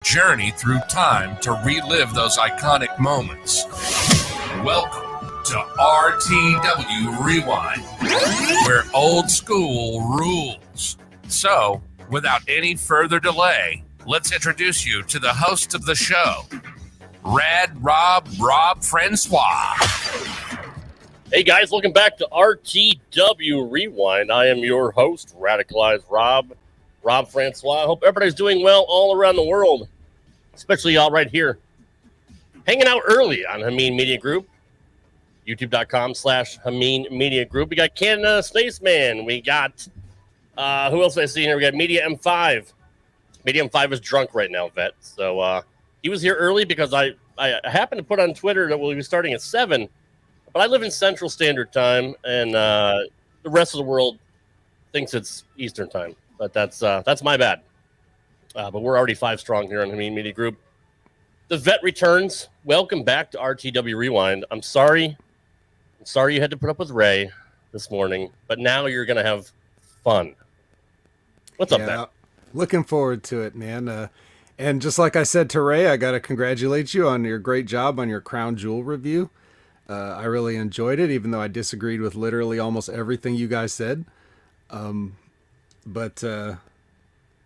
Journey through time to relive those iconic moments. Welcome to RTW Rewind, where old school rules. So, without any further delay, let's introduce you to the host of the show, Rob Francois. Hey guys, welcome back to RTW Rewind. I am your host, Radicalized Rob Francois. I hope everybody's doing well all around the world, especially y'all right here, hanging out early on Hameen Media Group, youtube.com/Hameen Media Group. We got Canada Spaceman. We got, who else I see here? We got Media M5. Media M5 is drunk right now, Vet. So he was here early because I happened to put on Twitter that we'll be starting at 7, but I live in Central Standard Time, and the rest of the world thinks it's Eastern Time. But that's my bad. But we're already 5 strong here on the Hameen Media Group. The Vet returns. Welcome back to RTW Rewind. I'm sorry you had to put up with Ray this morning, but now you're gonna have fun. What's up, Vet? Looking forward to it, man. And just like I said to Ray, I gotta congratulate you on your great job on your Crown Jewel review. I really enjoyed it, even though I disagreed with literally almost everything you guys said. But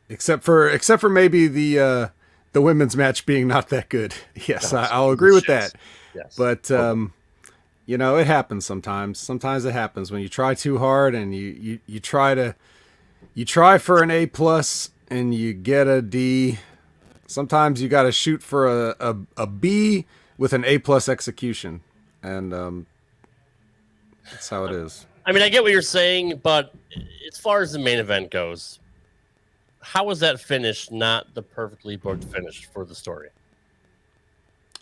except for maybe the women's match being not that good. Yes, I'll agree with that. Yes. But you know, it happens sometimes. Sometimes it happens when you try too hard and you try for an A+ and you get a D. Sometimes you got to shoot for a B with an A+ execution, and that's how it is. I mean, I get what you're saying, but as far as the main event goes, how was that finish not the perfectly booked finish for the story?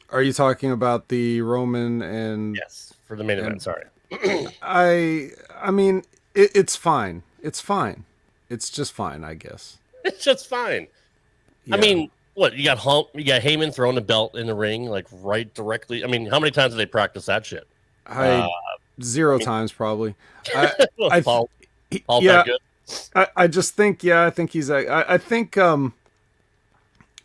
Are you talking about the Roman and... Yes, for the main event, sorry. I mean, it's fine. It's fine. It's just fine, I guess. It's just fine. Yeah. I mean, what, you got Heyman throwing the belt in the ring, like right directly? I mean, how many times did they practice that shit? 0 times probably. Paul yeah, that good? I just think, I think he's I think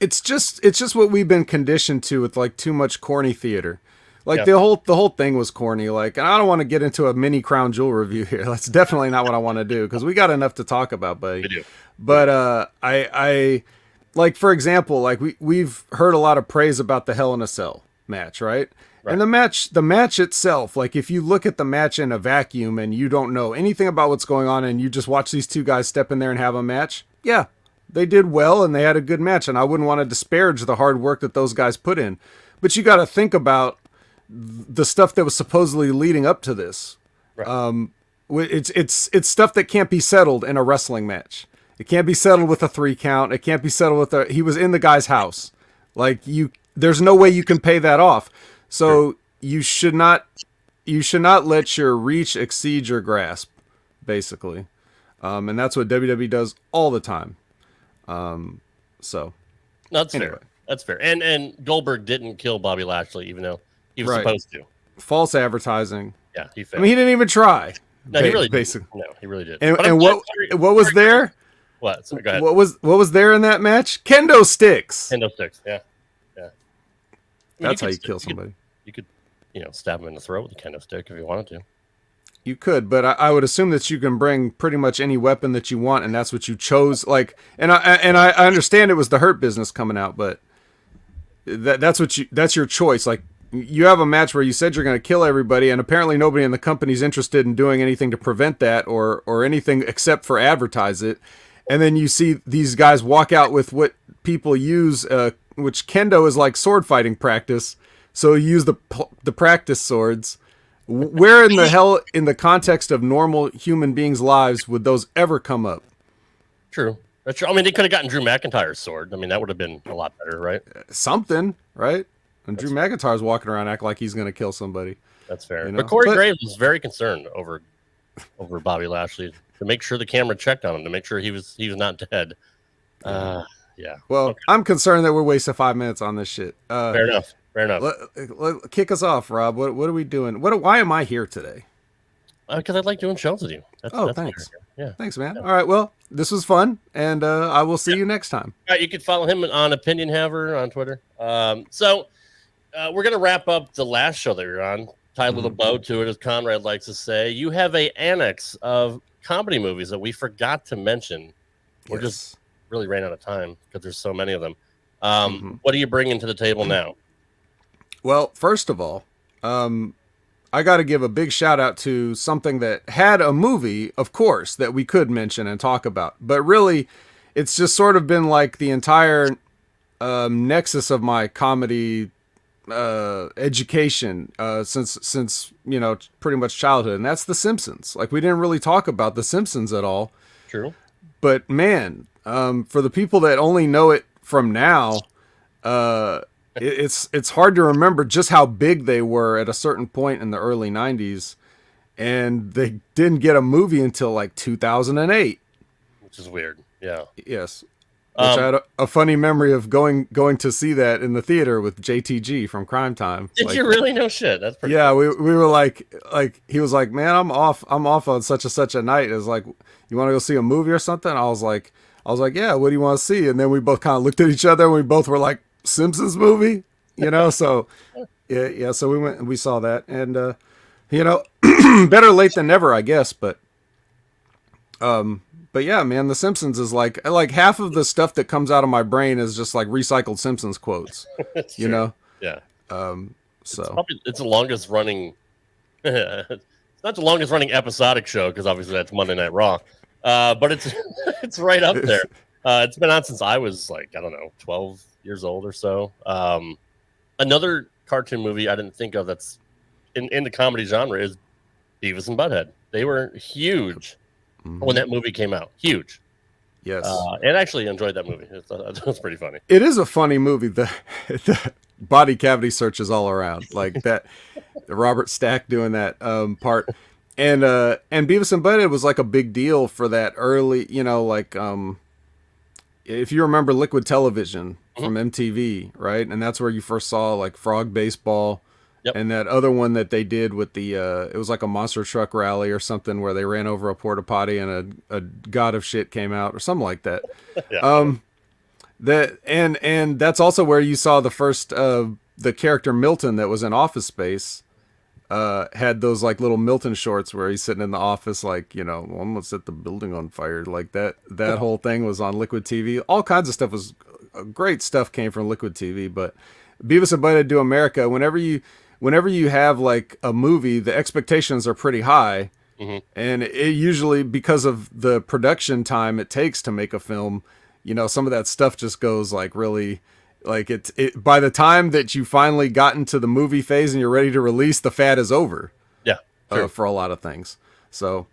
it's just what we've been conditioned to with like too much corny theater. Like the whole thing was corny. Like, and I don't want to get into a mini Crown Jewel review here. That's definitely not what I want to do because we got enough to talk about, buddy. We do. But I like, for example, like we've heard a lot of praise about the Hell in a Cell match, right? And the match itself, like if you look at the match in a vacuum and you don't know anything about what's going on and you just watch these two guys step in there and have a match, yeah, they did well and they had a good match. And I wouldn't want to disparage the hard work that those guys put in. But you got to think about the stuff that was supposedly leading up to this. Right. It's stuff that can't be settled in a wrestling match. It can't be settled with a 3 count. It can't be settled with he was in the guy's house. Like there's no way you can pay that off. So you should not let your reach exceed your grasp, basically. And that's what WWE does all the time. So that's fair. That's fair. And Goldberg didn't kill Bobby Lashley, even though he was supposed to. False advertising. Yeah, he failed. I mean, he didn't even try. No, he really basically. Didn't. No, he really did. And what was there? What? Sorry, go ahead. What was there in that match? Kendo sticks. Kendo sticks. Yeah. I mean, that's how you kill somebody. You could, stab him in the throat with a kendo stick if you wanted to. You could, but I would assume that you can bring pretty much any weapon that you want, and that's what you chose. Like, and I understand it was the Hurt Business coming out, but that's your choice. Like, you have a match where you said you're going to kill everybody, and apparently nobody in the company's interested in doing anything to prevent that or anything except for advertise it. And then you see these guys walk out with what people use, which kendo is like sword fighting practice. So you use the practice swords. Where in the hell, in the context of normal human beings' lives, would those ever come up? True. That's true. I mean, they could have gotten Drew McIntyre's sword. I mean, that would have been a lot better, right? Something, right? And Drew McIntyre's walking around acting like he's going to kill somebody. That's fair. But Corey Graves was very concerned over Bobby Lashley to make sure the camera checked on him, to make sure he was not dead. Yeah. Well, okay. I'm concerned that we're wasting 5 minutes on this shit. Fair enough. Kick us off, Rob. What are we doing? Why am I here today? Because I like doing shows with you. That's Thanks. Yeah. Thanks, man. All right. Well, this was fun, and I will see you next time. All right, you can follow him on Opinion Haver on Twitter. So we're gonna wrap up the last show that you're on. Tie a little bow to it, as Conrad likes to say. You have a annex of comedy movies that we forgot to mention. We're just really ran out of time because there's so many of them. What are you bringing to the table now? Well, first of all, I got to give a big shout out to something that had a movie, of course, that we could mention and talk about. But really, it's just sort of been like the entire nexus of my comedy education since pretty much childhood, and that's The Simpsons. Like, we didn't really talk about The Simpsons at all. True. But man, for the people that only know it from now, it's hard to remember just how big they were at a certain point in the early 90s, and they didn't get a movie until like 2008, which is weird. Yeah. Yes. Which I had a funny memory of going to see that in the theater with JTG from Crime Time. Did you really? No shit. That's pretty. Yeah, we were like he was like, man, I'm off on such and such a night. It was like, you want to go see a movie or something? I was like, yeah. What do you want to see? And then we both kind of looked at each other and we both were like, Simpsons movie, So yeah. So we went and we saw that, and better late than never, I guess. But yeah, man, The Simpsons is like half of the stuff that comes out of my brain is just like recycled Simpsons quotes, Yeah. So it's the longest running. It's not the longest running episodic show because obviously that's Monday Night Raw, but it's right up there. It's been on since I was like, I don't know, 12 years old or so. Another cartoon movie I didn't think of that's in the comedy genre is Beavis and Butthead. They were huge when that movie came out. Huge. Yes. And I actually enjoyed that movie. It was pretty funny. It is a funny movie. The body cavity searches all around. Like that, Robert Stack doing that part. And Beavis and Butthead was like a big deal for that early, if you remember Liquid Television from MTV, right? And that's where you first saw like Frog Baseball. Yep. And that other one that they did with the, it was like a monster truck rally or something where they ran over a porta potty and a god of shit came out or something like that. Yeah. And that's also where you saw the first, the character Milton that was in Office Space, had those like little Milton shorts where he's sitting in the office, like, well, I'm gonna set the building on fire. Like that whole thing was on Liquid TV. All kinds of stuff was great stuff came from Liquid TV, but Beavis and Butthead Do America, whenever you have like a movie, the expectations are pretty high. And it usually, because of the production time it takes to make a film, some of that stuff just goes like really, like it by the time that you finally got into the movie phase and you're ready to release, the fad is over. Yeah. Sure. For a lot of things. So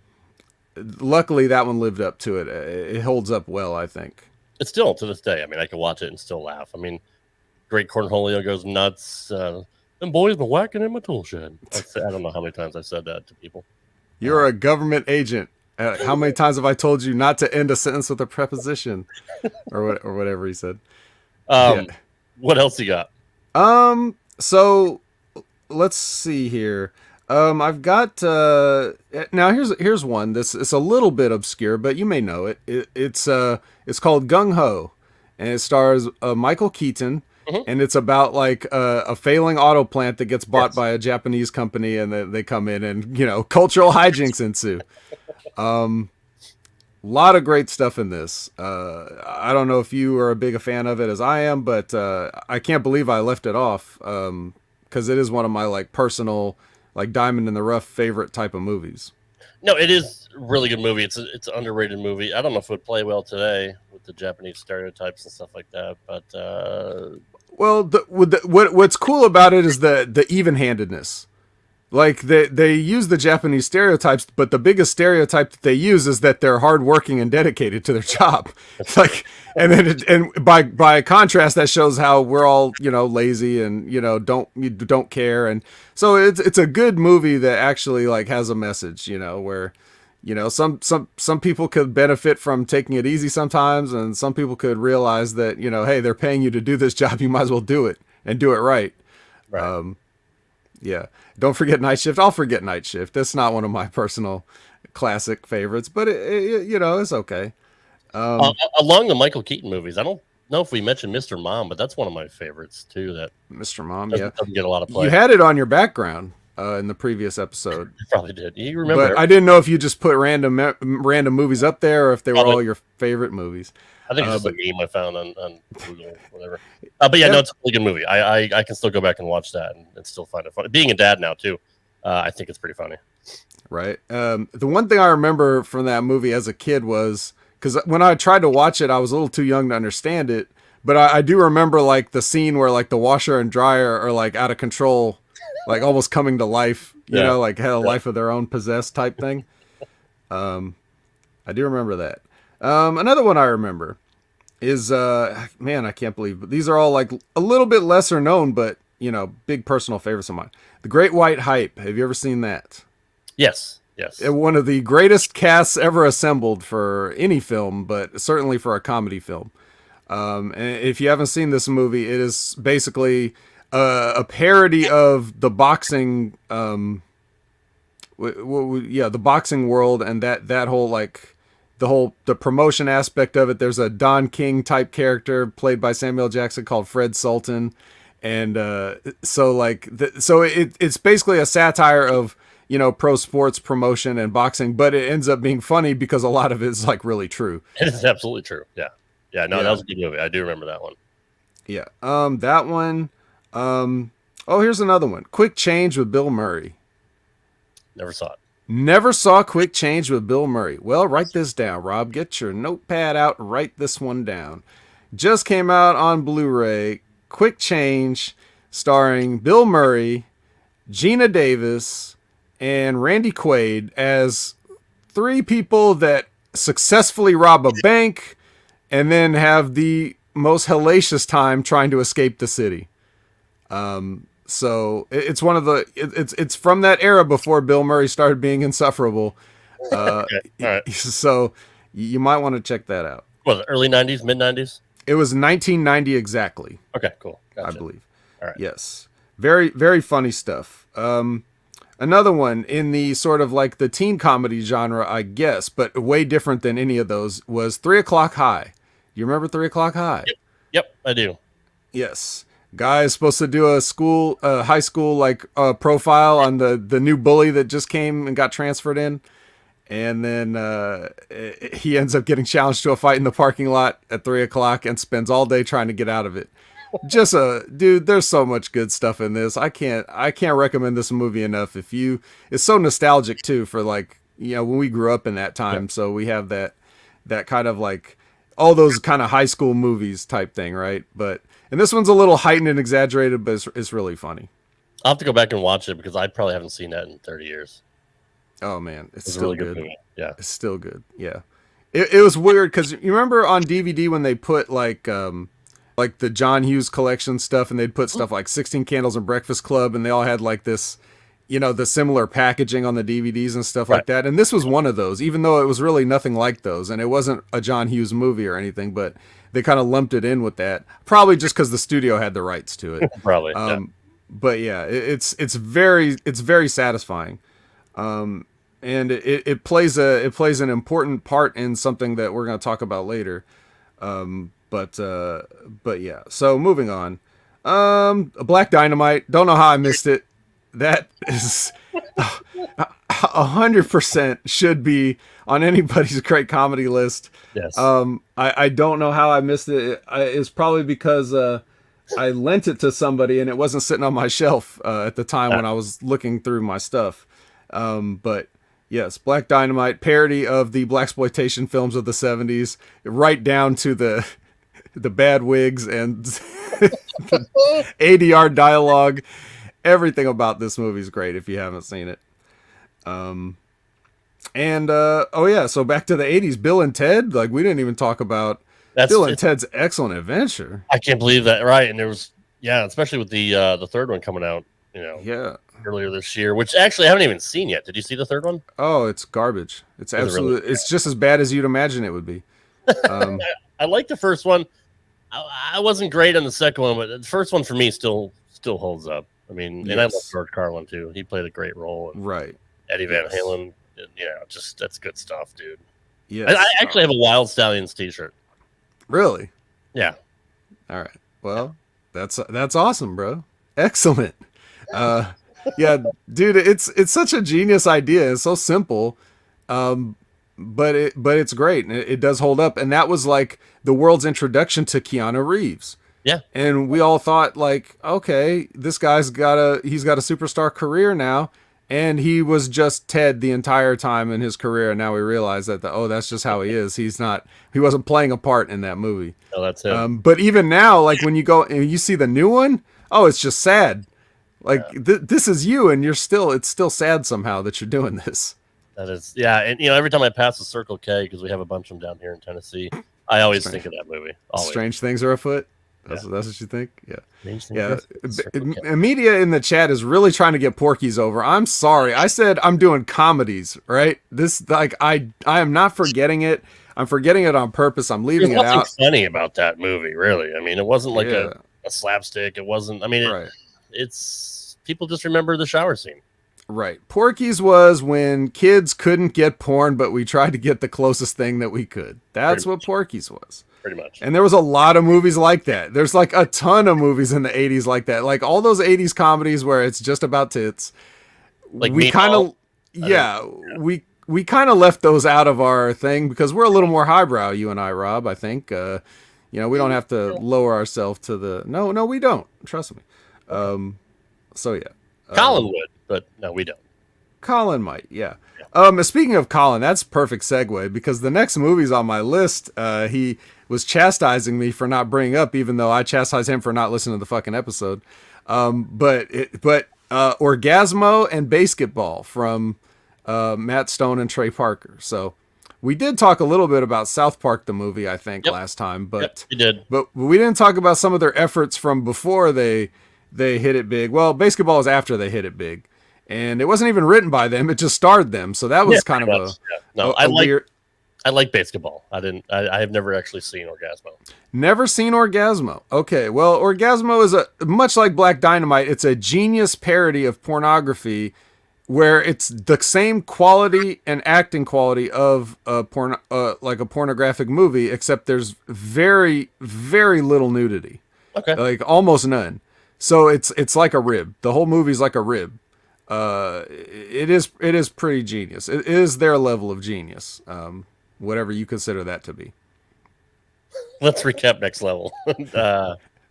luckily that one lived up to it. It holds up well, I think. It's still to this day. I mean, I can watch it and still laugh. I mean, Great Cornholio goes nuts. Them boys been whacking in my tool shed. I don't know how many times I've said that to people. You're a government agent. How many times have I told you not to end a sentence with a preposition, or whatever he said? What else you got? So let's see here. I've got now here's one. It's a little bit obscure, but you may know it. It's called Gung Ho, and it stars Michael Keaton. And it's about like a failing auto plant that gets bought by a Japanese company, and they come in and cultural hijinks ensue. Lot of great stuff in this. I don't know if you are a big a fan of it as I am, but I can't believe I left it off because it is one of my like personal, like diamond in the rough favorite type of movies. No, it is a really good movie. It's an underrated movie. I don't know if it would play well today with the Japanese stereotypes and stuff like that, but well, what's cool about it is the even-handedness. Like they use the Japanese stereotypes, but the biggest stereotype that they use is that they're hardworking and dedicated to their job. It's like, and then by contrast, that shows how we're all lazy and don't care, and so it's a good movie that actually like has a message. Where some people could benefit from taking it easy sometimes, and some people could realize that hey, they're paying you to do this job, you might as well do it and do it right. Right. Yeah. Don't forget Night Shift. I'll forget Night Shift. That's not one of my personal classic favorites, but it's okay. Along the Michael Keaton movies, I don't know if we mentioned Mr. Mom, but that's one of my favorites too. That Mr. Mom, doesn't get a lot of play. You had it on your background in the previous episode. You probably did. You remember? But I didn't know if you just put random movies up there or if they were all your favorite movies. I think it's just a meme I found on Google or whatever. But no, it's a really good movie. I can still go back and watch that and still find it funny. Being a dad now too, I think it's pretty funny. Right. The one thing I remember from that movie as a kid was, because when I tried to watch it, I was a little too young to understand it. But I do remember like the scene where like the washer and dryer are like out of control, like almost coming to life, like had a life of their own, possessed type thing. I do remember that. Another one I remember is, man, I can't believe, but these are all like a little bit lesser known, but big personal favorites of mine. The Great White Hype. Have you ever seen that? Yes. One of the greatest casts ever assembled for any film, but certainly for a comedy film. And if you haven't seen this movie, it is basically a parody of the boxing, the boxing world, and that whole like the promotion aspect of it. There's a Don King type character played by Samuel Jackson called Fred Sultan, and it's basically a satire of pro sports promotion and boxing, but it ends up being funny because a lot of it is like really true. It is absolutely true. Yeah. That was a good movie. I do remember that one. Yeah. That one. Here's another one. Quick Change with Bill Murray. Never saw it. Never saw Quick Change with Bill Murray. Well, write this down, Rob. Get your notepad out. Write this one down. Just came out on Blu-ray. Quick Change, starring Bill Murray, Gina Davis, and Randy Quaid as three people that successfully rob a bank and then have the most hellacious time trying to escape the city. So it's one of it's from that era before Bill Murray started being insufferable. Okay. All right. So you might want to check that out. Was it early 90s, mid 90s? It was 1990 exactly. Okay, cool. Gotcha. I believe. All right. Yes. Very, very funny stuff. Another one in the sort of like the teen comedy genre, I guess, but way different than any of those, was 3 O'Clock High. You remember 3 O'Clock High? Yep, I do. Yes. Guy is supposed to do a high school like profile on the new bully that just came and got transferred in. And then he ends up getting challenged to a fight in the parking lot at 3 o'clock and spends all day trying to get out of it. Dude, there's so much good stuff in this. I can't recommend this movie enough. It's so nostalgic too for like, when we grew up in that time. Yeah. So we have that kind of like all those kind of high school movies type thing. Right. And this one's a little heightened and exaggerated, but it's really funny. I'll have to go back and watch it because I probably haven't seen that in 30 years. Oh man, it's still really good. Movie. Yeah, it's still good. Yeah, it was weird because you remember on DVD when they put like the John Hughes collection stuff, and they'd put stuff like 16 Candles and Breakfast Club, and they all had like this, the similar packaging on the DVDs and stuff like that. And this was one of those, even though it was really nothing like those, and it wasn't a John Hughes movie or anything, but they kind of lumped it in with that, probably just because the studio had the rights to it. Probably. Yeah. But yeah, it's very satisfying. And it plays an important part in something that we're going to talk about later. But yeah. So moving on. Black Dynamite. Don't know how I missed it. That is 100% should be on anybody's great comedy list. Yes. I don't know how I missed it. It's probably because I lent it to somebody and it wasn't sitting on my shelf at the time when I was looking through my stuff. But yes, Black Dynamite, parody of the blaxploitation films of the 70s, right down to the bad wigs and the ADR dialogue. Everything about this movie is great if you haven't seen it. So back to the 80s, Bill and Ted. Like, we didn't even talk about Bill and Ted's Excellent Adventure. I can't believe that, right? And there was, especially with the third one coming out, earlier this year, which actually I haven't even seen yet. Did you see the third one? Oh, it's garbage. It's absolutely, really? It's just as bad as you'd imagine it would be. I like the first one. I wasn't great on the second one, but the first one for me still holds up. I mean, and I love George Carlin too. He played a great role. Right. Eddie Van Halen. Just that's good stuff, dude. Yes. I actually have a Wild Stallions T-shirt. Really? Yeah. All right. Well, that's awesome, bro. Excellent. Yeah, dude, it's such a genius idea. It's so simple, but it's great. It does hold up, and that was like the world's introduction to Keanu Reeves. Yeah. And we all thought like, okay, this guy's got a superstar career now. And he was just Ted the entire time in his career. And now we realize that that's just how he is. He wasn't playing a part in that movie. Oh, that's him. But even now, like when you go and you see the new one, it's just sad. Like this is you, and it's still sad somehow that you're doing this. That is, yeah. And every time I pass the Circle K, because we have a bunch of them down here in Tennessee, I always think of that movie. Always. Strange things are afoot. That's what you think? Yeah. Yeah. Media in the chat is really trying to get Porky's over. I'm sorry. I said I'm doing comedies, right? This, like, I am not forgetting it. I'm forgetting it on purpose. I'm leaving it out. There's nothing funny about that movie, really. I mean, it wasn't like a slapstick. It wasn't, I mean, it's people just remember the shower scene. Right. Porky's was when kids couldn't get porn, but we tried to get the closest thing that we could. That's what Porky's was. Pretty much. And there was a lot of movies like that. There's like a ton of movies in the 80s like that. Like all those 80s comedies where it's just about tits. Like we kind of we kind of left those out of our thing because we're a little more highbrow, you and I, Rob, I think. We don't have to lower ourselves to the No, we don't. Trust me. So yeah. Colin would, but no, we don't. Colin might, yeah. Speaking of Colin, that's perfect segue because the next movie's on my list. He was chastising me for not bringing up, even though I chastised him for not listening to the fucking episode. But Orgasmo and Basketball from Matt Stone and Trey Parker. So we did talk a little bit about South Park the movie, I think, last time. But we did. But we didn't talk about some of their efforts from before they hit it big. Well, Basketball is after they hit it big. And it wasn't even written by them; it just starred them. So that was kind of weird. I like Basketball. I have never actually seen Orgasmo. Never seen Orgasmo. Okay, well, Orgasmo is much like Black Dynamite. It's a genius parody of pornography, where it's the same quality and acting quality of a pornographic movie, except there's very, very little nudity. Okay, like almost none. So it's like a rib. The whole movie's like a rib. It is pretty genius. It is their level of genius, whatever you consider that to be. Let's recap next level.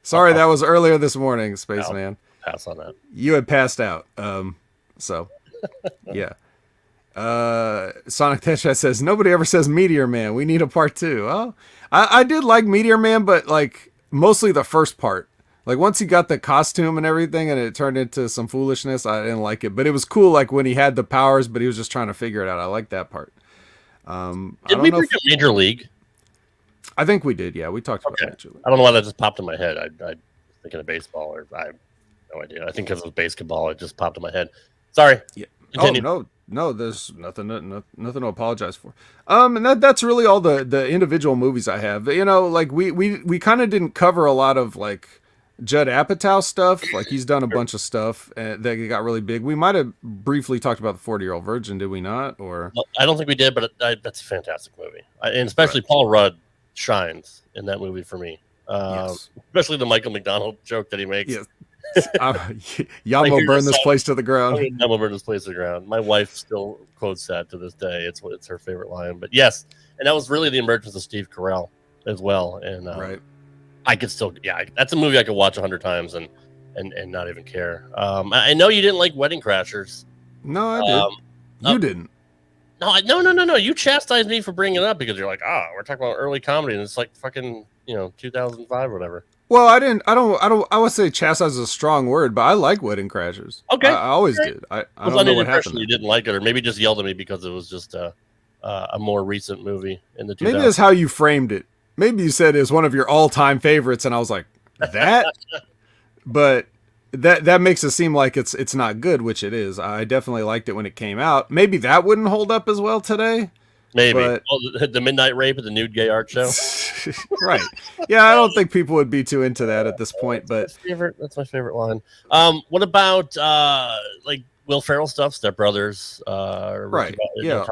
Sorry, that was earlier this morning, Spaceman. Pass on that. You had passed out. So yeah. Sonic Tesha says nobody ever says Meteor Man. We need a part 2. Oh, I did like Meteor Man, but like mostly the first part. Like once he got the costume and everything and it turned into some foolishness, I didn't like it. But it was cool like when he had the powers, but he was just trying to figure it out. I like that part. Did we bring up Major League? I think we did, yeah. We talked about Major League. I don't know why that just popped in my head. I was thinking of baseball, or I have no idea. I think because it was basketball, it just popped in my head. Sorry. Yeah. Continue. Oh, no, there's nothing to apologize for. And that's really all the individual movies I have. Like we kind of didn't cover a lot of like Judd Apatow stuff. Like he's done a bunch of stuff that got really big. We might have briefly talked about the 40-Year-Old Virgin, did we not? Or I don't think we did, but that's a fantastic movie, and especially Paul Rudd shines in that movie for me. Yes. Especially the Michael McDonald joke that he makes. Yes. Yamo burn this place to the ground. Yamo burn this place to the ground. My wife still quotes that to this day. It's her favorite line. But yes, and that was really the emergence of Steve Carell as well. And right. I could still, that's a movie I could watch 100 times and not even care. I know you didn't like Wedding Crashers. No, I did. You didn't. No. You chastised me for bringing it up because you're like, we're talking about early comedy and it's like fucking 2005 or whatever. Well, I would say chastise is a strong word, but I like Wedding Crashers. Okay. I always did. I don't know what happened. You didn't like it, or maybe just yelled at me because it was just a more recent movie in the 2000s. Maybe that's how you framed it. Maybe you said it was one of your all-time favorites, and I was like, that? But that makes it seem like it's not good, which it is. I definitely liked it when it came out. Maybe that wouldn't hold up as well today, Maybe. But The Midnight Rape at the Nude Gay Art Show. right. Yeah, I don't think people would be too into that at this point, but That's my favorite line. What about like Will Ferrell stuff, Step Brothers, right. Yeah.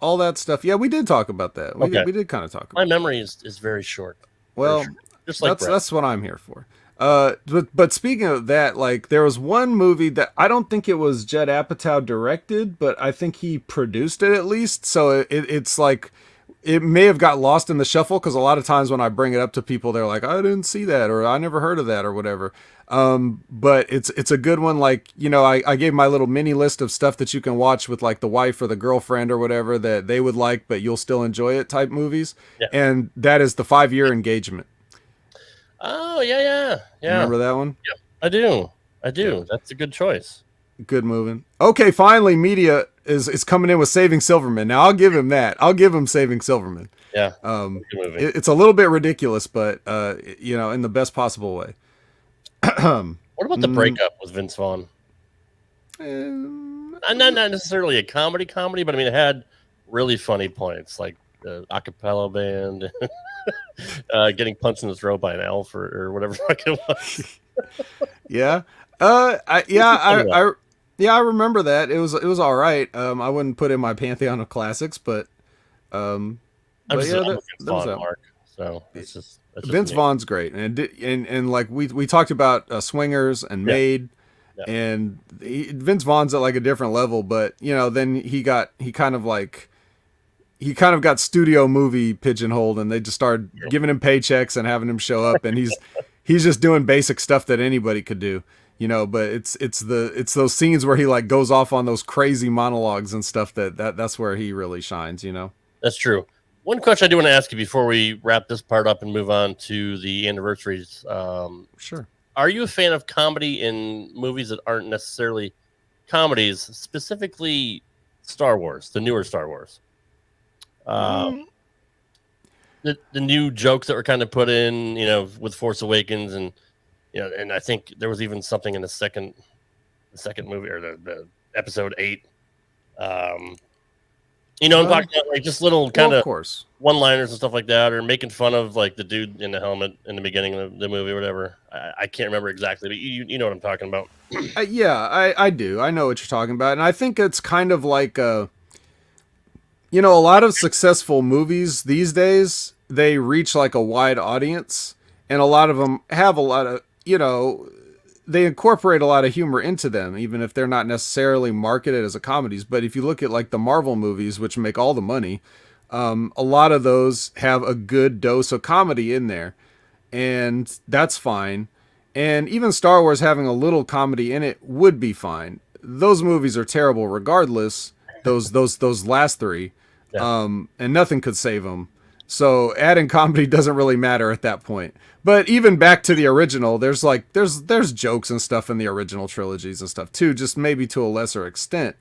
All that stuff. Yeah, we did talk about that. We did kind of talk about my memory is very short. Well, just like that's what I'm here for. But speaking of that, like there was one movie that I don't think it was Judd Apatow directed, but I think he produced it at least. So it's like it may have got lost in the shuffle because a lot of times when I bring it up to people, they're like, "I didn't see that," or "I never heard of that," or whatever. But it's a good one. Like, you know, I gave my little mini list of stuff that you can watch with like the wife or the girlfriend or whatever that they would like, but you'll still enjoy it type movies. Yeah. And that is The 5-Year Engagement. Oh, yeah. Remember that one? Yep, I do. Yeah. That's a good choice. Good moving. Okay, finally, media is coming in with Saving Silverman. Now, I'll give him that. I'll give him Saving Silverman. Yeah. It's a little bit ridiculous, but, you know, in the best possible way. What about the breakup with Vince Vaughn? Not necessarily a comedy, but I mean, it had really funny points, like the a cappella band, getting punched in the throat by an elf or whatever it was. Yeah. I remember that. It was all right. I wouldn't put it in my pantheon of classics, but I'm a Vaughn mark, so it's just Vince Vaughn's great, and like we talked about Swingers and Made, and Vince Vaughn's at like a different level, but you know, then he kind of got studio movie pigeonholed, and they just started giving him paychecks and having him show up, and he's just doing basic stuff that anybody could do, you know. But it's those scenes where he like goes off on those crazy monologues and stuff that's where he really shines, you know. That's true. One question I do want to ask you before we wrap this part up and move on to the anniversaries. Sure. Are you a fan of comedy in movies that aren't necessarily comedies, specifically Star Wars, the newer Star Wars? The new jokes that were kind of put in, you know, with Force Awakens, and you know, and I think there was even something in the second movie, or the episode 8. You know, I'm talking about like just little kind of one-liners and stuff like that, or making fun of like the dude in the helmet in the beginning of the movie or whatever. I can't remember exactly, but you know what I'm talking about. Yeah, I do. I know what you're talking about, and I think it's kind of like you know, a lot of successful movies these days, they reach like a wide audience, and a lot of them have a lot of, you know, they incorporate a lot of humor into them, even if they're not necessarily marketed as a comedies. But if you look at like the Marvel movies, which make all the money, a lot of those have a good dose of comedy in there, and that's fine. And even Star Wars having a little comedy in it would be fine. Those movies are terrible regardless. Those last 3, and nothing could save them. So adding comedy doesn't really matter at that point. But even back to the original, there's jokes and stuff in the original trilogies and stuff too, just maybe to a lesser extent.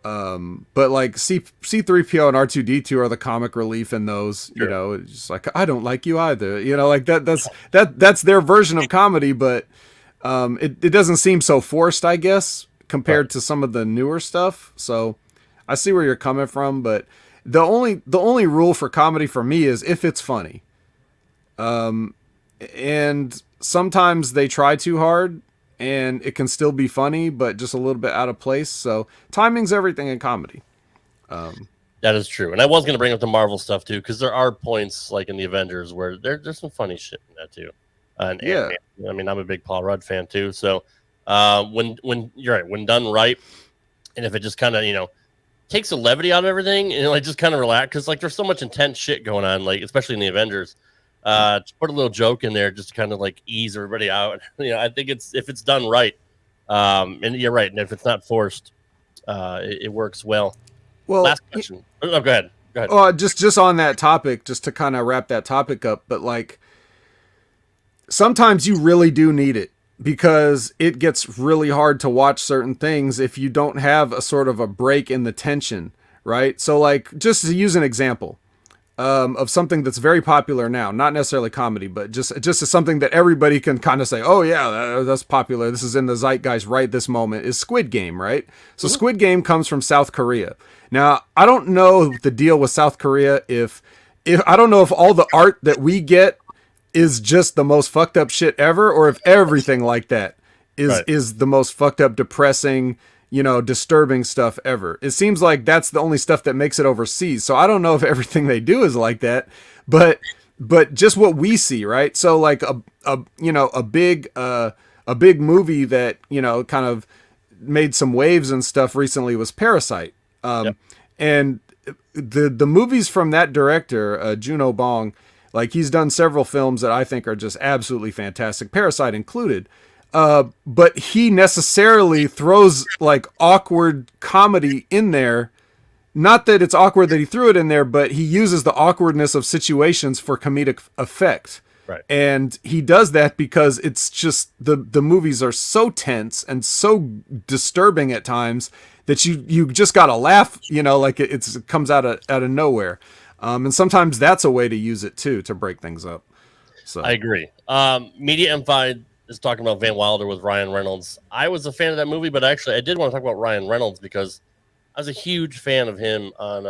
But like C3PO and R2D2 are the comic relief in those. Sure. You know, it's just like, I don't like you either. You know, like that's their version of comedy, but it doesn't seem so forced, I guess, compared to some of the newer stuff. So I see where you're coming from, but the only rule for comedy for me is if it's funny. And sometimes they try too hard and it can still be funny, but just a little bit out of place. So timing's everything in comedy. That is true. And I was going to bring up the Marvel stuff too, because there are points like in the Avengers where there's some funny shit in that too. And I mean, I'm a big Paul Rudd fan too. So when you're right, when done right, and if it just kind of, you know, takes the levity out of everything and like just kind of relax, because like there's so much intense shit going on, like especially in the Avengers. To put a little joke in there just to kind of like ease everybody out. You know, I think if it's done right, and you're right, and if it's not forced, it works well. Well, last question. Go ahead. Just on that topic, just to kind of wrap that topic up, but like sometimes you really do need it, because it gets really hard to watch certain things if you don't have a sort of a break in the tension, right? So like, just to use an example, of something that's very popular now, not necessarily comedy, but just as something that everybody can kind of say, oh yeah, that's popular. This is in the zeitgeist right this moment, is Squid Game, right? So Squid Game comes from South Korea. Now, I don't know the deal with South Korea if I don't know if all the art that we get is just the most fucked up shit ever, or if everything like that is the most fucked up, depressing, disturbing stuff ever. It seems like that's the only stuff that makes it overseas. So I don't know if everything they do is like that, but just what we see, right? So like a big movie that, kind of made some waves and stuff recently was Parasite. And the movies from that director, Juno Bong, like he's done several films that I think are just absolutely fantastic, Parasite included. But he necessarily throws like awkward comedy in there. Not that it's awkward that he threw it in there, but he uses the awkwardness of situations for comedic effect. Right. And he does that because it's just the movies are so tense and so disturbing at times that you just gotta laugh, like it comes out of nowhere. And sometimes that's a way to use it too, to break things up. So I agree. Media M5 is talking about Van Wilder with Ryan Reynolds. I was a fan of that movie, but actually I did want to talk about Ryan Reynolds because I was a huge fan of him on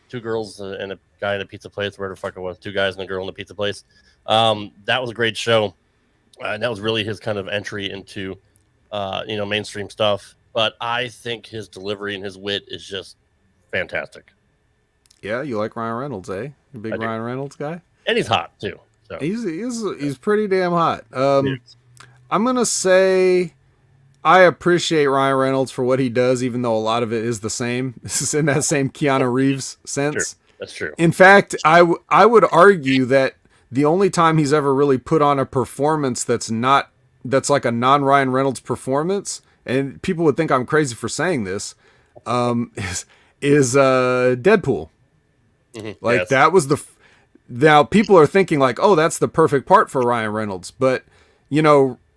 Two Girls and a Guy in a Pizza Place, where the fuck it was, Two Guys and a Girl in a Pizza Place. That was a great show. And that was really his kind of entry into, mainstream stuff. But I think his delivery and his wit is just fantastic. Yeah, you like Ryan Reynolds, eh? You big Ryan Reynolds guy? And he's hot, too. So. He's pretty damn hot. I'm going to say I appreciate Ryan Reynolds for what he does, even though a lot of it is the same. This is in that same Keanu Reeves sense. Sure. That's true. In fact, I would argue that the only time he's ever really put on a performance that's like a non-Ryan Reynolds performance, and people would think I'm crazy for saying this, is Deadpool. Mm-hmm. Like yes. That was now people are thinking like, oh, that's the perfect part for Ryan Reynolds. But,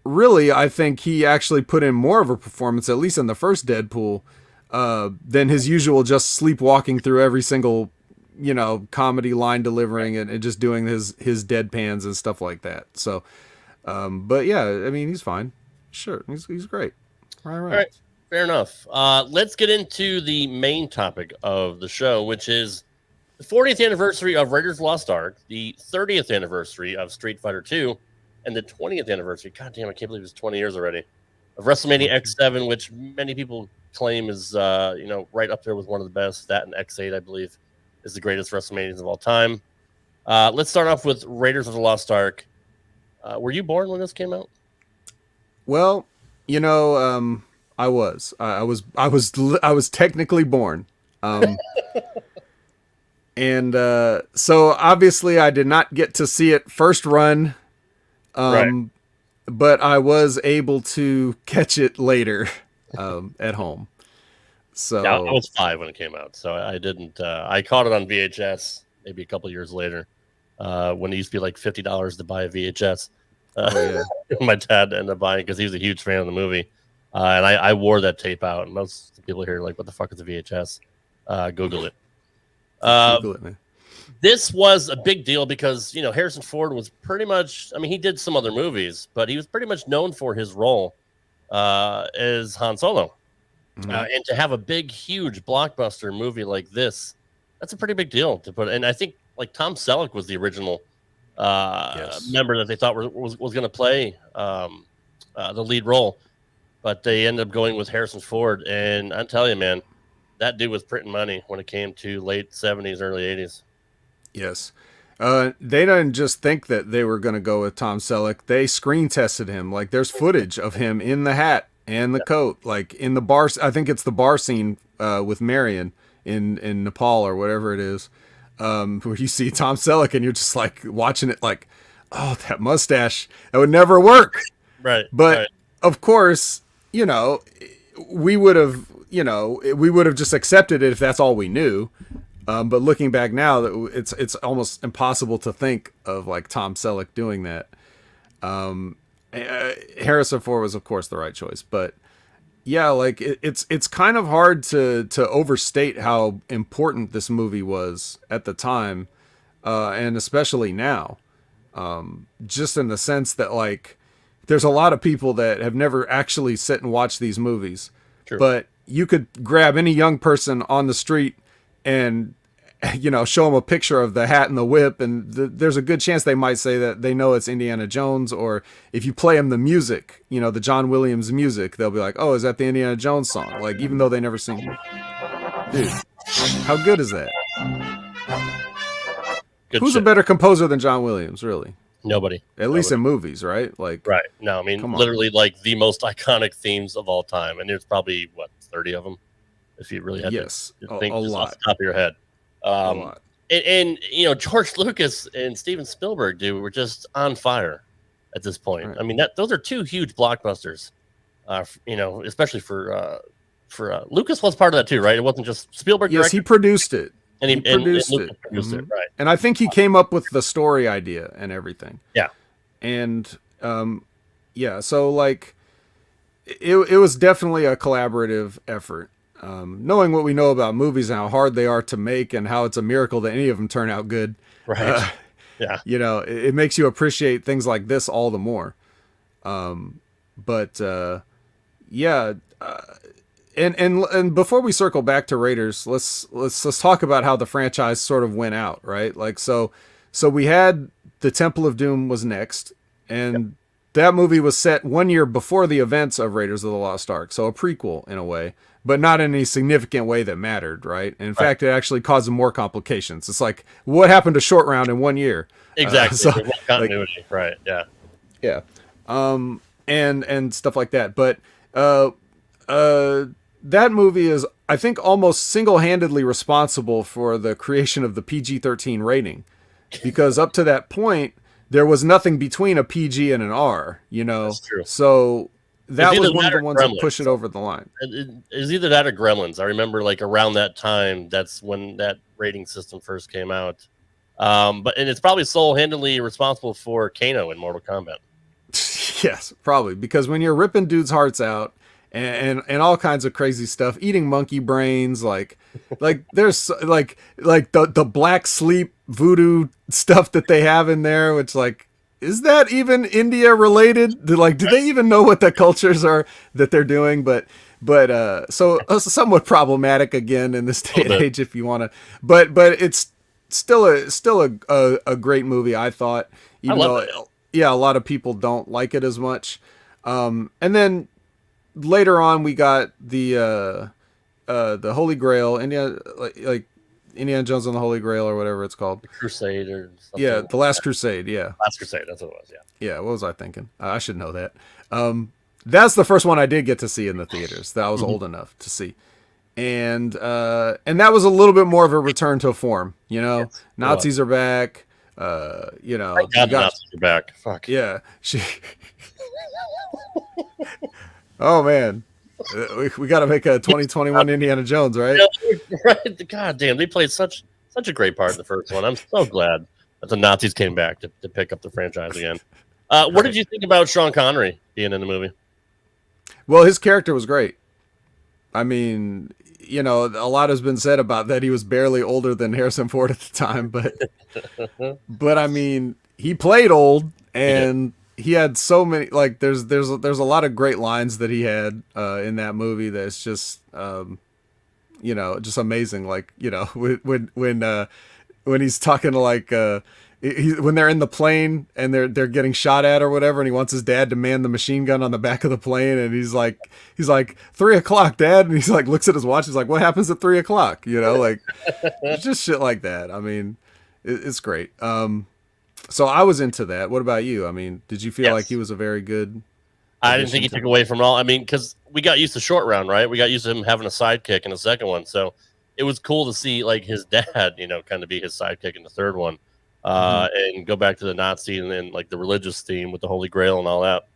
really, I think he actually put in more of a performance, at least in the first Deadpool, than his usual just sleepwalking through every single, comedy line delivering and just doing his deadpans and stuff like that. So, but yeah, I mean, he's fine. Sure. He's great. Ryan Reynolds. All right. Fair enough. Let's get into the main topic of the show, which is the 40th anniversary of Raiders Lost Ark, the 30th anniversary of Street Fighter 2, and the 20th anniversary, god damn, I can't believe it's 20 years already, of WrestleMania X7, which many people claim is, right up there with one of the best. That and X8, I believe, is the greatest WrestleManias of all time. Let's start off with Raiders of the Lost Ark. Were you born when this came out? Well, I was technically born. And so obviously I did not get to see it first run. Right. But I was able to catch it later at home. So yeah, I was 5 when it came out, so I didn't. I caught it on VHS maybe a couple years later when it used to be like $50 to buy a VHS. My dad ended up buying it because he was a huge fan of the movie. And I wore that tape out. And most people here are like, what the fuck is a VHS? Google it. Google it, man. This was a big deal because, Harrison Ford was pretty much, he did some other movies, but he was pretty much known for his role as Han Solo. Mm-hmm. And to have a big, huge blockbuster movie like this, that's a pretty big deal to put. And I think like Tom Selleck was the original member that they thought was going to play the lead role. But they ended up going with Harrison Ford. And I tell you, man, that dude was printing money when it came to late 70s, early 80s. Yes. They didn't just think that they were going to go with Tom Selleck. They screen tested him. Like, there's footage of him in the hat and the coat. Like, in the bar, I think it's the bar scene with Marion in Nepal or whatever it is, where you see Tom Selleck and you're just, like, watching it like, oh, that mustache, that would never work. Right. But, of course, we would have just accepted it if that's all we knew. But looking back now, it's almost impossible to think of like Tom Selleck doing that. Harrison Ford was, of course, the right choice. But yeah, like it's kind of hard to overstate how important this movie was at the time. and especially now, just in the sense that like there's a lot of people that have never actually sit and watched these movies. True. But you could grab any young person on the street and, you know, show them a picture of the hat and the whip, and there's a good chance they might say that they know it's Indiana Jones. Or if you play them the music, you know, the John Williams music, they'll be like, oh, is that the Indiana Jones song? Like, even though they never sing it. Dude, how good is that? Good Who's shit. a better composer than John Williams, really? Nobody. At least in movies, right? Like, right. No, I mean, literally like the most iconic themes of all time. And there's probably, what, 30 of them? If you really had to think a just lot. off the top of your head. A lot. And, you know, George Lucas and Steven Spielberg, dude, were just on fire at this point. Right. I mean, those are two huge blockbusters, you know, especially for Lucas was part of that too, right? It wasn't just Spielberg. Yes, he produced it. And he produced it. Right. And I think he came up with the story idea and everything. Yeah. And yeah, so like it was definitely a collaborative effort. Knowing what we know about movies and how hard they are to make and how it's a miracle that any of them turn out good. Right. Yeah. You know, it makes you appreciate things like this all the more. Yeah. And before we circle back to Raiders, let's talk about how the franchise sort of went out, right? Like, so we had the Temple of Doom was next, and that movie was set 1 year before the events of Raiders of the Lost Ark. So a prequel in a way, but not in any significant way that mattered, right? In fact, it actually caused more complications. It's like, what happened to Short Round in 1 year? Exactly. So, continuity. Like, right. Yeah. Yeah. And stuff like that. But, that movie is, I think, almost single-handedly responsible for the creation of the PG-13 rating, because up to that point, there was nothing between a PG and an R, you know? That's true. So that was one of the ones that pushed it over the line. It was either that or Gremlins. I remember, like, around that time, that's when that rating system first came out. And it's probably single-handedly responsible for Kano in Mortal Kombat. Yes, probably, because when you're ripping dudes' hearts out, and all kinds of crazy stuff, eating monkey brains, like there's like the black sleep voodoo stuff that they have in there, which, like, is that even India related? Do they even know what the cultures are that they're doing? But so somewhat problematic again in this day and age, if you want to, but it's still a great movie, I thought, even though a lot of people don't like it as much. And then later on, we got the Holy Grail, like Indiana Jones and the Holy Grail, or whatever it's called. The Crusade or something. Yeah, the Last Crusade. Yeah, Last Crusade. That's what it was. Yeah. Yeah. What was I thinking? I should know that. That's the first one I did get to see in the theaters that I was old enough to see, and that was a little bit more of a return to form. You know, yes, Nazis are back. You know, Nazis are back. Fuck. Yeah. Oh man, we got to make a 2021 Indiana Jones, right? Right. God damn, they played such a great part in the first one. I'm so glad that the Nazis came back to pick up the franchise again. What did you think about Sean Connery being in the movie? Well, his character was great. I mean, you know, a lot has been said about that. He was barely older than Harrison Ford at the time, but I mean, he played old, and he had so many, like, there's a lot of great lines that he had in that movie that's just you know, just amazing. Like, you know, when he's talking to, like, when they're in the plane and they're getting shot at or whatever, and he wants his dad to man the machine gun on the back of the plane, and he's like 3:00, Dad, and he's like, looks at his watch, he's like, what happens at 3:00? You know, like, just shit like that. I mean, it's great. So I was into that. What about you? I mean, did you feel like he was a very good? I didn't think he took away from it all. I mean, because we got used to Short Round, right? We got used to him having a sidekick in the second one, so it was cool to see, like, his dad, you know, kind of be his sidekick in the third one, and go back to the Nazi and then, like, the religious theme with the Holy Grail and all that.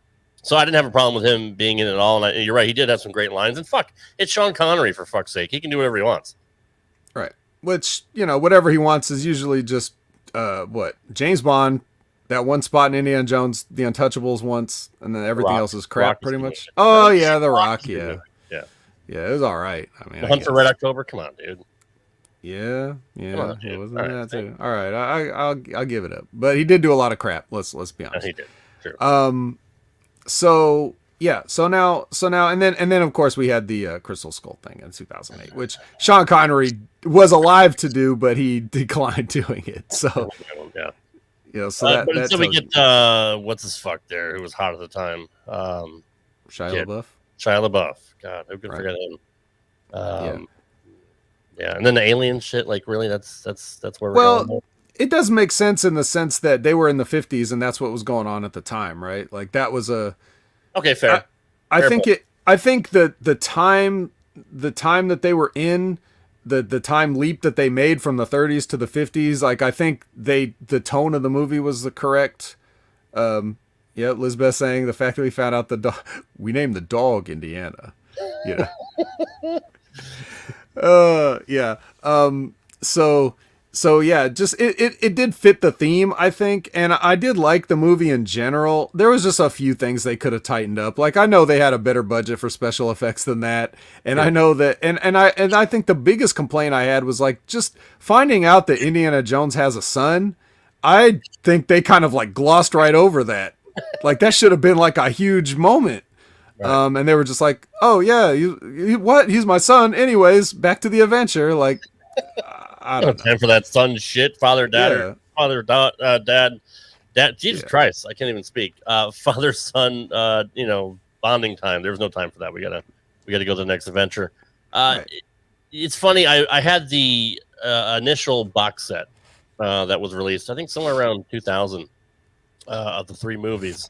So I didn't have a problem with him being in it at all. And you're right, he did have some great lines. And fuck, it's Sean Connery, for fuck's sake. He can do whatever he wants. Right. Which, you know, whatever he wants is usually just James Bond, that one spot in Indiana Jones, The Untouchables once, and then everything else is crap, pretty much. Oh yeah, The Rock, yeah, it was all right. I mean, The Hunt for Red October, come on, dude. Yeah, on, he dude. wasn't All in right, that too. All right, I'll give it up. But he did do a lot of crap. Let's be yeah, honest. he did. True. So yeah, so now, and then of course we had the Crystal Skull thing in 2008, which Sean Connery was alive to do, but he declined doing it. So Yeah. so that But that instead we tells get you. what's his fuck there, who was hot at the time. Shia LaBeouf. Shia LaBeouf. God, who could Right. forget him? Yeah. Yeah, and then the alien shit. Like, really, that's where we're Well, going. it does make sense in the sense that they were in the 50s and that's what was going on at the time, right? Like that was a. Okay, fair. I Fair think point. I think that the time that they were in, the time leap that they made from the 30s to the 50s, like I think the tone of the movie was the correct. Yeah, Lisbeth saying the fact that we found out we named the dog Indiana. You know. Yeah. So yeah, just it did fit the theme, I think, and I did like the movie in general. There was just a few things they could have tightened up. Like I know they had a better budget for special effects than that, and I know that, and I think the biggest complaint I had was like just finding out that Indiana Jones has a son. I think they kind of like glossed right over that. Like that should have been like a huge moment. Right. And they were just like, "Oh yeah, you what? He's my son." Anyways, back to the adventure. Like, I don't know. Time for that son shit, father, dad, Yeah. or father, dad. Jesus Christ, I can't even speak. Father, son, bonding time. There was no time for that. We gotta go to the next adventure. Right. It's funny. I had the initial box set that was released. I think somewhere around 2000 of the 3 movies.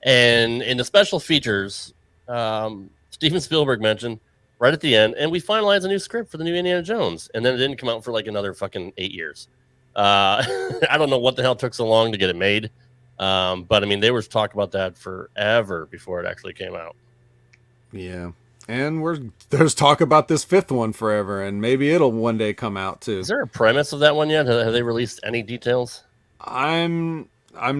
And in the special features, Steven Spielberg mentioned right at the end, and we finalized a new script for the new Indiana Jones. And then it didn't come out for like another fucking 8 years. I don't know what the hell took so long to get it made. But I mean, they were talking about that forever before it actually came out. Yeah. And there's talk about this 5th one forever, and maybe it'll one day come out too. Is there a premise of that one yet? Have they released any details? I'm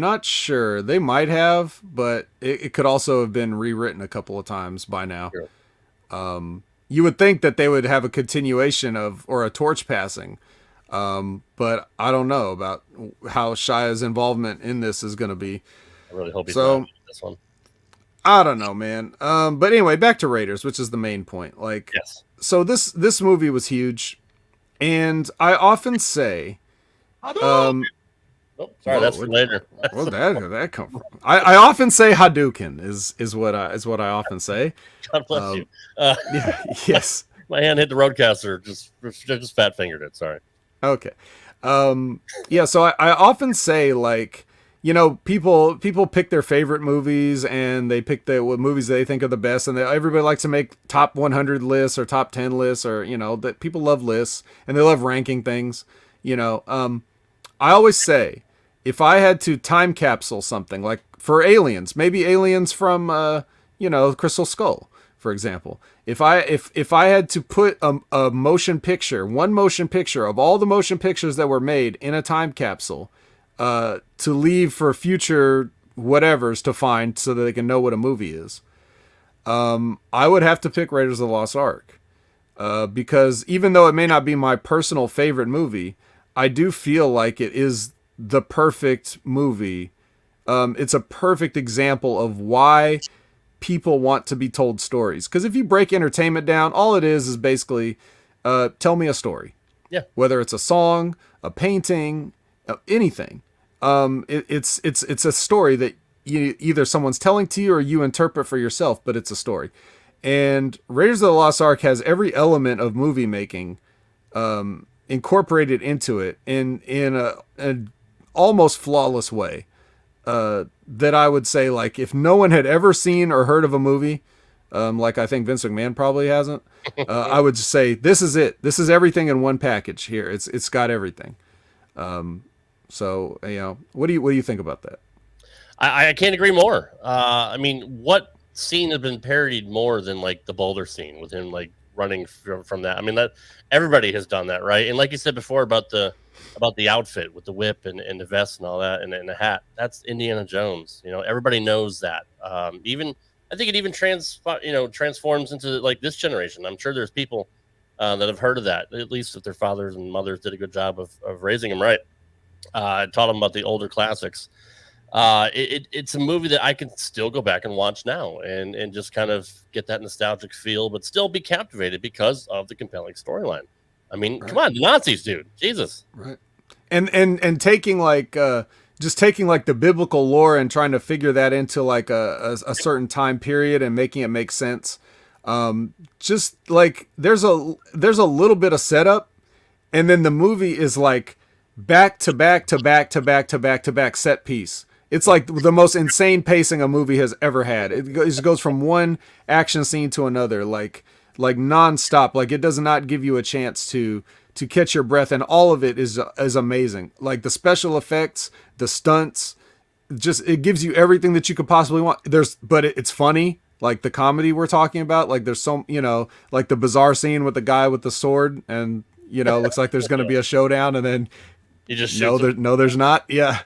not sure. They might have, but it could also have been rewritten a couple of times by now. Sure. You would think that they would have a continuation or a torch passing, but I don't know about how Shia's involvement in this is going to be. I really hope he's not in this one. I don't know, man. But anyway, back to Raiders, which is the main point. Like, yes. So this movie was huge, and I often say, Oh, sorry, that's for later. Well, that come from. I often say Hadouken is what I often say. God bless you. Yeah. Yes. My hand hit the roadcaster. Just fat fingered it. Sorry. Okay. Yeah. So I often say, like, people pick their favorite movies and they pick what movies they think are the best, and everybody likes to make top 100 lists or top 10 lists, or that people love lists and they love ranking things. I always say, if I had to time capsule something, like for aliens, maybe aliens from Crystal Skull, for example. If I had to put a motion picture, one motion picture of all the motion pictures that were made in a time capsule, to leave for future whatevers to find so that they can know what a movie is, I would have to pick Raiders of the Lost Ark. Because even though it may not be my personal favorite movie, I do feel like it is the perfect movie. It's a perfect example of why people want to be told stories. Because if you break entertainment down, all it is basically tell me a story. Yeah. Whether it's a song, a painting, anything. It's a story that either someone's telling to you or you interpret for yourself, but it's a story. And Raiders of the Lost Ark has every element of movie making incorporated into it in an almost flawless way. That I would say, like, if no one had ever seen or heard of a movie, like I think Vince McMahon probably hasn't, I would just say, this is it. This is everything in one package here. It's got everything. So, what do you think about that? I can't agree more. I mean, what scene has been parodied more than like the boulder scene with him like running from that? I mean, that everybody has done that, right? And like you said before about the outfit with the whip and the vest and all that and the hat, that's Indiana Jones. Everybody knows that. Even I think it even transforms into like this generation. I'm sure there's people that have heard of that, at least if their fathers and mothers did a good job of raising them right. Taught them about the older classics. It's a movie that I can still go back and watch now and just kind of get that nostalgic feel, but still be captivated because of the compelling storyline. I mean, come on, the Nazis, dude. Jesus. Right. And taking like just taking like the biblical lore and trying to figure that into like a certain time period and making it make sense. Just like there's a little bit of setup, and then the movie is like back to back to back to back to back to back set piece. It's like the most insane pacing a movie has ever had. It just goes from one action scene to another, like nonstop. Like it does not give you a chance to catch your breath, and all of it is amazing. Like the special effects, the stunts, just it gives you everything that you could possibly want. But it's funny, like the comedy we're talking about. Like there's some, like the bizarre scene with the guy with the sword, and looks like there's going to be a showdown, and then you just no, there's not. Yeah.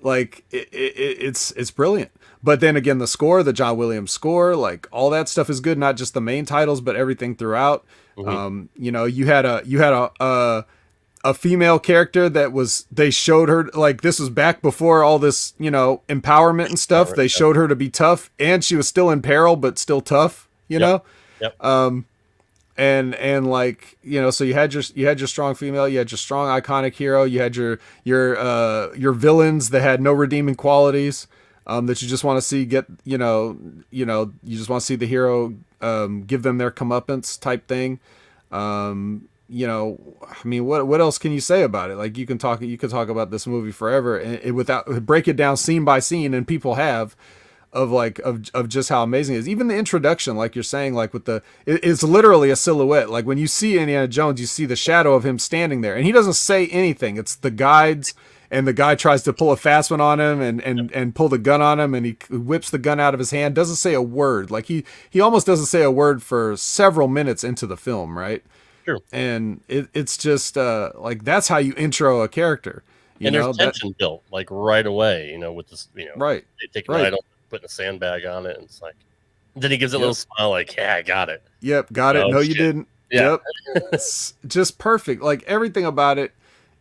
Like it's brilliant. But then again, the score, the John Williams score, like all that stuff is good. Not just the main titles, but everything throughout. Mm-hmm. You had a female character they showed her, like this was back before all this, empowerment and stuff. They showed her to be tough, and she was still in peril, but still tough, know? Yep. And like, so you had your strong female, you had your strong iconic hero, you had your villains that had no redeeming qualities, that you just want to see you just want to see the hero, give them their comeuppance type thing. I mean, what else can you say about it? Like you can talk about this movie forever and without break it down scene by scene, and people have, of just how amazing it is. Even the introduction, like you're saying, like with it's literally a silhouette. Like when you see Indiana Jones, you see the shadow of him standing there, and he doesn't say anything. It's the guides, and the guy tries to pull a fast one on him and pull the gun on him, and he whips the gun out of his hand. Doesn't say a word. Like he almost doesn't say a word for several minutes into the film, right? Sure. And it's just like that's how you intro a character. There's tension built like right away. With this, right. They take an idol, putting a sandbag on it, and it's like, then he gives a little smile, like, "Yeah, I got it." Yep, got it. No, you didn't. Yeah. Yep, it's just perfect. Like everything about it.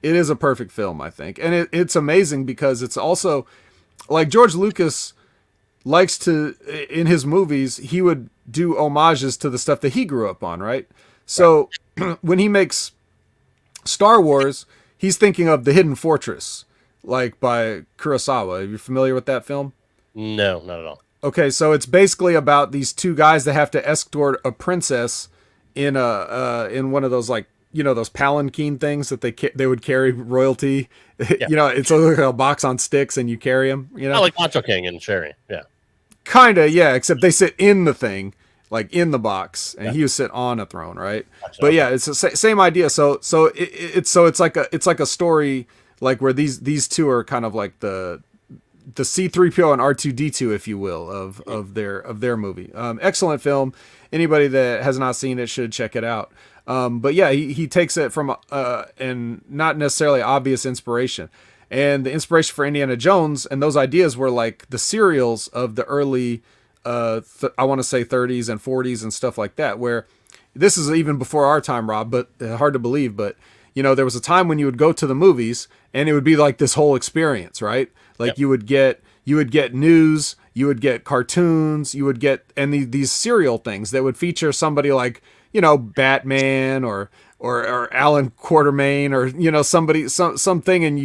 It is a perfect film, I think. And it's amazing because it's also like George Lucas likes to, in his movies, he would do homages to the stuff that he grew up on, right? So when he makes Star Wars, he's thinking of The Hidden Fortress, like by Kurosawa. Are you familiar with that film? No, not at all. Okay, so it's basically about these two guys that have to escort a princess in one of those like, those palanquin things that they would carry royalty. Yeah. It's like a box on sticks and you carry them. Oh, like Macho King and Sherry. Yeah. Kinda, yeah. Except they sit in the thing, like in the box, and he would sit on a throne, right? Gotcha. But yeah, it's the same idea. So it's like a story like where these two are kind of like the C-3PO and R2-D2, if you will, of their movie. Excellent film. Anybody that has not seen it should check it out. But yeah, he takes it from and not necessarily obvious inspiration. And the inspiration for Indiana Jones and those ideas were like the serials of the early, I want to say 30s and 40s and stuff like that, where this is even before our time, Rob, but hard to believe. But, there was a time when you would go to the movies and it would be like this whole experience, right? Like you would get news, you would get cartoons, you would get, and these serial things that would feature somebody like, Batman or Alan Quatermain or, somebody, something, and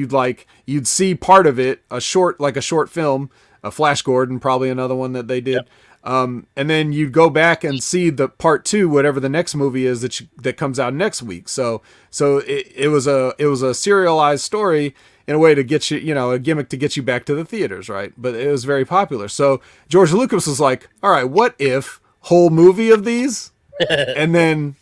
you'd see part of it, a short film, a Flash Gordon, probably another one that they did. Yep. And then you'd go back and see the part 2, whatever the next movie is that comes out next week. So it was a serialized story in a way to get you, a gimmick to get you back to the theaters. Right. But it was very popular. So George Lucas was like, all right, what if whole movie of these? And then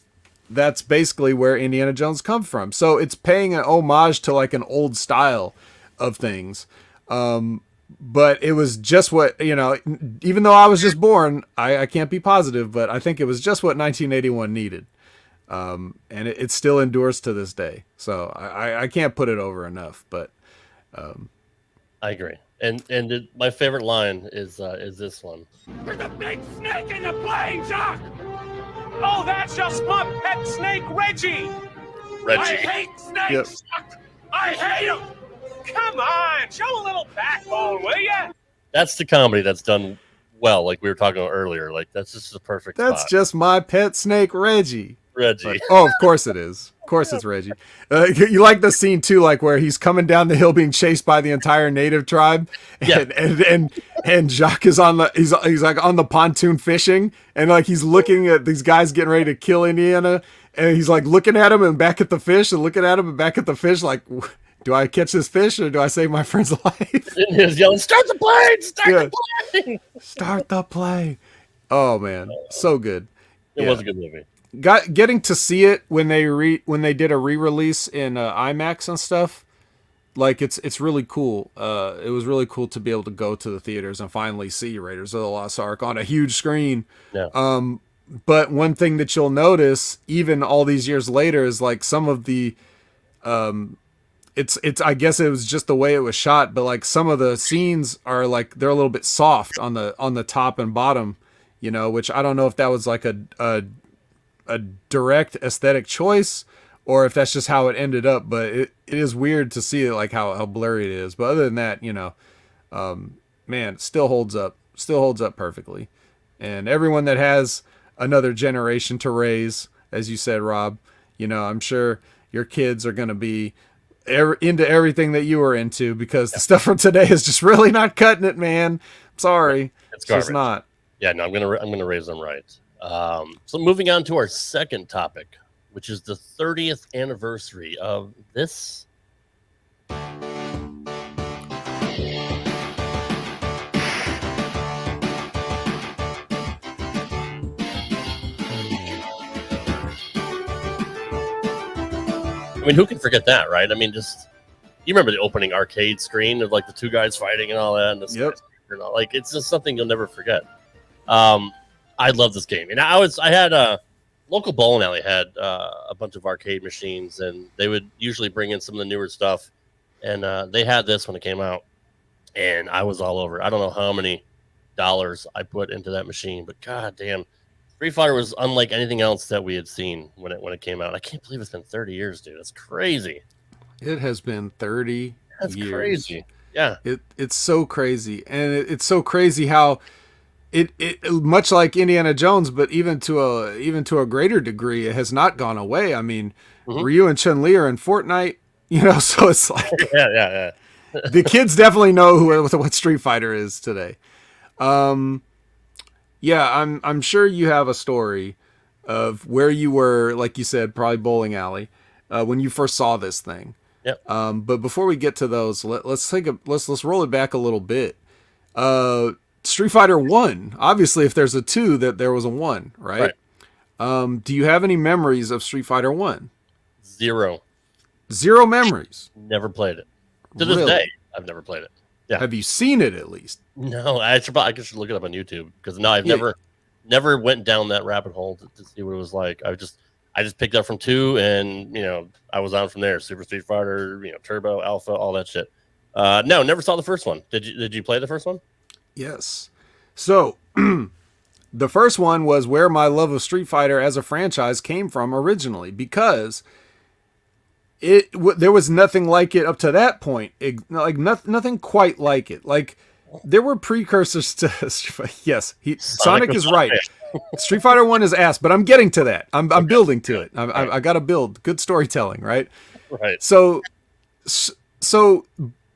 that's basically where Indiana Jones comes from. So it's paying an homage to like an old style of things. But it was just what, even though I was just born, I can't be positive, but I think it was just what 1981 needed. And it still endures to this day. So I can't put it over enough, but I agree. And my favorite line is this one. There's a big snake in the plane, Jock! Oh, that's just my pet snake, Reggie. I hate snakes. Yep. I hate them. Come on, show a little backbone, will ya? That's the comedy that's done well, like we were talking about earlier. Like that's just the perfect. That's spot. just my pet snake, Reggie. Reggie. Like, oh, of course it is. Of course it's Reggie. You like the scene too, like where he's coming down the hill being chased by the entire native tribe, and Jacques is on the he's like on the pontoon fishing, and like he's looking at these guys getting ready to kill Indiana, and he's like looking at him and back at the fish, and looking at him and back at the fish, like, do I catch this fish or do I save my friend's life? And he's yelling, "Start the plane! Start the plane! Start the play!" Oh man, so good. It was a good movie. Getting to see it when they did a re-release in IMAX and stuff, like it's really cool. It was really cool to be able to go to the theaters and finally see Raiders of the Lost Ark on a huge screen. Yeah. But one thing that you'll notice, even all these years later, is like some of the, it's I guess it was just the way it was shot, but like some of the scenes are like they're a little bit soft on the top and bottom, you know, which I don't know if that was like a direct aesthetic choice or if that's just how it ended up, but it is weird to see it like how blurry it is. But other than that, you know, man, it still holds up perfectly. And everyone that has another generation to raise, as you said, Rob, you know, I'm sure your kids are going to be into everything that you were into, because the stuff from today is just really not cutting it, man. I'm sorry. It's just not. Yeah, no, I'm gonna raise them right. So moving on to our second topic, which is the 30th anniversary of this. I mean, who can forget that, right? I mean, just you remember the opening arcade screen of like the two guys fighting and all that, and like it's just something you'll never forget. I love this game, and I had a local bowling alley had a bunch of arcade machines, and they would usually bring in some of the newer stuff, and they had this when it came out, and I was all over. I don't know how many dollars I put into that machine, but god damn, Street Fighter was unlike anything else that we had seen when it came out. I can't believe it's been 30 years, dude. That's crazy. It has been 30 That's years. crazy. Yeah. It's so crazy. And it's so crazy how it much like Indiana Jones, but even to a greater degree, it has not gone away. I mean, Ryu and Chun-Li are in Fortnite, you know, so it's like yeah. The kids definitely know what Street Fighter is today. Yeah, I'm sure you have a story of where you were, like you said, probably bowling alley, when you first saw this thing. Yep. But before we get to those, let's roll it back a little bit. Street Fighter 1, obviously if there's a 2, that there was a 1, right? Do you have any memories of Street Fighter 1? Zero memories. Never played it. To this day, I've never played it. Yeah. Have you seen it at least? No, I should look it up on YouTube, because no, I've never went down that rabbit hole to see what it was like. I just picked up from 2, and you know, I was on from there. Super Street Fighter, you know, Turbo, Alpha, all that shit. No, never saw the first one. Did you play the first one? Yes. So the first one was where my love of Street Fighter as a franchise came from originally, because there was nothing like it up to that point. Nothing quite like it. Like there were precursors to yes, Sonic is right. Street Fighter 1 is ass, but I'm getting to that. I'm building to it. I got to build good storytelling, right? Right. So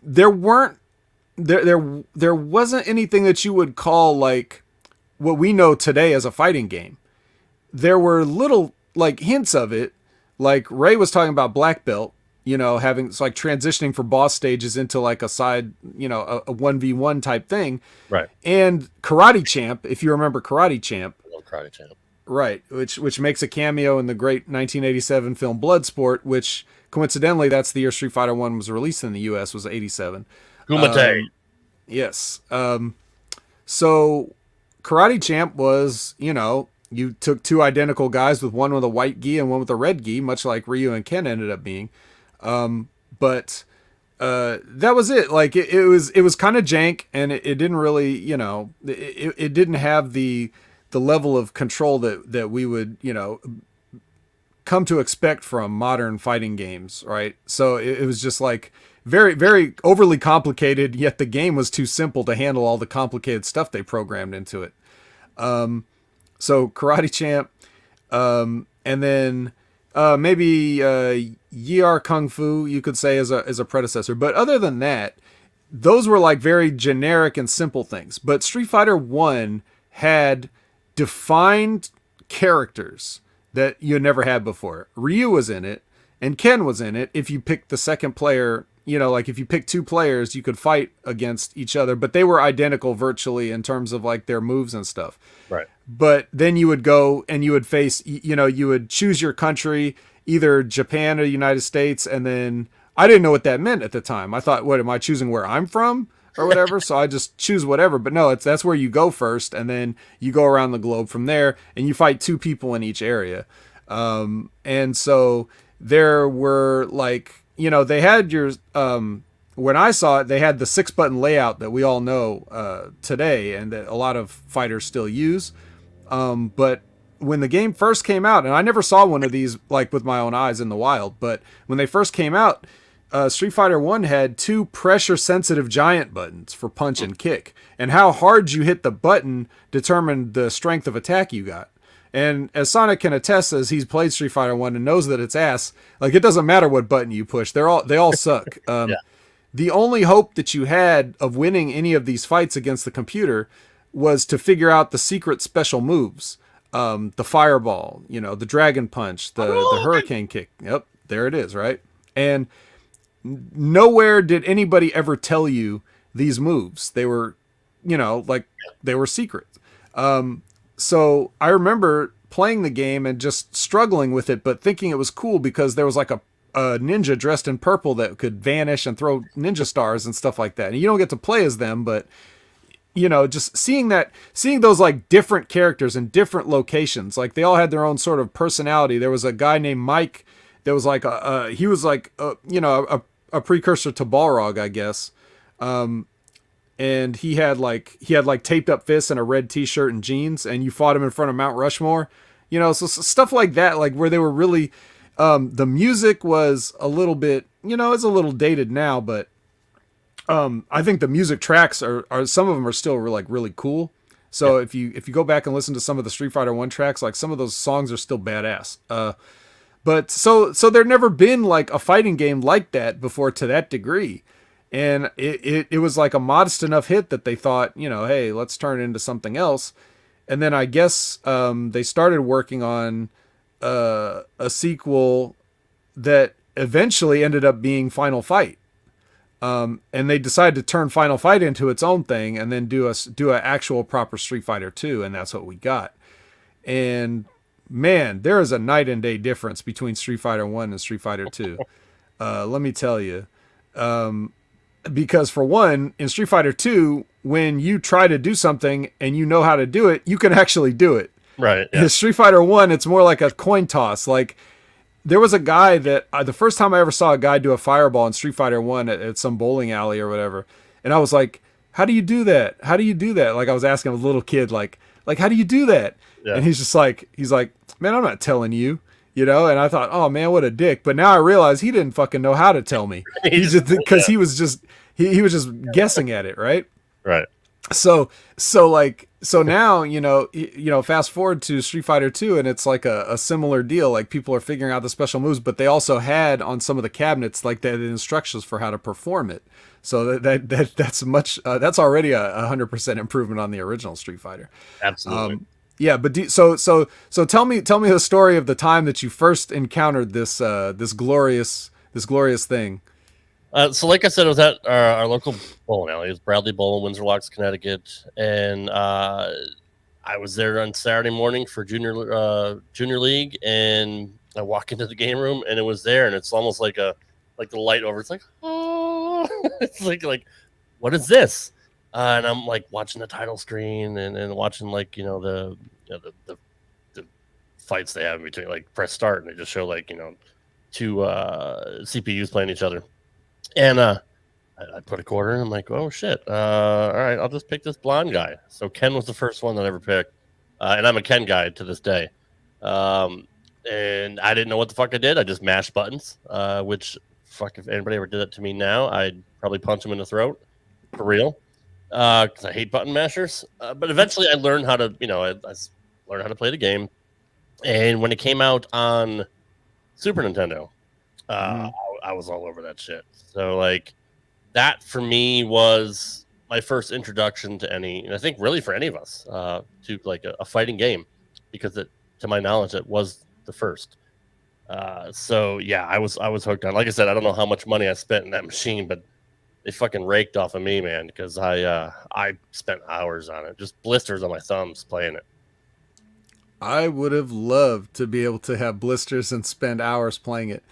there wasn't anything that you would call like what we know today as a fighting game. There were little like hints of it. Like Ray was talking about Black Belt, you know, it's like transitioning from boss stages into like a side, you know, a 1v1 type thing. Right. And Karate Champ, if you remember Karate Champ. I love Karate Champ. Right. Which makes a cameo in the great 1987 film Bloodsport, which coincidentally, that's the year Street Fighter 1 was released in the US, was 87. Kumite. Yes. So Karate Champ was, you know, you took two identical guys, with one with a white gi and one with a red gi, much like Ryu and Ken ended up being. But that was it. Like it was kind of jank, and it didn't really, you know, it didn't have the the level of control that we would, come to expect from modern fighting games, right? So it was just like very, very overly complicated, yet the game was too simple to handle all the complicated stuff they programmed into it. So Karate Champ, and then maybe Yar Kung Fu, you could say, as a predecessor. But other than that, those were like very generic and simple things. But Street Fighter 1 had defined characters that you never had before. Ryu was in it, and Ken was in it. If you picked the second player, like if you picked two players, you could fight against each other, but they were identical virtually in terms of like their moves and stuff. Right. But then you would go and you would face, you would choose your country, either Japan or the United States, and then I didn't know what that meant at the time. I thought, what, am I choosing where I'm from or whatever? So I just choose whatever. But no, that's where you go first, and then you go around the globe from there, and you fight two people in each area. And so there were like, they had your, when I saw it, they had the 6-button layout that we all know today and that a lot of fighters still use. But when the game first came out, and I never saw one of these like with my own eyes in the wild, but when they first came out, Street Fighter 1 had 2 pressure-sensitive giant buttons for punch and kick, and how hard you hit the button determined the strength of attack you got. And as Sonic can attest, as he's played Street Fighter 1 and knows that it's ass, like it doesn't matter what button you push, they all suck. Yeah. The only hope that you had of winning any of these fights against the computer was to figure out the secret special moves. The fireball, the dragon punch, the hurricane kick. Yep, there it is, right? And nowhere did anybody ever tell you these moves. They were, they were secret. So I remember playing the game and just struggling with it, but thinking it was cool because there was like a ninja dressed in purple that could vanish and throw ninja stars and stuff like that. And you don't get to play as them, but just seeing those like different characters in different locations, like they all had their own sort of personality. There was a guy named Mike that was like he was like a precursor to Balrog, I guess. And he had like taped up fists and a red t-shirt and jeans, and you fought him in front of Mount Rushmore, so stuff like that, like where they were really, the music was a little bit, it's a little dated now, but I think the music tracks are some of them are still really cool. So if you go back and listen to some of the Street Fighter 1 tracks, like some of those songs are still badass. But so there'd never been like a fighting game like that before to that degree. And it was like a modest enough hit that they thought, hey, let's turn it into something else. And then I guess they started working on a sequel that eventually ended up being Final Fight. And they decided to turn Final Fight into its own thing and then do an actual proper Street Fighter 2, and that's what we got. And man, there is a night and day difference between Street Fighter 1 and Street Fighter 2. Let me tell you. Because for one, in Street Fighter 2, when you try to do something and you know how to do it, you can actually do it. Right. Yeah. In Street Fighter 1, it's more like a coin toss. Like, there was a guy that the first time I ever saw a guy do a fireball in Street Fighter 1 at some bowling alley or whatever, and I was like, how do you do that? How do you do that? Like, I was asking a little kid, like how do you do that? Yeah. And he's like, man, I'm not telling you, and I thought, oh man, what a dick. But now I realize he didn't fucking know how to tell me. He just, because he was just guessing at it. Right. Right. So now, fast forward to Street Fighter 2, and it's like a similar deal. Like, people are figuring out the special moves, but they also had on some of the cabinets, like, the instructions for how to perform it. So that's that's already 100% improvement on the original Street Fighter. Absolutely. Yeah, but so tell me the story of the time that you first encountered this glorious thing. So like I said, it was at our local bowling alley. It was Bradley Bowl in Windsor Locks, Connecticut. And I was there on Saturday morning for junior league, and I walk into the game room, and it was there, and it's almost like the light over. It's like, oh, it's like, what is this? And I'm like watching the title screen and watching the fights they have in between. Like, press start, and they just show two CPUs playing each other. And I put a quarter in. I'm like, oh shit! All right, I'll just pick this blonde guy. So Ken was the first one that I ever picked, and I'm a Ken guy to this day. And I didn't know what the fuck I did. I just mashed buttons, which, fuck, if anybody ever did that to me now, I'd probably punch them in the throat, for real, because I hate button mashers. But eventually I learned how to, I learned how to play the game. And when it came out on Super Nintendo, I was all over that shit. So, like, that for me was my first introduction to and I think really for any of us, to like a fighting game, because to my knowledge, it was the first. So yeah, I was hooked on. Like I said, I don't know how much money I spent in that machine, but they fucking raked off of me, man, because I spent hours on it, just blisters on my thumbs playing it. I would have loved to be able to have blisters and spend hours playing it,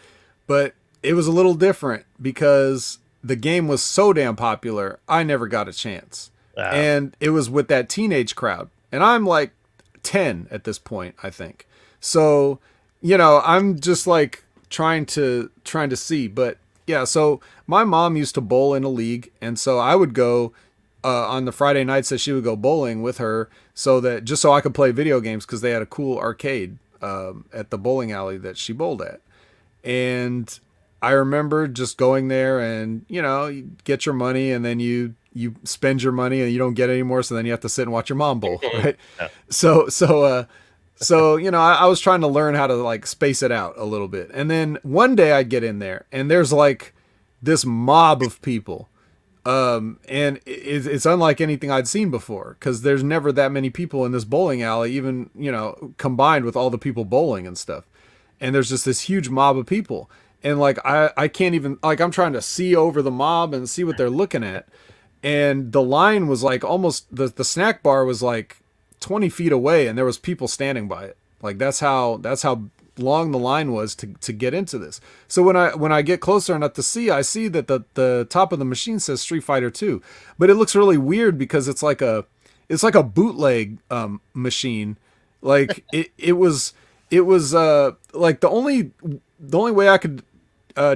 but it was a little different because the game was so damn popular. I never got a chance, and it was with that teenage crowd, and I'm like 10 at this point, I think. So, I'm just like trying to see, but yeah. So my mom used to bowl in a league, and so I would go on the Friday nights that she would go bowling with her, so I could play video games, because they had a cool arcade at the bowling alley that she bowled at, and I remember just going there, and you get your money, and then you spend your money, and you don't get any more, so then you have to sit and watch your mom bowl, right? Yeah. So I was trying to learn how to like space it out a little bit, and then one day I get in there, and there's like this mob of people, and it's unlike anything I'd seen before, because there's never that many people in this bowling alley, even combined with all the people bowling and stuff, and there's just this huge mob of people, and like I can't even, like, I'm trying to see over the mob and see what they're looking at, and the line was like almost the snack bar was like 20 feet away, and there was people standing by it. Like that's how long the line was to get into this. So when I get closer enough to see, I see that the top of the machine says Street Fighter 2, but it looks really weird because it's like a bootleg machine. Like it was like the only way I could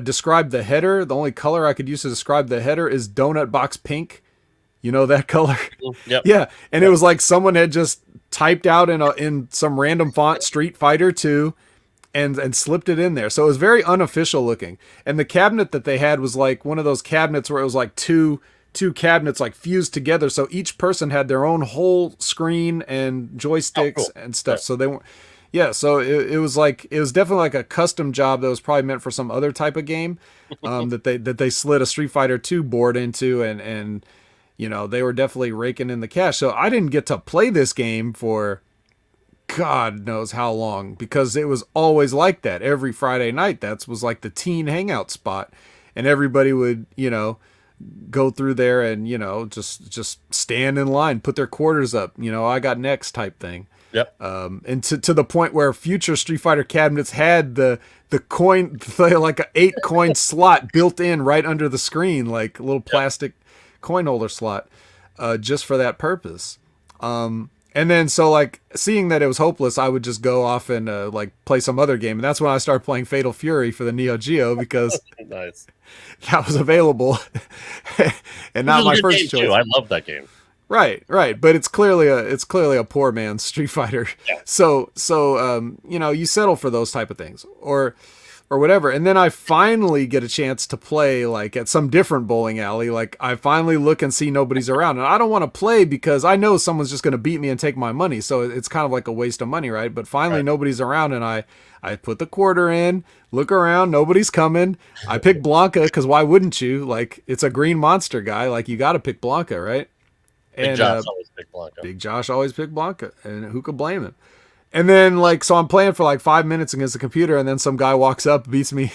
describe the header, the only color I could use to describe the header is donut box pink. You know that color? Yep. Yeah. And it was like someone had just typed out in some random font Street Fighter 2 and slipped it in there. So it was very unofficial looking. And the cabinet that they had was like one of those cabinets where it was like two cabinets like fused together. So each person had their own whole screen and joysticks and stuff. Yeah. So they weren't. Yeah, so it was definitely like a custom job that was probably meant for some other type of game, that they slid a Street Fighter 2 board into, and they were definitely raking in the cash. So I didn't get to play this game for God knows how long, because it was always like that. Every Friday night, that was like the teen hangout spot, and everybody would go through there and just stand in line, put their quarters up, I got next type thing. Yep. And to the point where future Street Fighter cabinets had the coin, like an 8 coin slot built in right under the screen, like a little plastic coin holder slot, just for that purpose. And then so like seeing that it was hopeless, I would just go off and like play some other game, and that's when I started playing Fatal Fury for the Neo Geo, because nice. That was available, and not my first choice. Too. I love that game. Right, but it's clearly a poor man's Street Fighter. Yeah. So you settle for those type of things or whatever. And then I finally get a chance to play like at some different bowling alley. Like I finally look and see nobody's around, and I don't want to play because I know someone's just going to beat me and take my money. So it's kind of like a waste of money, right? But finally nobody's around, and I put the quarter in, look around, nobody's coming. I pick Blanca because why wouldn't you? Like it's a green monster guy. Like you got to pick Blanca, right? Big Josh always picked Blanca. Big Josh always picked Blanca, and who could blame him? And then so I'm playing for like 5 minutes against the computer, and then some guy walks up, beats me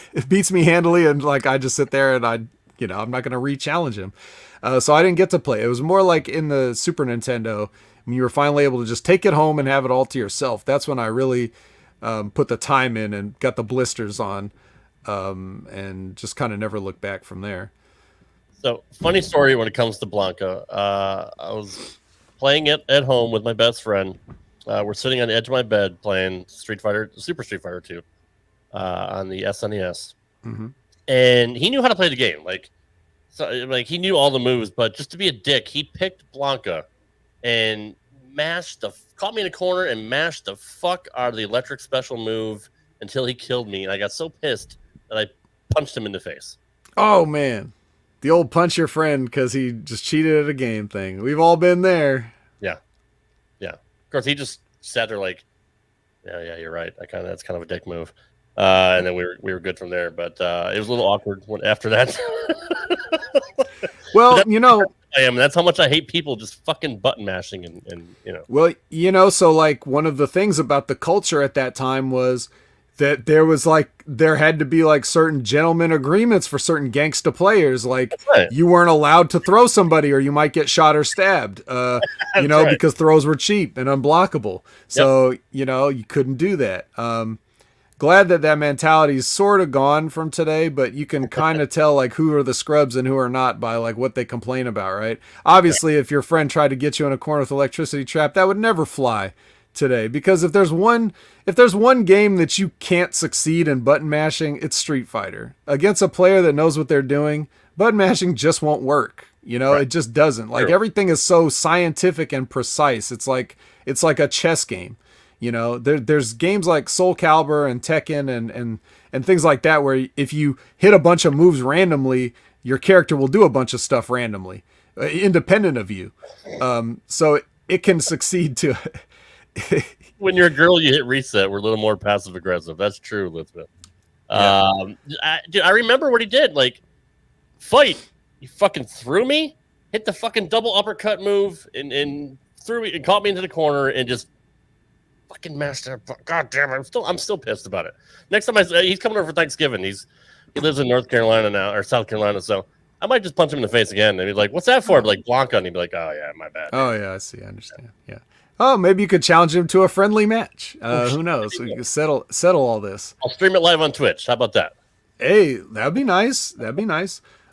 handily, and like I just sit there and I'm not gonna re-challenge him. So I didn't get to play. It was more like in the Super Nintendo when you were finally able to just take it home and have it all to yourself. That's when I really put the time in and got the blisters on, and just kind of never looked back from there. So, funny story when it comes to Blanca. I was playing it at home with my best friend. We're sitting on the edge of my bed playing Super Street Fighter 2 on the SNES. Mm-hmm. And he knew how to play the game. Like he knew all the moves, but just to be a dick, he picked Blanca and caught me in a corner and mashed the fuck out of the electric special move until he killed me. And I got so pissed that I punched him in the face. Oh, man. The old punch your friend because he just cheated at a game thing. We've all been there. Yeah. Of course, he just sat there like, yeah, you're right. That's kind of a dick move. And then we were good from there. But it was a little awkward after that. Well, that's how much I hate people just fucking button mashing and. Well, so like one of the things about the culture at that time was that there had to be like certain gentleman agreements for certain gangsta players. Like you weren't allowed to throw somebody or you might get shot or stabbed, because throws were cheap and unblockable. So, you couldn't do that. Glad that mentality is sort of gone from today, but you can kind of tell like who are the scrubs and who are not by like what they complain about, right? Obviously, if your friend tried to get you in a corner with electricity trap, that would never fly today, because if there's one game that you can't succeed in button mashing, it's Street Fighter. Against a player that knows what they're doing, button mashing just won't work. It just doesn't. Like everything is so scientific and precise. It's like a chess game. There's games like Soul Calibur and Tekken and things like that where if you hit a bunch of moves randomly, your character will do a bunch of stuff randomly, independent of you. So it can succeed to. When you're a girl, you hit reset. We're a little more passive aggressive. That's true, Elizabeth. I remember what he did. Like, fight. He fucking threw me, hit the fucking double uppercut move, and threw me and caught me into the corner and just fucking master. God damn it! I'm still pissed about it. Next time he's coming over for Thanksgiving. He lives in North Carolina now or South Carolina, so I might just punch him in the face again. And he's like, "What's that for?" I'd be like, Blanca, and he'd be like, "Oh yeah, my bad." Oh yeah, I see. I understand. Yeah. Oh, maybe you could challenge him to a friendly match. Who knows? We can settle all this. I'll stream it live on Twitch. How about that? Hey, that'd be nice.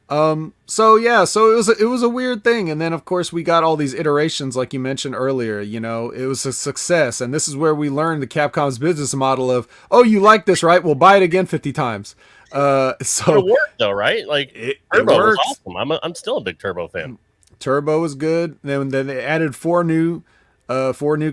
So it was a weird thing, and then of course we got all these iterations, like you mentioned earlier. It was a success, and this is where we learned the Capcom's business model of, oh, you like this, right? We'll buy it again 50 times. So it worked though, right? Like Turbo was awesome. I'm still a big Turbo fan. Turbo was good. Then they added four new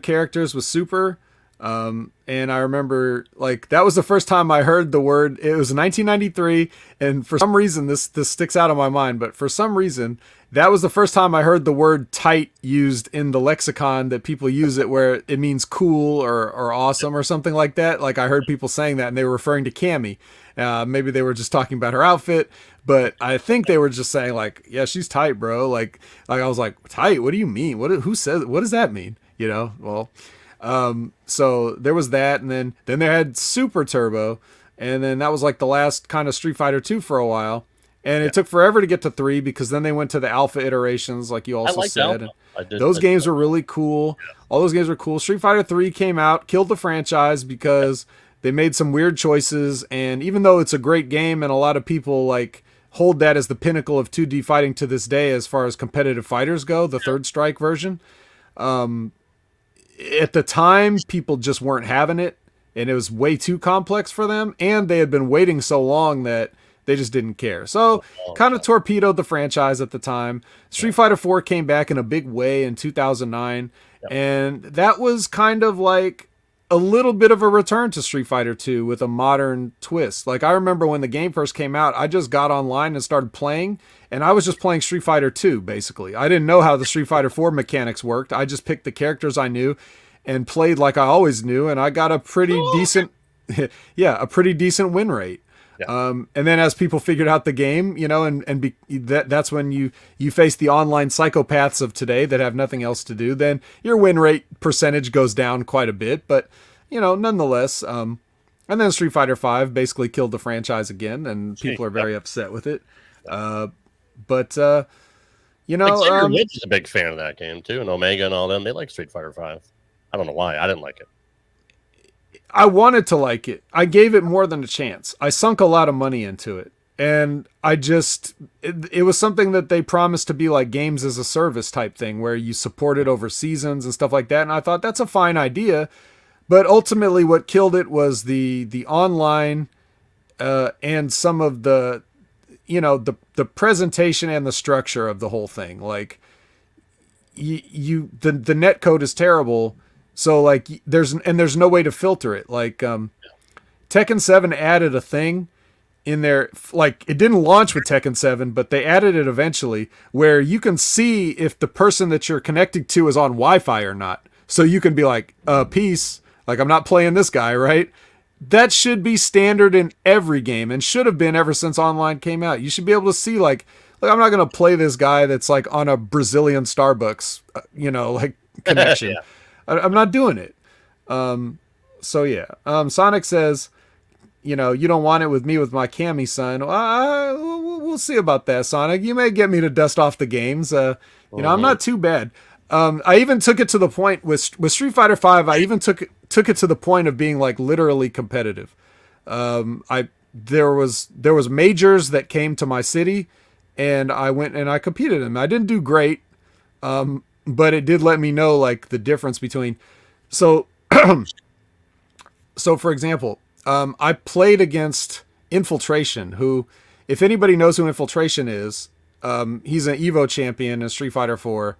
characters with Super. And I remember like that was the first time I heard the word. It was 1993, and for some reason this sticks out of my mind, but for some reason that was the first time I heard the word tight used in the lexicon that people use it where it means cool or awesome or something like that. Like I heard people saying that and they were referring to Cammy. Maybe they were just talking about her outfit, but I think they were just saying like, yeah, she's tight, bro. Like I was like, tight? What do you mean? Who says, what does that mean? Well, so there was that, and then they had Super Turbo, and then that was like the last kind of Street Fighter 2 for a while, and it took forever to get to 3 because then they went to the alpha iterations, like you also said. Those games were really cool. All those games were cool. Street Fighter 3 came out, killed the franchise because they made some weird choices, and even though it's a great game and a lot of people like hold that as the pinnacle of 2D fighting to this day as far as competitive fighters go, the Third Strike version, at the time, people just weren't having it, and it was way too complex for them, and they had been waiting so long that they just didn't care. So, kind of torpedoed the franchise at the time. Street Fighter 4 came back in a big way in 2009, and that was kind of like a little bit of a return to Street Fighter 2 with a modern twist. Like, I remember when the game first came out, I just got online and started playing, and I was just playing Street Fighter 2, basically. I didn't know how the Street Fighter 4 mechanics worked. I just picked the characters I knew and played like I always knew, and I got a pretty decent win rate. Yeah. And then as people figured out the game, that's when you face the online psychopaths of today that have nothing else to do, then your win rate percentage goes down quite a bit, but nonetheless, and then Street Fighter 5 basically killed the franchise again, and people are very upset with it. But Mitch is a big fan of that game too, and Omega and all them. They like Street Fighter 5. I don't know why. I didn't like it. I wanted to like it. I gave it more than a chance. I sunk a lot of money into it, and it was something that they promised to be like games as a service type thing, where you support it over seasons and stuff like that. And I thought that's a fine idea, but ultimately, what killed it was the online and some of the presentation and the structure of the whole thing. Like, the net code is terrible. So like there's no way to filter it. Like Tekken 7 added a thing in there, like it didn't launch with Tekken 7, but they added it eventually, where you can see if the person that you're connecting to is on Wi-Fi or not. So you can be like, peace, like I'm not playing this guy, right? That should be standard in every game and should have been ever since online came out. You should be able to see like I'm not going to play this guy that's like on a Brazilian Starbucks, like connection. Yeah. I'm not doing it. So yeah. Sonic says, you don't want it with me with my Cammy son. We'll see about that, Sonic. You may get me to dust off the games. I'm not too bad. I even took it to the point with Street Fighter V. I even took it to the point of being like literally competitive. There was majors that came to my city, and I went and I competed in them. I didn't do great, but it did let me know like the difference between. So for example, I played against Infiltration, who, if anybody knows who Infiltration is, he's an Evo champion in Street Fighter 4.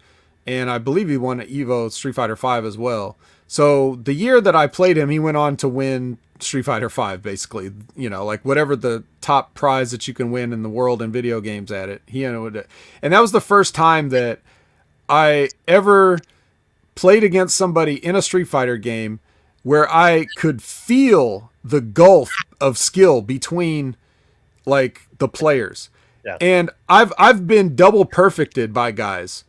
And I believe he won Evo Street Fighter V as well. So the year that I played him, he went on to win Street Fighter V, basically. Like whatever the top prize that you can win in the world in video games at it. And that was the first time that I ever played against somebody in a Street Fighter game where I could feel the gulf of skill between like the players. Yeah. And I've been double perfected by guys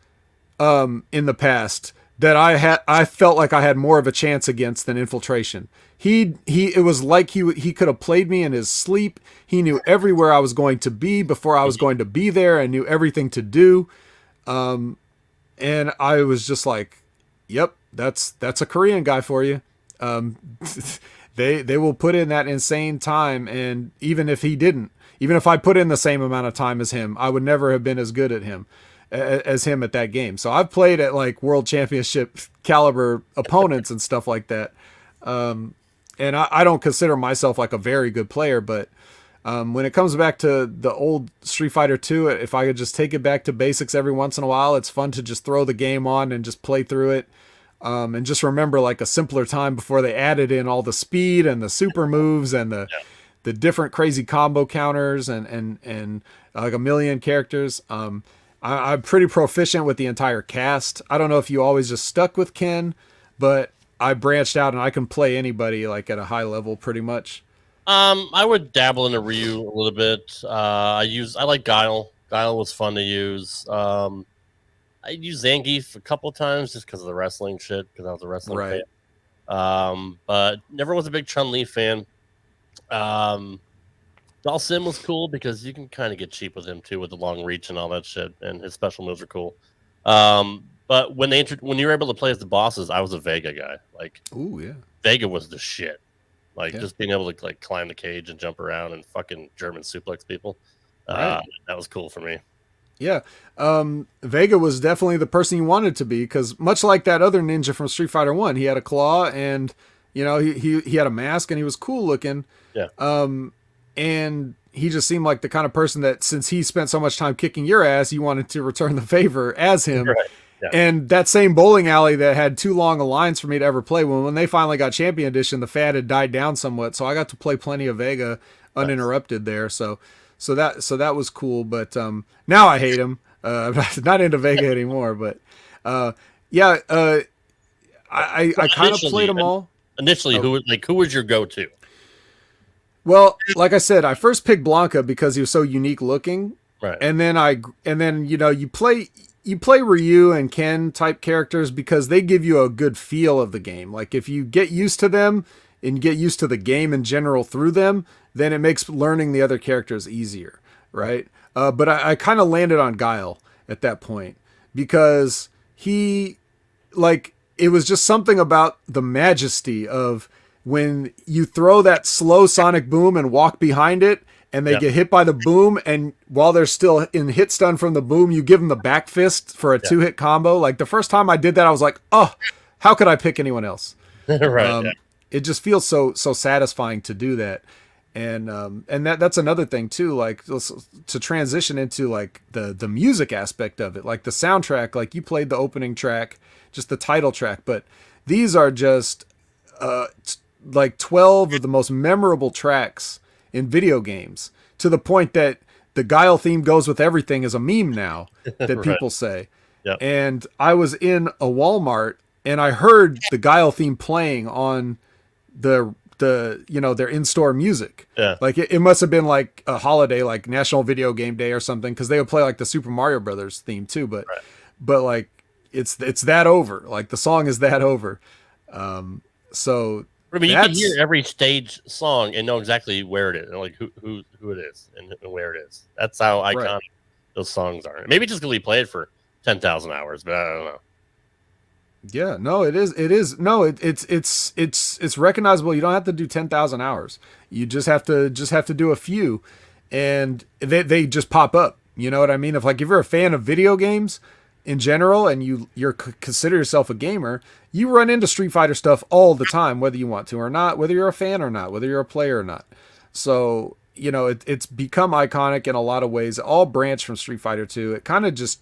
in the past that I felt like I had more of a chance against than Infiltration. It was like he could have played me in his sleep. He knew everywhere I was going to be before I was going to be there, and knew everything to do. And I was just like, yep, that's a Korean guy for you. They will put in that insane time, and even if I put in the same amount of time as him, I would never have been as good at him as him at that game. So I've played at like world championship caliber opponents and stuff like that. And I don't consider myself like a very good player, but when it comes back to the old Street Fighter 2, if I could just take it back to basics every once in a while, it's fun to just throw the game on and just play through it. And just remember like a simpler time before they added in all the speed and the super moves and the different crazy combo counters and like a million characters. I'm pretty proficient with the entire cast. I don't know if you always just stuck with Ken, but I branched out and I can play anybody like at a high level pretty much. I would dabble into Ryu a little bit. I like Guile. Guile was fun to use. I used Zangief a couple times just because of the wrestling shit, because I was a wrestling fan. But never was a big Chun-Li fan. Dalsim was cool because you can kind of get cheap with him too, with the long reach and all that shit, and his special moves are cool. But when you were able to play as the bosses, I was a Vega guy. Like, ooh yeah, Vega was the shit. Like just being able to like climb the cage and jump around and fucking German suplex people. That was cool for me. Yeah, Vega was definitely the person you wanted to be, because much like that other ninja from Street Fighter 1, he had a claw and he had a mask and he was cool looking. Yeah. And he just seemed like the kind of person that, since he spent so much time kicking your ass, you wanted to return the favor as him. Right. Yeah. And that same bowling alley that had too long a lines for me to ever play, when they finally got Champion Edition, the fad had died down somewhat, so I got to play plenty of Vega uninterrupted there. So that was cool. But now I hate him. I'm not into Vega anymore. But I kind of played them all. Initially, who was your go-to? Well, like I said, I first picked Blanca because he was so unique looking. Right. And then you play Ryu and Ken type characters because they give you a good feel of the game. Like if you get used to them and get used to the game in general through them, then it makes learning the other characters easier, right? But I kind of landed on Guile at that point because it was just something about the majesty of when you throw that slow sonic boom and walk behind it, and they get hit by the boom, and while they're still in hit stun from the boom, you give them the back fist for a 2-hit combo. Like the first time I did that, I was like, oh, how could I pick anyone else? Right. It just feels so satisfying to do that. And that's another thing too, like to transition into like the music aspect of it, like the soundtrack. Like you played the opening track, just the title track, but these are just like 12 of the most memorable tracks in video games, to the point that the Guile theme goes with everything as a meme now that Right. people say. Yep. And I was in a Walmart and I heard the Guile theme playing on the their in-store music. Yeah. Like it must have been like a holiday, like National Video Game Day or something, because they would play like the Super Mario Brothers theme too. But Right. but like it's that over. Like the song is that over. So I mean, you can hear every stage song and know exactly where it is, and like who it is and where it is. That's how iconic those songs are. Maybe just because we played for 10,000 hours, but I don't know. Yeah, no, it is. No, it's recognizable. You don't have to do 10,000 hours. You just have to do a few, and they just pop up. You know what I mean? If you're a fan of video games in general and you're consider yourself a gamer, you run into Street Fighter stuff all the time, whether you want to or not, whether you're a fan or not, whether you're a player or not. So, it's become iconic in a lot of ways. It all branched from Street Fighter 2. It kind of just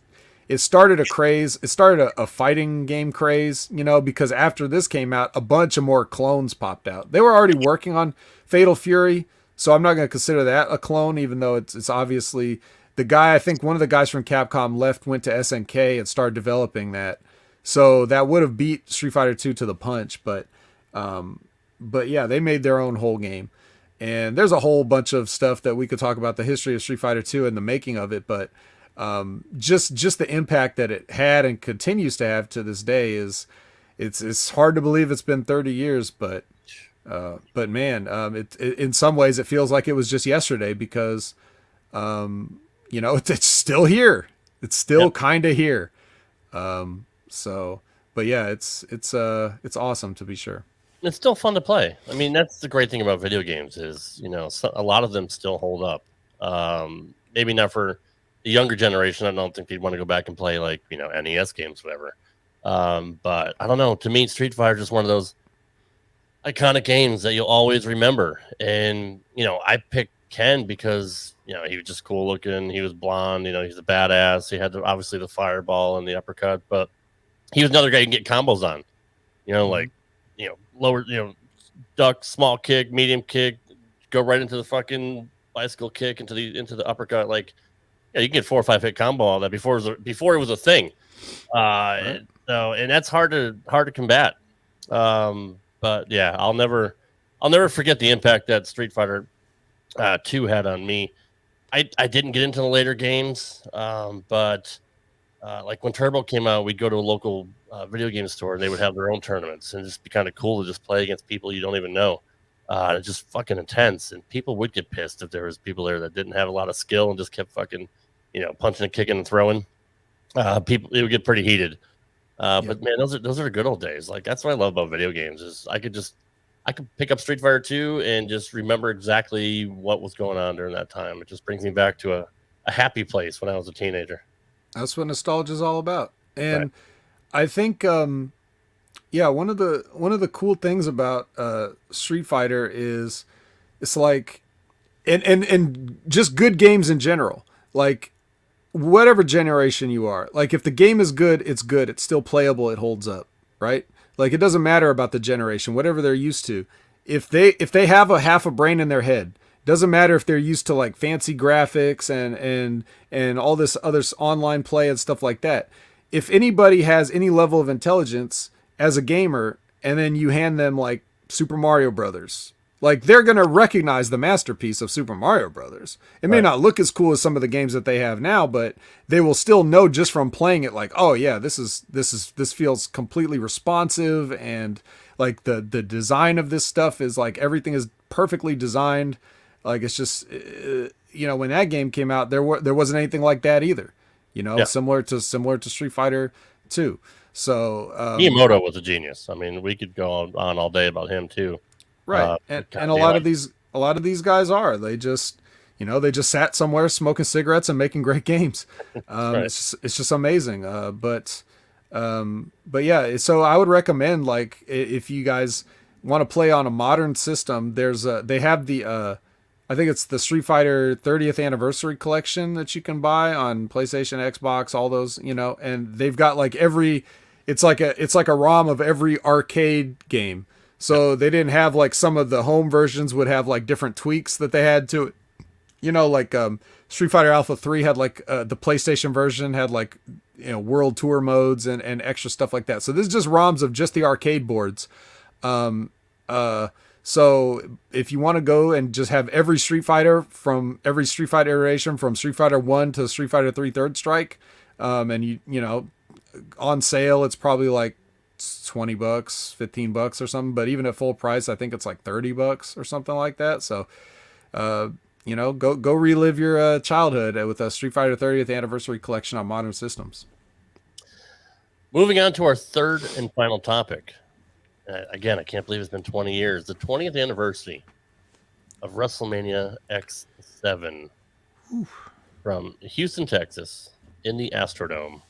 it started a craze. It started a fighting game craze, because after this came out, a bunch of more clones popped out. They were already working on Fatal Fury, so I'm not going to consider that a clone, even though it's obviously the guy. I think one of the guys from Capcom went to SNK and started developing that. So that would have beat Street Fighter 2 to the punch, but yeah, they made their own whole game. And there's a whole bunch of stuff that we could talk about the history of Street Fighter 2 and the making of it, but just the impact that it had and continues to have to this day is it's hard to believe it's been 30 years, but man, it in some ways it feels like it was just yesterday because it's still here. It's still kind of here. So, but yeah, it's awesome to be sure. It's still fun to play. I mean, that's the great thing about video games is, a lot of them still hold up. Maybe not for the younger generation. I don't think they'd want to go back and play like, NES games, whatever. But I don't know. To me, Street Fighter is just one of those iconic games that you'll always remember. And, I picked Ken because, he was just cool looking. He was blonde, he's a badass. He had obviously the fireball and the uppercut, but he was another guy you can get combos on, like, lower, duck, small kick, medium kick, go right into the fucking bicycle kick into the uppercut. Like, yeah, you can get 4 or 5 hit combo all that before it was a thing. Right. So, and that's hard to combat. But yeah, I'll never forget the impact that Street Fighter 2 had on me. I didn't get into the later games, but like when Turbo came out, we'd go to a local video game store and they would have their own tournaments, and it'd just be kind of cool to just play against people you don't even know. It's just fucking intense, and people would get pissed if there was people there that didn't have a lot of skill and just kept fucking, punching and kicking and throwing. It would get pretty heated. But man, those are the good old days. Like that's what I love about video games is I could pick up Street Fighter 2 and just remember exactly what was going on during that time. It just brings me back to a happy place when I was a teenager. That's what nostalgia is all about. And right. I think, one of the cool things about Street Fighter is it's like, and just good games in general, like whatever generation you are, like if the game is good, it's good. It's still playable. It holds up, right? Like it doesn't matter about the generation, whatever they're used to. If they have a half a brain in their head, doesn't matter if they're used to like fancy graphics and all this other online play and stuff like that. If anybody has any level of intelligence as a gamer, and then you hand them like Super Mario Brothers, like they're going to recognize the masterpiece of Super Mario Brothers. It may not look as cool as some of the games that they have now, but they will still know just from playing it, like, oh yeah, this feels completely responsive. And like the design of this stuff is like, everything is perfectly designed. Like it's just, when that game came out, there wasn't anything like that either, similar to Street Fighter 2. So Miyamoto was a genius. I mean, we could go on all day about him too. Right. And a lot of these guys are, they just sat somewhere smoking cigarettes and making great games. Right. It's just amazing. But yeah, so I would recommend, like, if you guys want to play on a modern system, they have the I think it's the Street Fighter 30th anniversary collection that you can buy on PlayStation, Xbox, all those, and they've got like it's like a ROM of every arcade game. So they didn't have like some of the home versions would have like different tweaks that they had to it. Like Street Fighter Alpha 3 had like the PlayStation version had like, world tour modes and extra stuff like that. So this is just ROMs of just the arcade boards. So if you want to go and just have every Street Fighter iteration from Street Fighter 1 to Street Fighter 3 Third Strike, and on sale, it's probably like $20, $15 or something. But even at full price, I think it's like $30 or something like that. So, go relive your childhood with a Street Fighter 30th anniversary collection on modern systems. Moving on to our third and final topic. Again, I can't believe it's been 20 years. The 20th anniversary of WrestleMania X7 from Houston, Texas, in the Astrodome.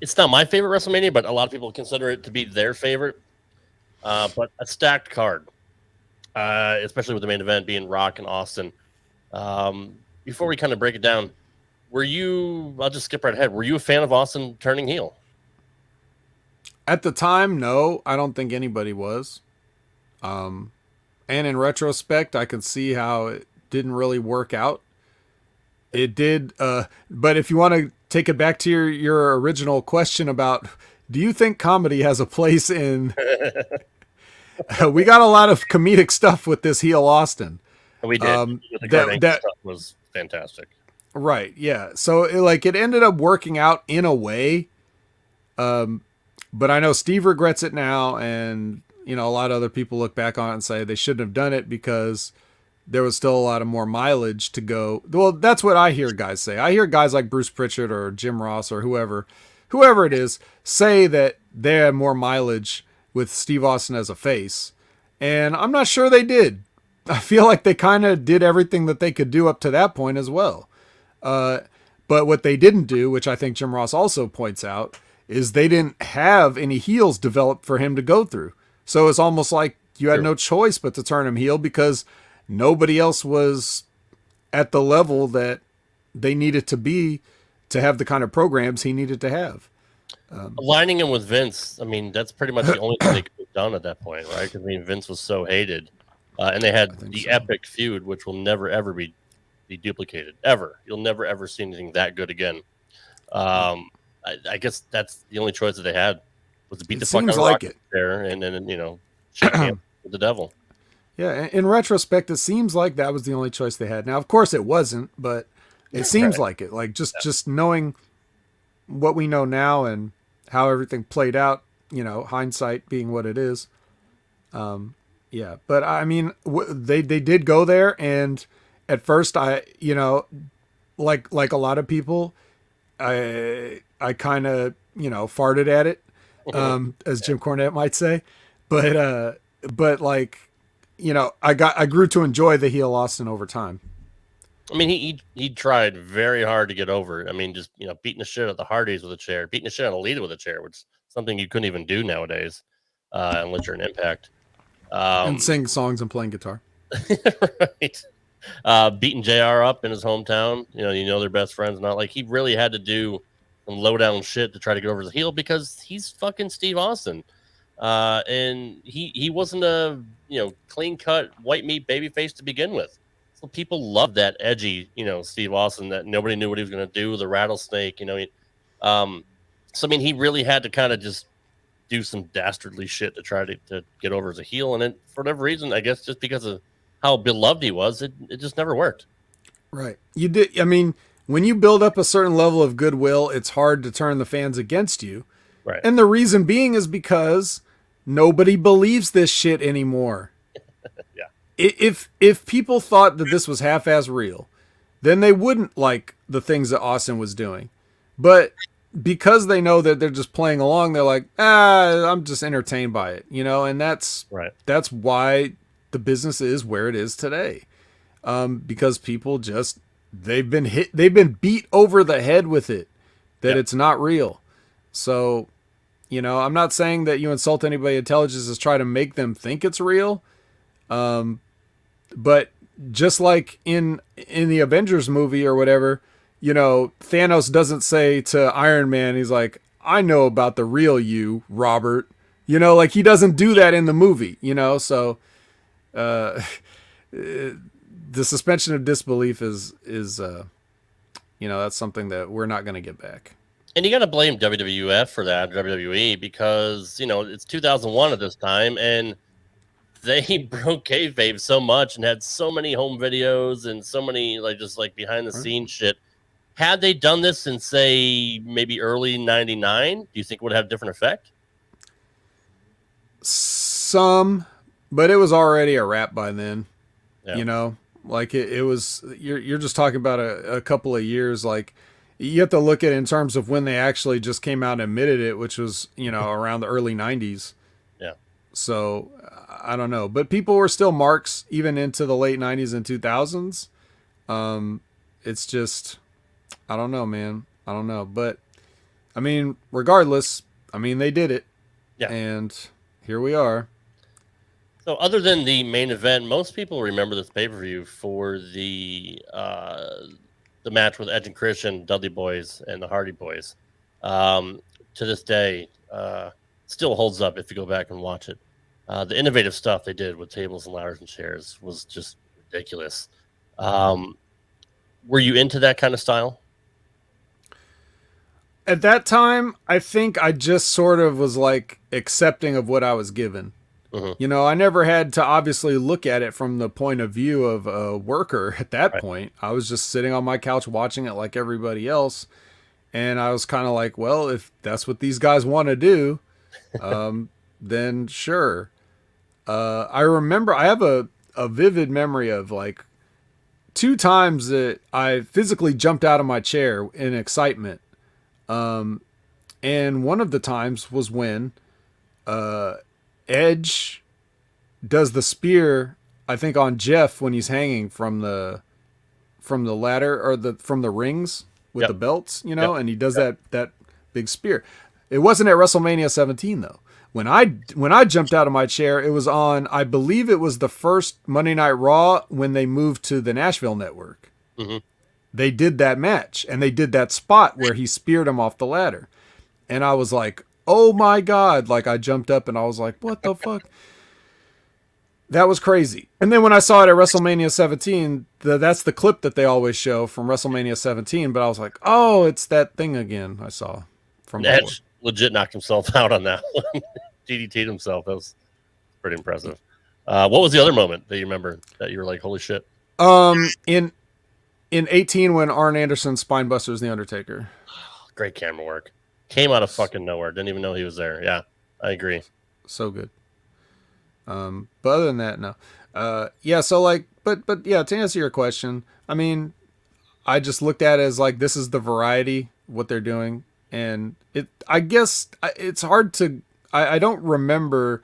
It's not my favorite WrestleMania, but a lot of people consider it to be their favorite. But a stacked card, especially with the main event being Rock and Austin. Before we kind of break it down, I'll just skip right ahead. Were you a fan of Austin turning heel? At the time, no, I don't think anybody was. And in retrospect, I could see how it didn't really work out. It did, but if you want to take it back to your original question about, do you think comedy has a place in... we got a lot of comedic stuff with this heel Austin. We did. That stuff was fantastic. Right, yeah. So it ended up working out in a way. But I know Steve regrets it now, and a lot of other people look back on it and say they shouldn't have done it because there was still a lot of more mileage to go. Well, that's what I hear guys say. I hear guys like Bruce Pritchard or Jim Ross or whoever it is, say that they had more mileage with Steve Austin as a face. And I'm not sure they did. I feel like they kind of did everything that they could do up to that point as well. But what they didn't do, which I think Jim Ross also points out, is they didn't have any heels developed for him to go through. So it's almost like you had no choice but to turn him heel because nobody else was at the level that they needed to be to have the kind of programs he needed to have. Aligning him with Vince, that's pretty much the only thing they could have done at that point, right? Because Vince was so hated. And they had the epic feud, which will never, ever be duplicated. Ever. You'll never, ever see anything that good again. I guess that's the only choice that they had was to beat the fuck out of Rock there and then, shake hands with the devil. Yeah, in retrospect, it seems like that was the only choice they had. Now, of course, it wasn't, but it seems like it. Like just knowing what we know now and how everything played out, hindsight being what it is. Yeah, but they did go there, and at first, like a lot of people, I kind of, farted at it, as Jim Cornette might say, but I grew to enjoy the heel Austin over time. He tried very hard to get over. Just, beating the shit out of the Hardys with a chair, beating the shit out of Lita with a chair, which is something you couldn't even do nowadays, unless you're an Impact. And sing songs and playing guitar. Right. Beating JR up in his hometown. They're best friends. Not like he really had to do some low down shit to try to get over his heel because he's fucking Steve Austin. And he wasn't a clean cut white meat baby face to begin with. So people loved that edgy, Steve Austin that nobody knew what he was going to do, the rattlesnake, he really had to kind of just do some dastardly shit to try to get over as a heel. And then for whatever reason, I guess just because of how beloved he was, it just never worked. Right. You did. When you build up a certain level of goodwill, it's hard to turn the fans against you. Right. And the reason being is because nobody believes this shit anymore. Yeah. If people thought that this was half-ass real, then they wouldn't like the things that Austin was doing. But because they know that they're just playing along, they're like, I'm just entertained by it, and that's right. That's why the business is where it is today. Because people just, they've been beat over the head with it, that it's not real. So, I'm not saying that you insult anybody's intelligence is try to make them think it's real, But just like in the Avengers movie or whatever, you know, Thanos doesn't say to Iron Man, he's like, I know about the real you, Robert. You know, like he doesn't do that in the movie, you know, so the suspension of disbelief is you know, that's something that we're not going to get back. And you got to blame WWF for that, WWE, because, you know, it's 2001 at this time, and they broke kayfabe so much and had so many home videos and so many, like, just like behind the scenes shit. Had they done this in, say, maybe early 99, do you think it would have a different effect? Some, but it was already a wrap by then, Yeah. you know? Like it was, you're just talking about a couple of years. Like you have to look at it in terms of when they actually just came out and admitted it, which was, you know, around the early 90s. Yeah. So I don't know, but people were still marks even into the late 90s and 2000s. It's just, I don't know, man. I don't know, but I mean, regardless, I mean, they did it. Yeah. And here we are. So other than the main event, most people remember this pay-per-view for the match with Edge and Christian, Dudley Boys, and the Hardy Boys. To this day, still holds up if you go back and watch it. The innovative stuff they did with tables and ladders and chairs was just ridiculous. Were you into that kind of style? At that time, I think I just sort of was like accepting of what I was given. You know, I never had to obviously look at it from the point of view of a worker at that point. I was just sitting on my couch watching it like everybody else. And I was kind of like, well, if that's what these guys want to do, then sure. I remember I have a vivid memory of like 2 times that I physically jumped out of my chair in excitement. And one of the times was when Edge does the spear, I think, on Jeff when he's hanging from the ladder or from the rings with the belts, you know, and he does that big spear. It wasn't at WrestleMania 17 though. When I jumped out of my chair, it was on, I believe it was the first Monday Night Raw when they moved to the Nashville network. They did that match and they did that spot where he speared him off the ladder. And I was like, oh my God. Like I jumped up and I was like, what the fuck? That was crazy. And then when I saw it at WrestleMania 17, that's the clip that they always show from WrestleMania 17. But I was like, oh, it's that thing again I saw from Edge legit knocked himself out on that one. DDT'd himself. That was pretty impressive. What was the other moment that you remember that you were like, holy shit? In 18 when Arn Anderson spinebusters The Undertaker. Great camera work. Came out of fucking nowhere. Didn't even know he was there. Yeah, I agree. So good. But other than that, no. Yeah, so like, but yeah, to answer your question, I mean, I just looked at it as like, this is the variety, what they're doing. And I guess it's hard to, I don't remember,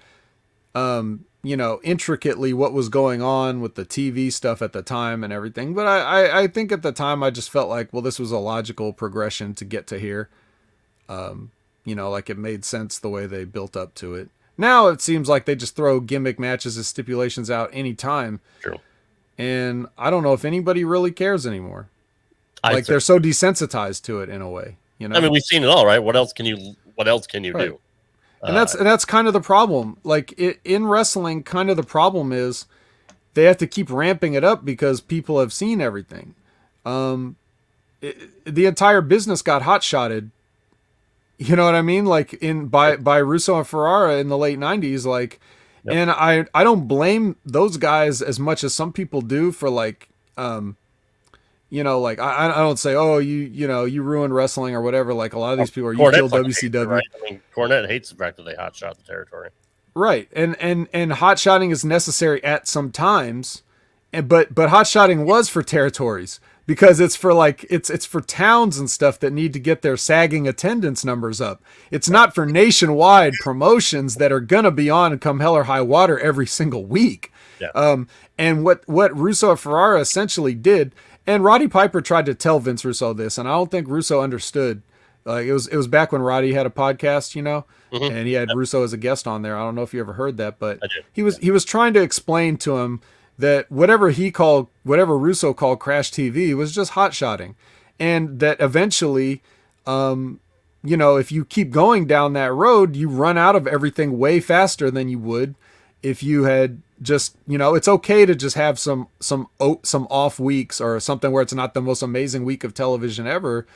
you know, intricately what was going on with the TV stuff at the time and everything. But I think at the time I just felt like, well, this was a logical progression to get to here. You know, like it made sense the way they built up to it. Now it seems like they just throw gimmick matches as stipulations out anytime. True. And I don't know if anybody really cares anymore. Like they're so desensitized to it in a way. You know? I mean, we've seen it all, right? What else can you do? And that's kind of the problem. Like in wrestling, kind of the problem is they have to keep ramping it up because people have seen everything. The entire business got hot-shotted. You know what I mean? Like by Russo and Ferrara in the late 90s, like, and I don't blame those guys as much as some people do for like, you know, like I don't say, oh, you know, you ruined wrestling or whatever. Like a lot of these people are, you killed WCW. Right? I mean, Cornette hates the fact that they hot shot the territory. Right. And hot shotting is necessary at some times. But hot shotting was for territories because it's for like, it's for towns and stuff that need to get their sagging attendance numbers up. It's not for nationwide promotions that are going to be on come hell or high water every single week. Yeah. And what Russo and Ferrara essentially did, and Roddy Piper tried to tell Vince Russo this, and I don't think Russo understood, Like it was back when Roddy had a podcast, you know, Mm-hmm. and he had Russo as a guest on there. I don't know if you ever heard that, but I did. he was trying to explain to him that whatever Russo called Crash TV was just hot shotting, and that eventually, you know, if you keep going down that road, you run out of everything way faster than you would if you had just, you know, it's okay to just have some off weeks or something where it's not the most amazing week of television ever,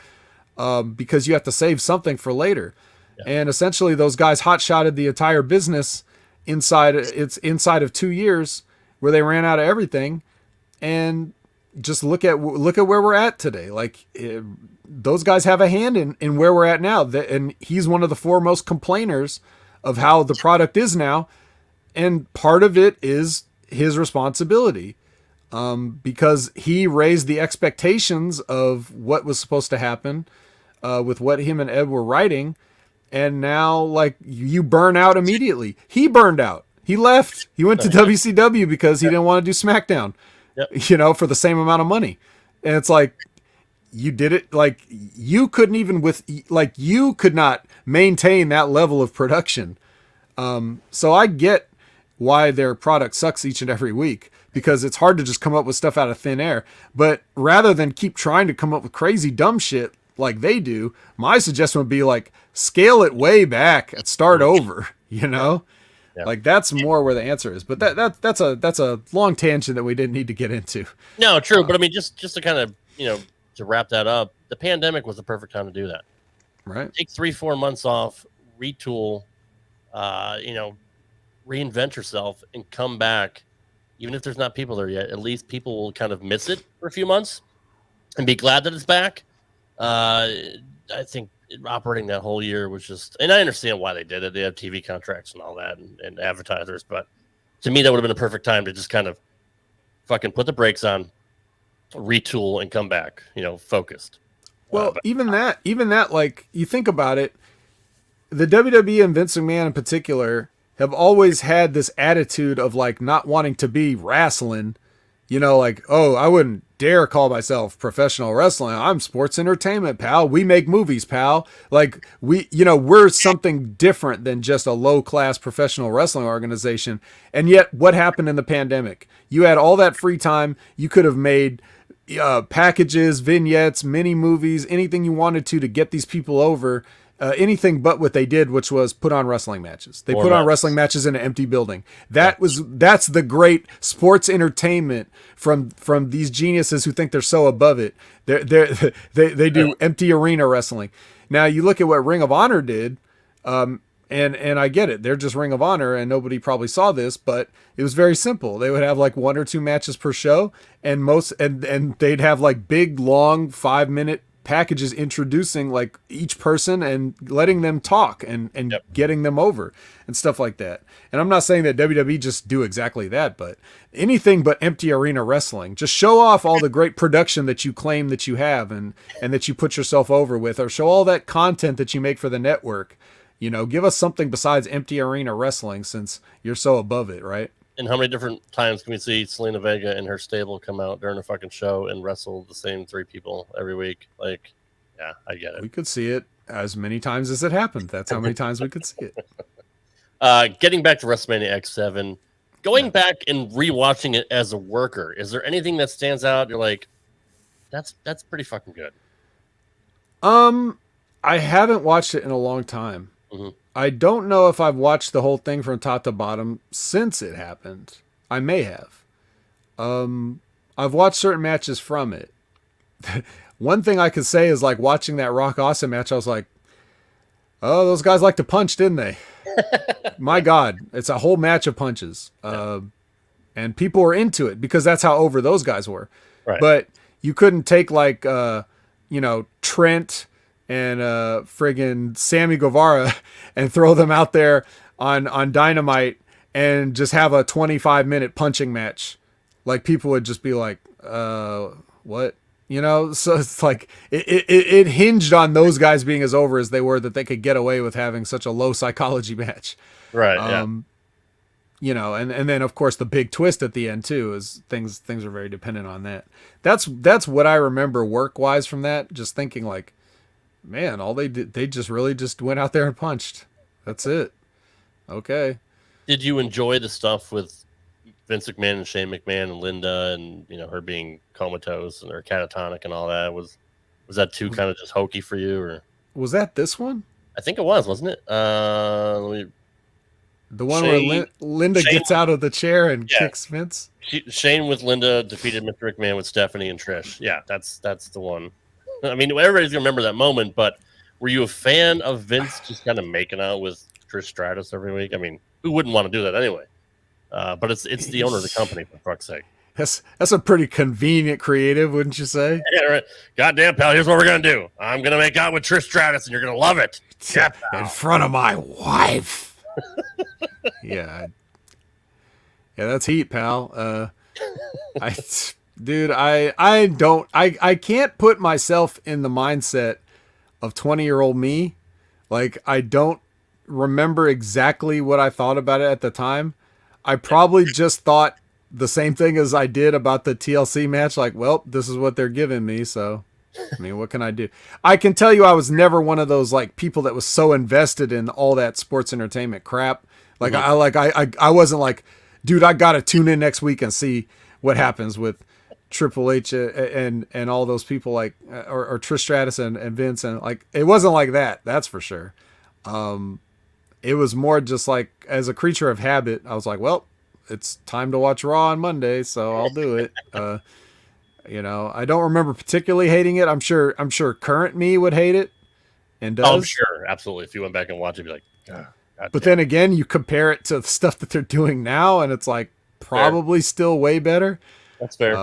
because you have to save something for later. Yeah. And essentially those guys hot-shotted the entire business inside of 2 years where they ran out of everything. And just look at where we're at today. Like those guys have a hand in where we're at now. And he's one of the foremost complainers of how the product is now. And part of it is his responsibility, because he raised the expectations of what was supposed to happen with what him and Ed were writing. And now, like, you burn out immediately. He burned out. He left. He went to WCW because he didn't want to do SmackDown, you know, for the same amount of money. And it's like, you did it. Like, you couldn't even you could not maintain that level of production. So I get why their product sucks each and every week, because it's hard to just come up with stuff out of thin air. But rather than keep trying to come up with crazy dumb shit like they do, my suggestion would be like, scale it way back and start over, you know? Yeah. Like that's more where the answer is. But that's a long tangent that we didn't need to get into. No, true. But I mean, just to kind of, you know, to wrap that up, the pandemic was the perfect time to do that. Right. Take 3-4 months off, retool, you know, reinvent yourself and come back. Even if there's not people there yet, at least people will kind of miss it for a few months and be glad that it's back. I think operating that whole year was just, and I understand why they did it. They have TV contracts and all that and advertisers, but to me, that would have been a perfect time to just kind of fucking put the brakes on, retool, and come back, you know, focused. Well, even that, like, you think about it, the WWE and Vince McMahon in particular have always had this attitude of like not wanting to be wrestling, you know, like, oh, I wouldn't dare call myself professional wrestling. I'm sports entertainment, pal. We make movies, pal. Like we're something different than just a low class professional wrestling organization. And yet what happened in the pandemic? You had all that free time. You could have made packages, vignettes, mini movies, anything you wanted to get these people over. Anything but what they did, which was put on wrestling matches. They put on wrestling matches in an empty building. That's the great sports entertainment from these geniuses who think they're so above it. They do empty arena wrestling. Now you look at what Ring of Honor did, and I get it. They're just Ring of Honor, and nobody probably saw this, but it was very simple. They would have like 1 or 2 matches per show, and they'd have like big, long 5-minute packages introducing like each person and letting them talk and getting them over and stuff like that. And I'm not saying that WWE just do exactly that, but anything but empty arena wrestling. Just show off all the great production that you claim that you have and that you put yourself over with, or show all that content that you make for the network. You know, give us something besides empty arena wrestling, since you're so above it, right? And how many different times can we see Selena Vega and her stable come out during a fucking show and wrestle the same 3 people every week? Like, yeah, I get it. We could see it as many times as it happened. That's how many times we could see it. Getting back to WrestleMania X7, going back and rewatching it as a worker, is there anything that stands out? You're like, that's pretty fucking good. I haven't watched it in a long time. Mm-hmm. I don't know if I've watched the whole thing from top to bottom since it happened. I may have. I've watched certain matches from it. One thing I could say is like watching that Rock Austin match, I was like, oh, those guys like to punch, didn't they? My God, it's a whole match of punches. And people were into it because that's how over those guys were. Right. But you couldn't take like, Trent and friggin' Sammy Guevara and throw them out there on Dynamite and just have a 25-minute punching match. Like people would just be like, what? You know, so it's like it hinged on those guys being as over as they were, that they could get away with having such a low psychology match. Right. You know, and then of course the big twist at the end too is things are very dependent on that. That's what I remember work wise from that. Just thinking like, man, all they did, they just really just went out there and punched. That's it. Okay. Did you enjoy the stuff with Vince McMahon and Shane McMahon and Linda and, you know, her being comatose and her catatonic and all that? Was that too kind of just hokey for you, or was that this one? I think it was, wasn't it? The one where Linda gets out of the chair and kicks Vince? Shane with Linda defeated Mr. McMahon with Stephanie and Trish. Yeah, that's the one. I mean, everybody's going to remember that moment, but were you a fan of Vince just kind of making out with Trish Stratus every week? I mean, who wouldn't want to do that anyway? But it's the owner of the company, for fuck's sake. That's a pretty convenient creative, wouldn't you say? Yeah, right. Goddamn, pal, here's what we're going to do. I'm going to make out with Trish Stratus, and you're going to love it. Yeah, in front of my wife. Yeah, that's heat, pal. I can't put myself in the mindset of 20-year-old me. Like, I don't remember exactly what I thought about it at the time. I probably just thought the same thing as I did about the TLC match. Like, well, this is what they're giving me, so I mean, what can I do? I can tell you I was never one of those like people that was so invested in all that sports entertainment crap. Like I wasn't like, dude, I gotta tune in next week and see what happens with Triple H and all those people, like or Trish Stratus and Vince, and like it wasn't like that. That's for sure. It was more just like, as a creature of habit, I was like, well, it's time to watch Raw on Monday, so I'll do it. You know, I don't remember particularly hating it. I'm sure current me would hate it, and does. Oh, I'm sure, absolutely. If you went back and watched it, you'd be like, God but then again, you compare it to the stuff that they're doing now, and it's like probably still way better. That's fair.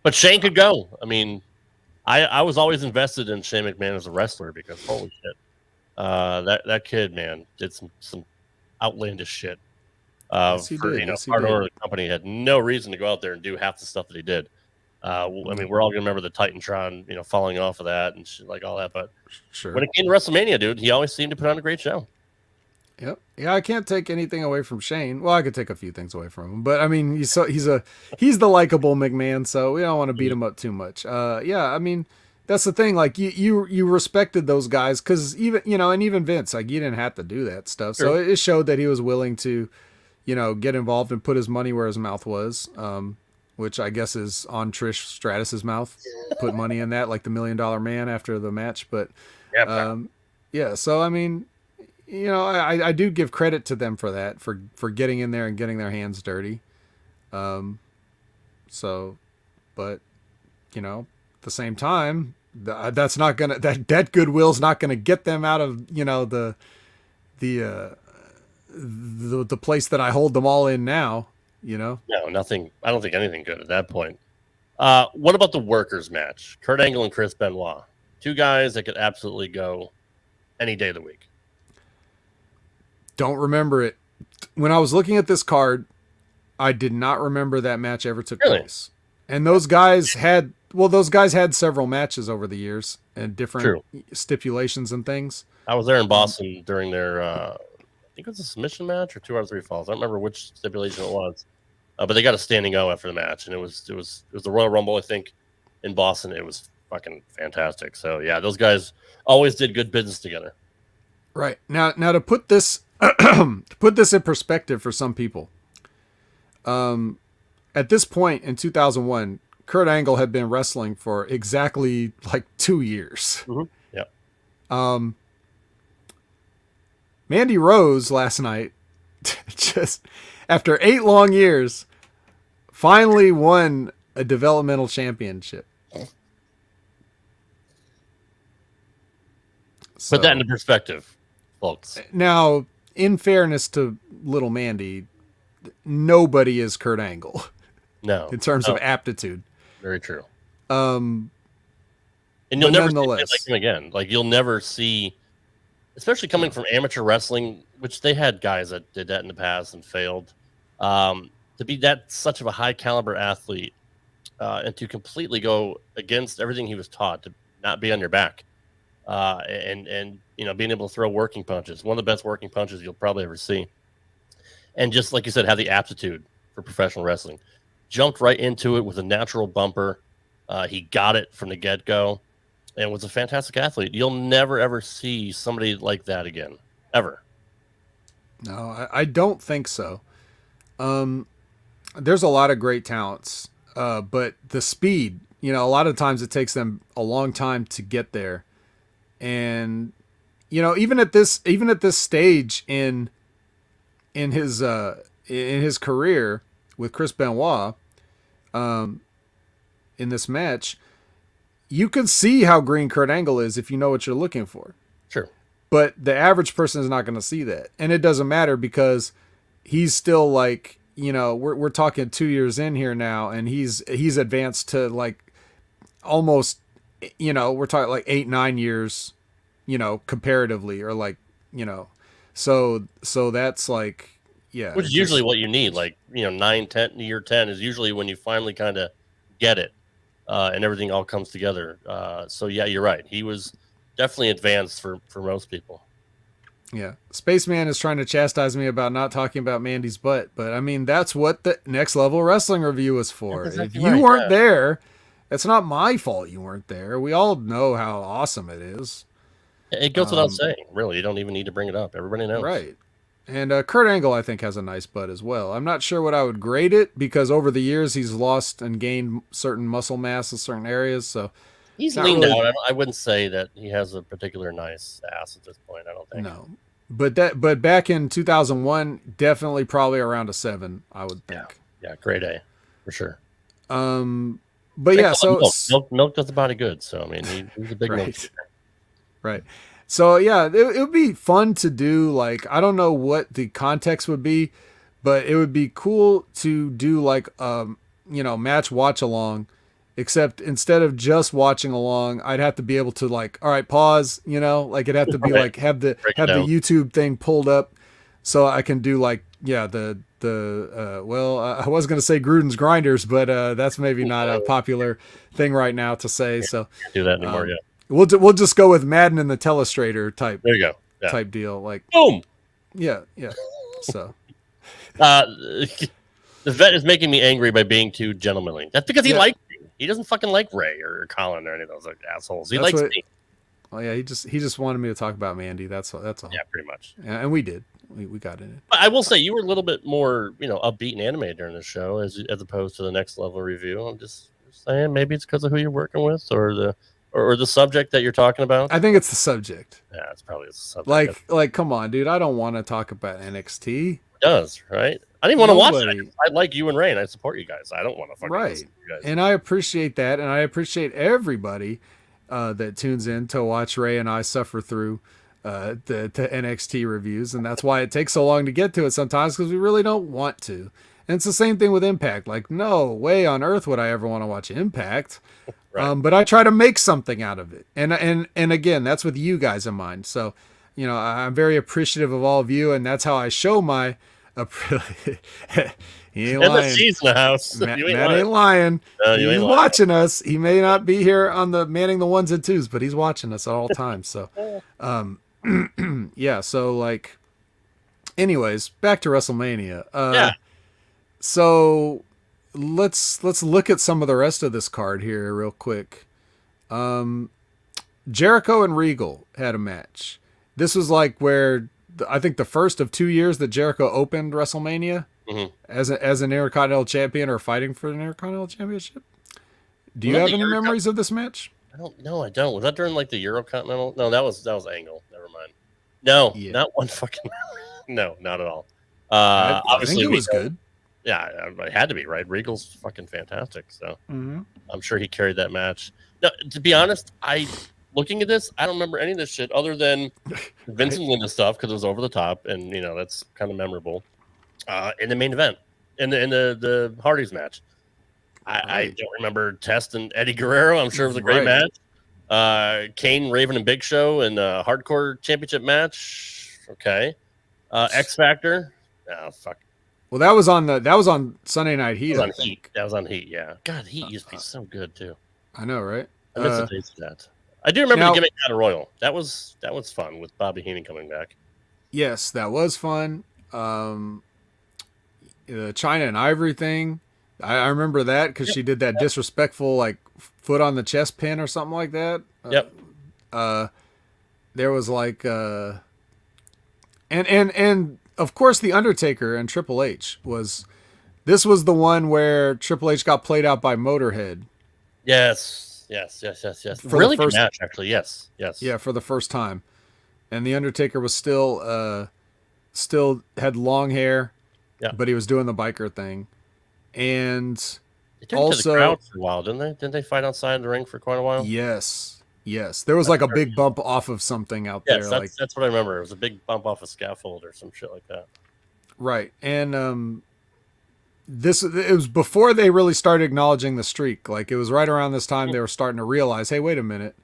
But Shane could go. I mean, I was always invested in Shane McMahon as a wrestler because holy shit, that kid, man, did some outlandish shit. Yes, he did. Part owner of the company had no reason to go out there and do half the stuff that he did. I mean, we're all gonna remember the Titantron, you know, falling off of that and shit, like all that. But sure, when it came to WrestleMania, dude, he always seemed to put on a great show. Yep. Yeah, I can't take anything away from Shane. Well, I could take a few things away from him, but I mean, he's the likable McMahon, so we don't want to beat him up too much. Yeah, I mean, that's the thing. Like you respected those guys because even Vince, like, you didn't have to do that stuff. So it showed that he was willing to, you know, get involved and put his money where his mouth was, which I guess is on Trish Stratus's mouth. Put money in that, like the $1 Million Man after the match. But yeah. So I mean, you know, I do give credit to them for that, for getting in there and getting their hands dirty. So, but you know, at the same time, that's not gonna that goodwill's not gonna get them out of, you know, the place that I hold them all in now. You know, no, nothing. I don't think anything good at that point. What about the workers match? Kurt Angle and Chris Benoit, two guys that could absolutely go any day of the week. Don't remember it. When I was looking at this card, I did not remember that match ever took place. And those guys had several matches over the years and different stipulations and things. I was there in Boston during their, I think it was a submission match or 2 out of 3 falls. I don't remember which stipulation it was, but they got a standing O after the match, and it was the Royal Rumble, I think, in Boston. It was fucking fantastic. So yeah, those guys always did good business together. Right. Now to put this to put this in perspective for some people, at this point in 2001, Kurt Angle had been wrestling for exactly like 2 years. Mm-hmm. Yeah. Mandy Rose last night, just after 8 long years, finally won a developmental championship. Put that into perspective, folks. Now, in fairness to little Mandy, nobody is Kurt Angle. No. In terms of aptitude. Very true. And you'll never see like him again. Like, you'll never see, especially coming from amateur wrestling, which they had guys that did that in the past and failed. To be that such of a high caliber athlete and to completely go against everything he was taught, to not be on your back. And you know, being able to throw working punches, one of the best working punches you'll probably ever see. And just like you said, have the aptitude for professional wrestling. Jumped right into it with a natural bumper. He got it from the get-go. and was a fantastic athlete. You'll never ever see somebody like that again, ever. No, I don't think so. There's a lot of great talents, but the speed, a lot of times it takes them a long time to get there. And, even at this stage in his career with Chris Benoit, in this match, you can see how green Kurt Angle is if you know what you're looking for. Sure. But the average person is not going to see that. And it doesn't matter because he's still like, we're talking 2 years in here now, and he's advanced to like almost, we're talking like 8-9 years, comparatively, or like, so that's like, yeah. Which is usually what you need. Like, 9, 10, year 10 is usually when you finally kind of get it, and everything all comes together. So yeah, you're right. He was definitely advanced for most people. Yeah. Spaceman is trying to chastise me about not talking about Mandy's butt, but I mean, that's what the Next Level Wrestling review is for. Exactly if you weren't there, it's not my fault you weren't there. We all know how awesome it is. It goes without saying, really. You don't even need to bring it up. Everybody knows. Right. And Kurt Angle, I think, has a nice butt as well. I'm not sure what I would grade it because over the years he's lost and gained certain muscle mass in certain areas. So he's leaned out. I wouldn't say that he has a particular nice ass at this point. I don't think. No. But back in 2001, definitely probably around a 7, I would think. Yeah, grade A for sure. But yeah, so milk does the body good. So I mean, he's a big milk. Right. So yeah, it would be fun to do. Like, I don't know what the context would be, but it would be cool to do like match watch along. Except instead of just watching along, I'd have to be able to like, all right, pause. Like it'd have to be like have the YouTube thing pulled up, so I can do like I was gonna say Gruden's Grinders, but that's maybe not a popular thing right now to say. So can't do that anymore. Yeah. We'll just go with Madden and the Telestrator type. There you go. Yeah. Type deal. Like boom. Yeah. So the vet is making me angry by being too gentlemanly. That's because he likes me. He doesn't fucking like Ray or Colin or any of those like assholes. He likes me. Oh yeah, he just wanted me to talk about Mandy. That's all. Yeah, pretty much. Yeah, and we did. We got in it. But I will say you were a little bit more, upbeat and animated during the show as opposed to the Next Level review. I'm just saying maybe it's because of who you're working with or the subject that you're talking about. I think it's the subject. Yeah, it's probably the subject. Like, come on, dude. I don't want to talk about NXT. It does, right? I didn't want to watch it. I like you and Ray, and I support you guys. I don't want to fucking listen to you guys. And I appreciate that, and I appreciate everybody that tunes in to watch Ray and I suffer through the NXT reviews, and that's why it takes so long to get to it sometimes, because we really don't want to. And it's the same thing with Impact. Like, no way on earth would I ever want to watch Impact. Right. But I try to make something out of it. And again, that's with you guys in mind. So, I'm very appreciative of all of you, and that's how I show my he ain't lying. She's in the house. Matt ain't lying. He's watching us. He may not be here on the manning the 1s and 2s, but he's watching us at all times. So, yeah. So like, anyways, back to WrestleMania. So let's look at some of the rest of this card here real quick. Jericho and Regal had a match. This was like where I think the first of 2 years that Jericho opened WrestleMania as an Intercontinental Champion or fighting for an Intercontinental Championship. Do you have any memories of this match? I don't. Was that during like the Eurocontinental? No, that was Angle. Never mind. No, not one fucking. No, not at all. Obviously, I think it was good. Yeah, it had to be, right? Regal's fucking fantastic, so I'm sure he carried that match. No, to be honest, looking at this, I don't remember any of this shit other than Vince and Linda stuff because it was over the top, and that's kind of memorable. In the main event, in the Hardys match, I don't remember Test and Eddie Guerrero. I'm sure it was a great match. Kane, Raven, and Big Show in a Hardcore Championship match. Okay, X Factor. Oh fuck. Well, that was on Sunday Night Heat. That was on Heat. Yeah. God, Heat used to be so good too. I know, right? I miss the taste of that. I do remember the gimmick Battle Royal. That was fun with Bobby Heenan coming back. Yes, that was fun. The China and Ivory thing. I remember that because she did that disrespectful like foot on the chest pin or something like that. Yep. There was like, and of course the Undertaker and Triple H was. This was the one where Triple H got played out by Motorhead. Yes. For really the first good match, actually. Yes. Yeah, for the first time, and the Undertaker was still had long hair, but he was doing the biker thing, and they took it to the crowd for a while, didn't they? Didn't they fight outside the ring for quite a while? Yes. There was like a big bump off of something out there. That's what I remember. It was a big bump off a scaffold or some shit like that. Right, and it was before they really started acknowledging the streak. Like it was right around this time they were starting to realize, hey, wait a minute,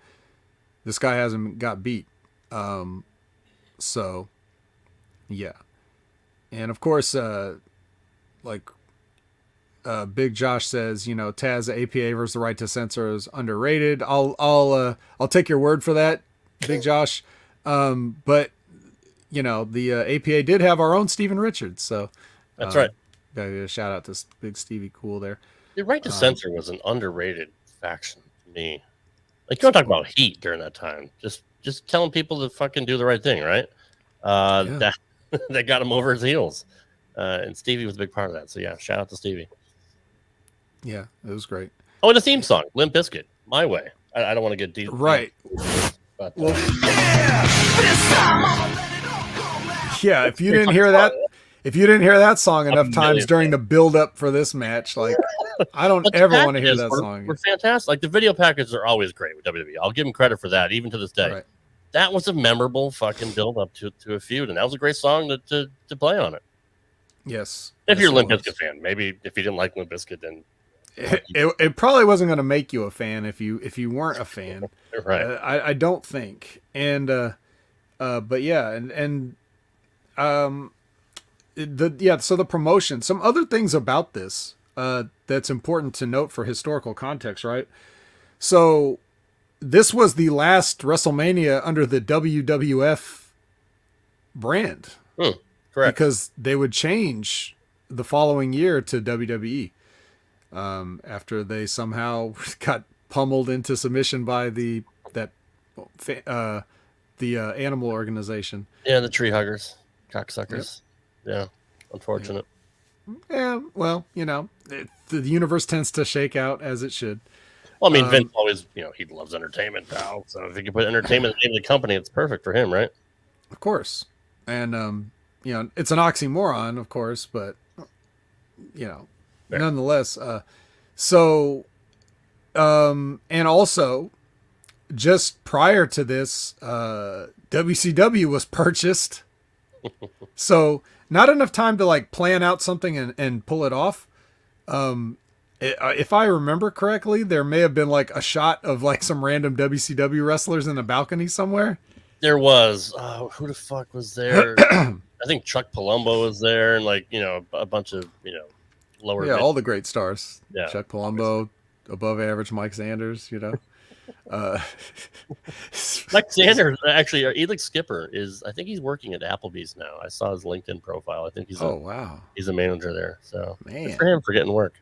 this guy hasn't got beat. So yeah. And of course, Big Josh says, Taz, the APA versus the right to censor is underrated. I'll take your word for that, Big Josh. But the APA did have our own Steven Richards, so that's right. Gotta give a shout out to Big Stevie Cool there. The right to censor was an underrated faction to me. Like, you want to talk about heat during that time. Just telling people to fucking do the right thing, right? That got him over his heels. And Stevie was a big part of that. So, yeah, shout out to Stevie. Yeah, it was great. Oh, and the theme song, Limp Bizkit, My Way. I don't want to get deep. Right. But, yeah, if you didn't hear that song enough times during the build up for this match, like I don't ever want to hear that song. We're fantastic. Like the video packages are always great with WWE. I'll give them credit for that, even to this day. Right. That was a memorable fucking build up to a feud, and that was a great song to play on it. Yes. If you're a Limp Bizkit fan, maybe if you didn't like Limp Bizkit, then it probably wasn't going to make you a fan if you weren't a fan. Right. I don't think. And but yeah, so the promotion, some other things about this that's important to note for historical context, right? So this was the last WrestleMania under the WWF brand. Correct. Because they would change the following year to WWE after they somehow got pummeled into submission by the animal organization. Yeah, the tree huggers, cocksuckers. Yep. Yeah, unfortunate. Yeah, well, the universe tends to shake out as it should. Well, I mean, Vince always, he loves entertainment, pal. So if he can put entertainment in the name of the company, it's perfect for him, right? Of course. And, it's an oxymoron, of course, but, nonetheless. And also, just prior to this, WCW was purchased. So not enough time to like plan out something and pull it off. If I remember correctly, there may have been like a shot of like some random WCW wrestlers in the balcony somewhere. There was. Who the fuck was there? I think Chuck Palumbo was there, and like a bunch of lower. Yeah, all the great stars. Yeah, Chuck Palumbo, above average Mike Sanders. Mike Sanders, actually, Elix Skipper is. I think he's working at Applebee's now. I saw his LinkedIn profile. I think he's. Wow. He's a manager there. So man, good for him for getting work.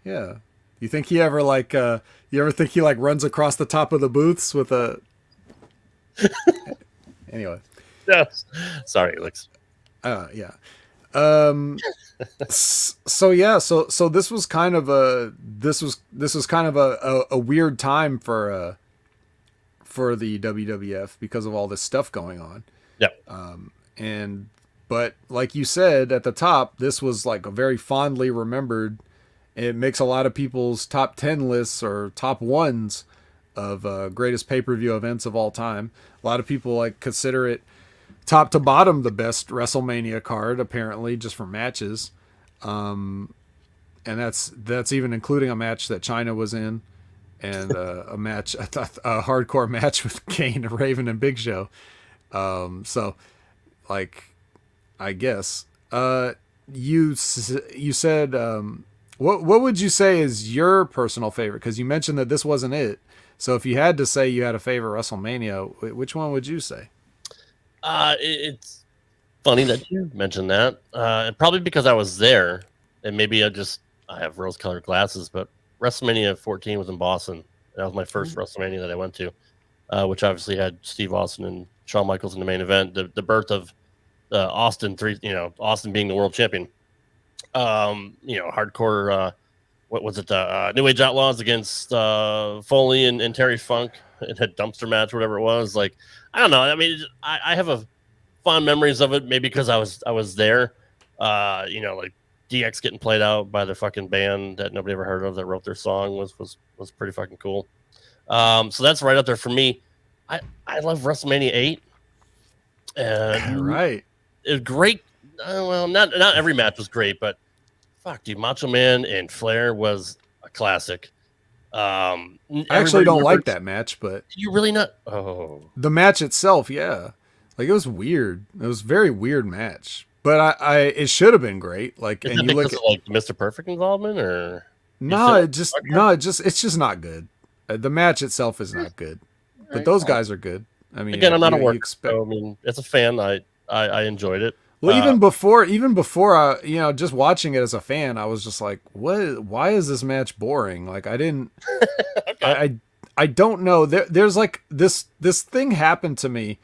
Yeah. You think he ever like? You ever think he like runs across the top of the booths with a? Anyway. Yes. Sorry, Elix. Yeah. So this was kind of a weird time for the WWF because of all this stuff going on. Yeah. But like you said at the top, this was like a very fondly remembered. It makes a lot of people's top 10 lists or top ones of greatest pay-per-view events of all time. A lot of people like consider it top to bottom the best WrestleMania card, apparently, just for matches. And that's even including a match that China was in, and a hardcore match with Kane, Raven, and Big Show. So, like, I guess you said what would you say is your personal favorite? Because you mentioned that this wasn't it. So if you had to say you had a favorite WrestleMania, which one would you say? It's funny that you mentioned that. Probably because I was there, and maybe I have rose-colored glasses. But WrestleMania 14 was in Boston. That was my first WrestleMania that I went to, which obviously had Steve Austin and Shawn Michaels in the main event. The birth of Austin Austin being the world champion. Hardcore. What was it? New Age Outlaws against Foley and Terry Funk. It had dumpster match, whatever it was. Like, I don't know. I mean, I have a fond memories of it, maybe because I was there. Like DX getting played out by the fucking band that nobody ever heard of that wrote their song was pretty fucking cool. So that's right up there for me. I love WrestleMania 8. Right. It was great. Well, not every match was great, but fuck, dude, Macho Man and Flair was a classic. I actually don't like that match, but you really not. Oh, the match itself, yeah, like it was weird. It was a very weird match, but it should have been great. Like, and you look at like Mr. Perfect involvement, or it's just not good. The match itself is not good, but those guys are good. I mean, again, I'm not a worker. So, I mean, as a fan, I enjoyed it. Well, even before I, just watching it as a fan, I was just like, what? Why is this match boring? Like, I didn't, okay. I don't know. There's like this thing happened to me,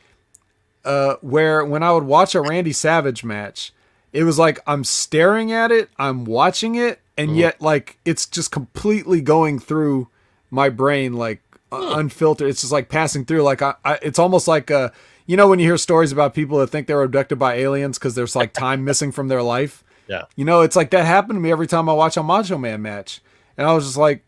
where when I would watch a Randy Savage match, it was like I'm staring at it, I'm watching it, and yet like it's just completely going through my brain, like unfiltered. It's just like passing through. Like it's almost like when you hear stories about people that think they're abducted by aliens because there's like time missing from their life. Yeah. It's like that happened to me every time I watch a Macho Man match. And I was just like,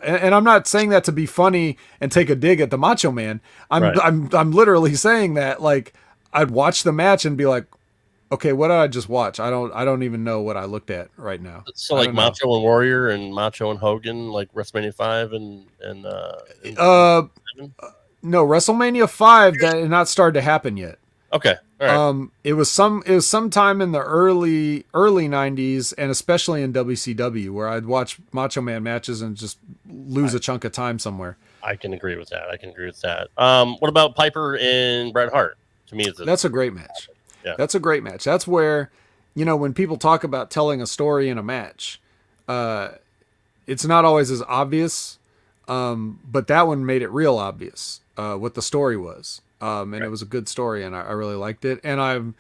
and I'm not saying that to be funny and take a dig at the Macho Man. I'm literally saying that, like, I'd watch the match and be like, okay, what did I just watch? I don't even know what I looked at right now. So like Macho and Warrior and Macho and Hogan, like WrestleMania 5 and no, WrestleMania 5 that had not started to happen yet. Okay. All right. It was sometime in the early 90s, and especially in WCW, where I'd watch Macho Man matches and just lose a chunk of time somewhere. I can agree with that. What about Piper and Bret Hart? To me, that's a great match. Yeah. That's a great match. That's where, when people talk about telling a story in a match, it's not always as obvious, but that one made it real obvious what the story was. And it was a good story, and I really liked it. And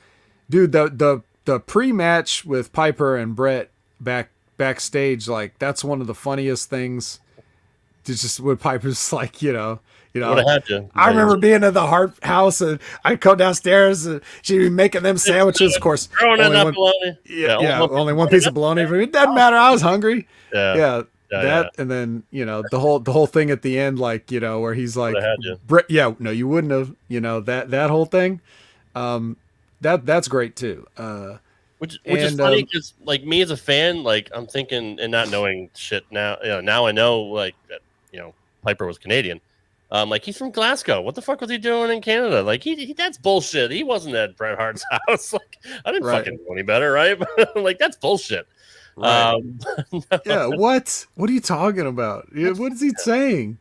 the pre-match with Piper and Bret backstage, like, that's one of the funniest things. It's just when Piper's like, I remember being in the Hart house, and I'd come downstairs and she'd be making them sandwiches. Of course, only one piece of bologna. It doesn't matter. I was hungry. Yeah. And then the whole thing at the end, like, where he's like, no, you wouldn't have, that whole thing, that's great too. Which is funny because, like, me as a fan, like, I'm thinking and not knowing shit now. Now I know, like, that Piper was Canadian. Like, he's from Glasgow. What the fuck was he doing in Canada? Like, he that's bullshit. He wasn't at Bret Hart's house. Like, I didn't fucking know any better, right? Like, that's bullshit. Right. Yeah. What are you talking about? What is he saying?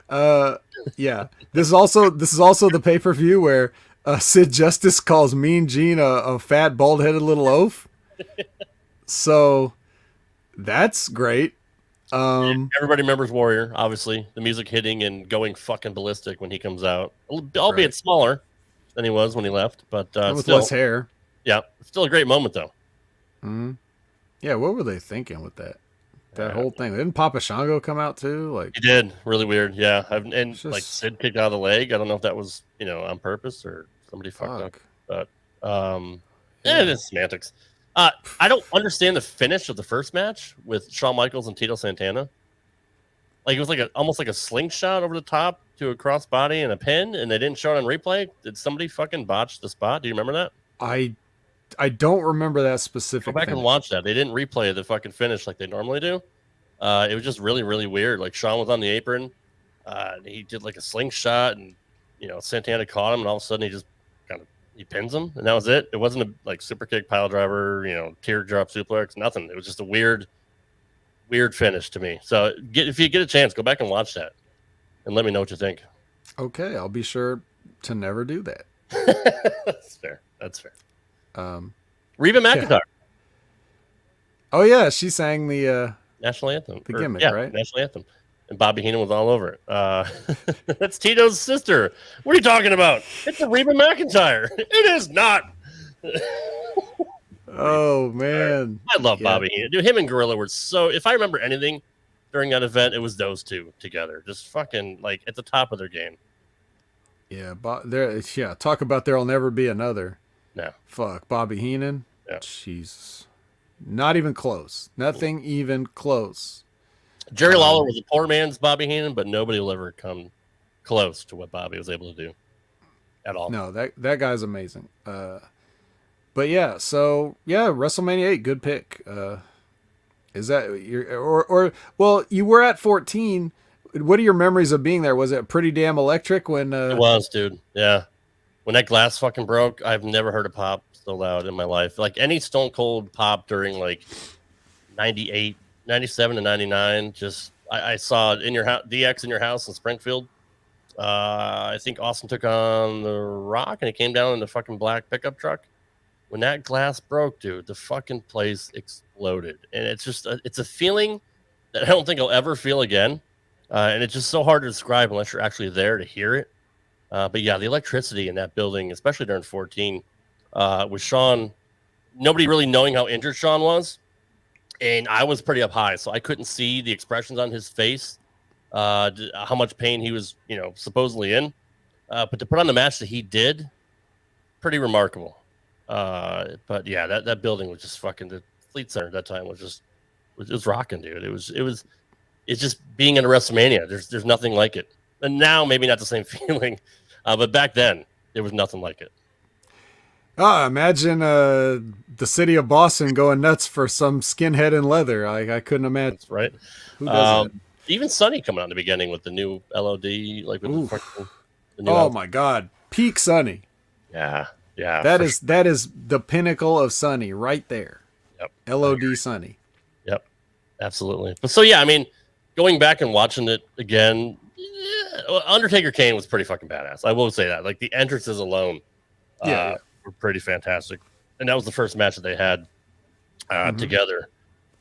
Yeah. This is also the pay-per-view where Sid Justice calls Mean Gene a fat, bald-headed little oaf. So that's great. Everybody remembers Warrior, obviously. The music hitting and going fucking ballistic when he comes out, albeit smaller than he was when he left, but with still, less hair. Yeah, still a great moment though. Mm-hmm. Yeah, what were they thinking with that whole thing? Didn't Papa Shango come out too? Like, he did. Really weird. Yeah, like Sid kicked out of the leg. I don't know if that was on purpose or somebody fucked up. But it is semantics. I don't understand the finish of the first match with Shawn Michaels and Tito Santana. Like, it was like almost like a slingshot over the top to a crossbody and a pin, and they didn't show it on replay. Did somebody fucking botch the spot? Do you remember that? I don't remember that specific. Go back and watch that. They didn't replay the fucking finish like they normally do. It was just really, really weird. Like, Shawn was on the apron. He did like a slingshot, and Santana caught him, and all of a sudden he pins him, and that was it. It wasn't a like super kick, pile driver, teardrop suplex, nothing. It was just a weird finish to me. So if you get a chance, go back and watch that, and let me know what you think. Okay, I'll be sure to never do that. That's fair. Reba McEntire. Yeah. Oh yeah, she sang the national anthem. the gimmick, right? National anthem. and Bobby Heenan was all over it. That's Tito's sister. What are you talking about? It's a Reba McEntire. It is not. Oh man, I love Bobby Heenan. Dude, him and Gorilla were so. If I remember anything during that event, it was those two together, just fucking like at the top of their game. Yeah, talk about there'll never be another. No. Fuck, Bobby Heenan. Yeah. Jesus. Not even close. Nothing even close. Jerry Lawler was a poor man's Bobby Heenan, but nobody will ever come close to what Bobby was able to do at all. No, that guy's amazing. But yeah, so yeah, WrestleMania 8, good pick. Is that your well, you were at 14. What are your memories of being there? Was it pretty damn electric when It was, dude. Yeah. When that glass fucking broke, I've never heard a pop so loud in my life. Like any Stone Cold pop during like 98, 97 to 99, just I saw it in your house, DX in your house in Springfield. I think Austin took on The Rock and it came down in the fucking black pickup truck. When that glass broke, dude, the fucking place exploded. And it's just it's a feeling that I don't think I'll ever feel again. And it's just so hard to describe unless you're actually there to hear it. But yeah, the electricity in that building, especially during 14, with Shawn, nobody really knowing how injured Shawn was. And I was pretty up high, so I couldn't see the expressions on his face, how much pain he was, supposedly in. But to put on the match that he did, pretty remarkable. But yeah, that building was just fucking, the Fleet Center at that time was rocking, dude. It's just being in a WrestleMania. There's nothing like it. And now maybe not the same feeling, but back then there was nothing like it. Imagine the city of Boston going nuts for some skinhead in leather. I couldn't imagine. That's right. Who does that? Even Sonny coming out in the beginning with the new LOD, like with the new my God, peak Sonny. Yeah. That is the pinnacle of Sonny right there. Yep. LOD Sonny. Yep. Absolutely. But so yeah, I mean, going back and watching it again, Undertaker Kane was pretty fucking badass. I will say that. Like the entrances alone, were pretty fantastic, and that was the first match that they had together.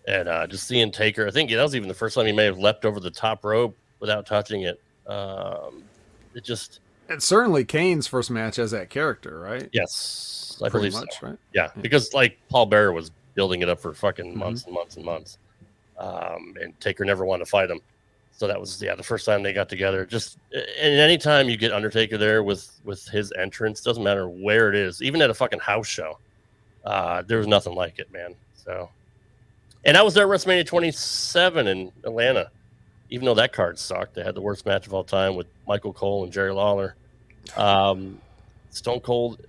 And just seeing Taker, I think that was even the first time he may have leapt over the top rope without touching it. It's certainly Kane's first match as that character, right? Yes, I pretty believe much, so. right? Yeah, because like Paul Bearer was building it up for fucking months and months and months, and Taker never wanted to fight him. So that was the first time they got together. Just and anytime you get Undertaker there with his entrance, doesn't matter where it is, even at a fucking house show, there was nothing like it, man. So, and I was there at WrestleMania 27 in Atlanta, even though that card sucked. They had the worst match of all time with Michael Cole and Jerry Lawler. Stone Cold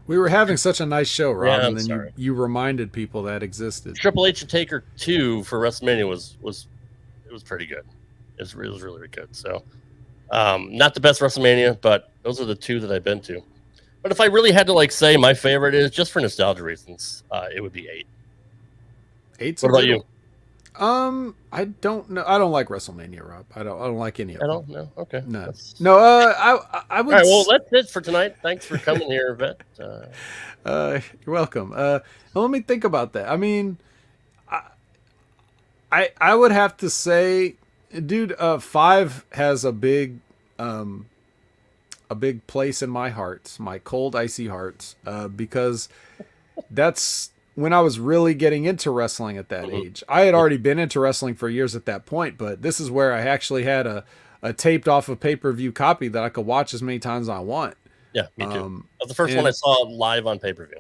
we were having such a nice show, Rob, Yeah, and then you reminded people that existed. Triple H and Taker 2 for WrestleMania was pretty good. It was really, really good. So, not the best WrestleMania, but those are the two that I've been to. But if I really had to say my favorite is just for nostalgia reasons, it would be 8. What about you? I don't know. I don't like WrestleMania, Rob. I don't like any of them. I don't know. Okay. No. That's... No. I would. All right. Well, that's it for tonight. Thanks for coming here, Vet. You're welcome. Let me think about that. I mean, I would have to say, dude, 5 has a big place in my heart, my cold, icy heart, because that's when I was really getting into wrestling at that age. I had already been into wrestling for years at that point, but this is where I actually had a taped off of pay-per-view copy that I could watch as many times as I want. Yeah, me too. That was the first one I saw live on pay-per-view.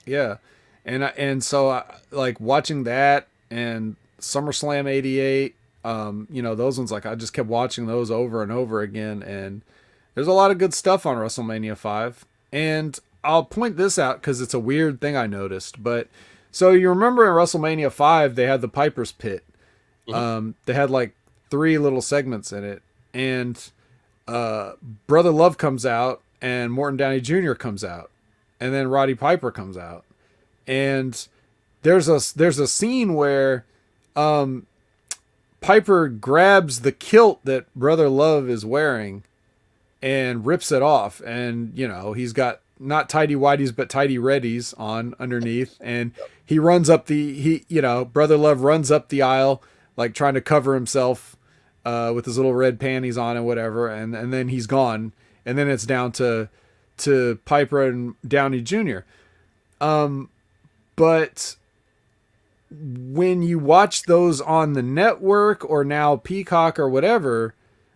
Yeah. And so I like watching that and SummerSlam 88, those ones, I just kept watching those over and over again. And there's a lot of good stuff on WrestleMania 5. And I'll point this out because it's a weird thing I noticed. But so you remember in WrestleMania 5, they had the Piper's Pit. They had 3 little segments in it. And Brother Love comes out and Morton Downey Jr. comes out. And then Roddy Piper comes out. And there's a scene where Piper grabs the kilt that Brother Love is wearing and rips it off. And, he's got not tidy whities, but tidy reddies on underneath. And he runs up Brother Love runs up the aisle, trying to cover himself with his little red panties on and whatever, and then he's gone, and then it's down to Piper and Downey Jr. But when you watch those on the network or now Peacock or whatever,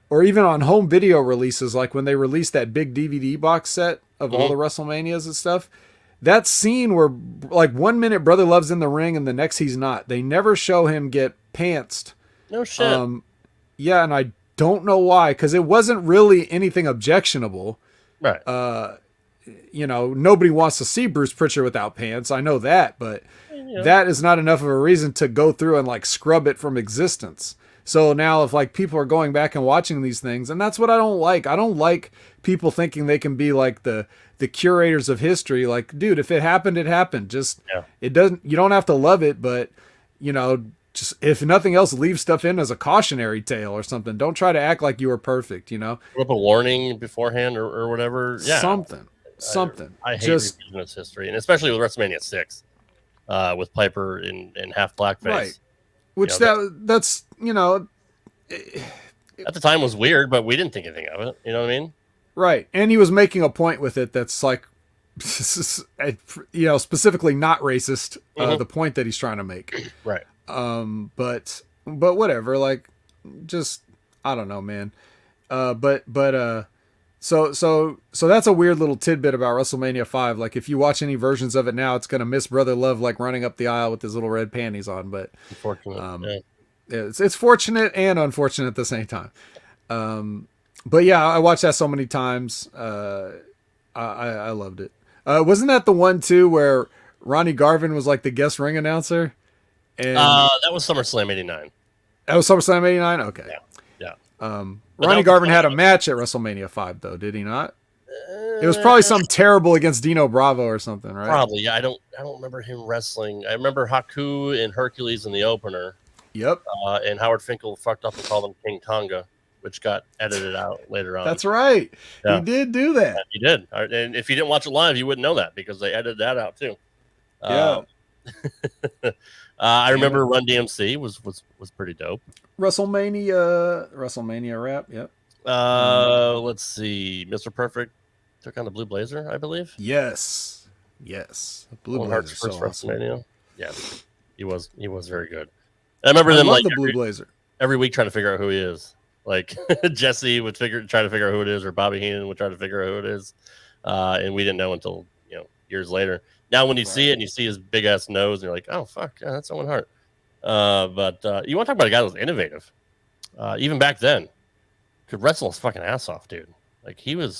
or even on home video releases, like when they released that big DVD box set of all the WrestleManias and stuff, that scene where like 1 minute Brother Love's in the ring and the next he's not, they never show him get pantsed. No shit. Yeah, and I don't know why, because it wasn't really anything objectionable. Right. Nobody wants to see Bruce Pritchard without pants. I know that, but that is not enough of a reason to go through and like scrub it from existence. So now if like people are going back and watching these things, and that's what I don't like. I don't like people thinking they can be like the curators of history. Like, dude, if it happened, it happened. Just, it doesn't, you don't have to love it, but just if nothing else, leave stuff in as a cautionary tale or something. Don't try to act like you were perfect, Put up a warning beforehand or whatever. Yeah. Something. I hate revisionist history, and especially with WrestleMania 6, with Piper in half blackface. Right. Which that's at the time was weird, but we didn't think anything of it. You know what I mean? Right. And he was making a point with it that's like, specifically not racist, the point that he's trying to make. Right. But whatever, like, just, I don't know, man. So that's a weird little tidbit about WrestleMania 5. Like, if you watch any versions of it now, it's going to miss Brother Love, like, running up the aisle with his little red panties on. But unfortunate. It's fortunate and unfortunate at the same time. But yeah, I watched that so many times. I loved it. Wasn't that the one too where Ronnie Garvin was like the guest ring announcer? And that was SummerSlam '89. That was SummerSlam '89. Okay. Yeah. Ronnie Garvin had a match at WrestleMania 5, though, did he not? It was probably some terrible against Dino Bravo or something, right? Probably. Yeah. I don't remember him wrestling. I remember Haku and Hercules in the opener. Yep. And Howard Finkel fucked up and called him King Tonga, which got edited out later on. That's right. Yeah. He did do that. Yeah, he did. And if you didn't watch it live, you wouldn't know that because they edited that out too. Yeah. I remember Run DMC was pretty dope. WrestleMania rap. Yep. Let's see. Mr. Perfect took on the Blue Blazer, I believe. Yes. Blue Blazer. First WrestleMania. Yes. He was very good. I remember them like the Blue Blazer every week trying to figure out who he is. Like Jesse would try to figure out who it is, or Bobby Heenan would try to figure out who it is, and we didn't know until years later. Now when you see it and you see his big ass nose, and you're like, oh fuck, yeah, that's Owen Hart. But you want to talk about a guy that was innovative, even back then, could wrestle his fucking ass off, dude. Like he had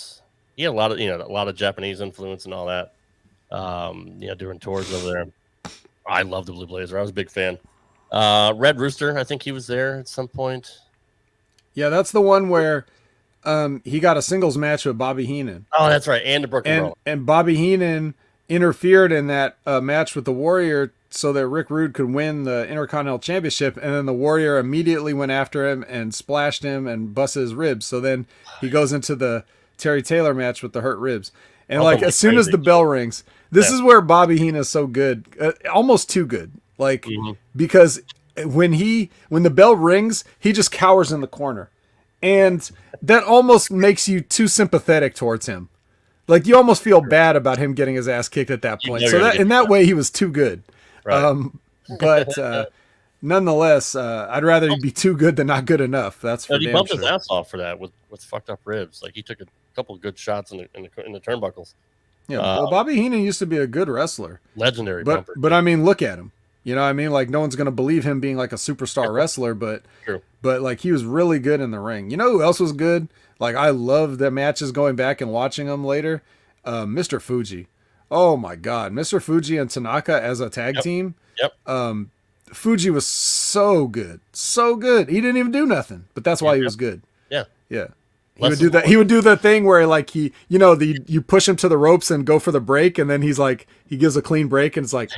a lot of Japanese influence and all that. Doing tours over there. I love the Blue Blazer. I was a big fan. Red Rooster, I think he was there at some point. Yeah, that's the one where he got a singles match with Bobby Heenan. Oh, that's right, and the Brooklyn Brawler. And Bobby Heenan interfered in that match with the Warrior so that Rick Rude could win the Intercontinental Championship, and then the Warrior immediately went after him and splashed him and busted his ribs. So then he goes into the Terry Taylor match with the hurt ribs. And as soon as the bell rings, this is where Bobby Heenan is so good, almost too good. Like, because when the bell rings, he just cowers in the corner. And that almost makes you too sympathetic towards him. Like, you almost feel bad about him getting his ass kicked at that point. So in that way, he was too good. Right. But nonetheless, I'd rather be too good than not good enough. That's for damn sure. He bumped his ass off for that with fucked up ribs. Like, he took a couple of good shots in the turnbuckles. Yeah, well, Bobby Heenan used to be a good wrestler. Legendary bumper. But I mean, look at him. You know what I mean? Like, no one's going to believe him being like a superstar wrestler, but like, he was really good in the ring. You know who else was good? Like, I love the matches going back and watching them later. Mr. Fuji. Oh my God. Mr. Fuji and Tanaka as a tag team. Yep. Fuji was so good. So good. He didn't even do nothing, but that's why he was good. Yeah. Yeah. He would do that. He would do the thing where like you push him to the ropes and go for the break, and then he's like, he gives a clean break, and it's like,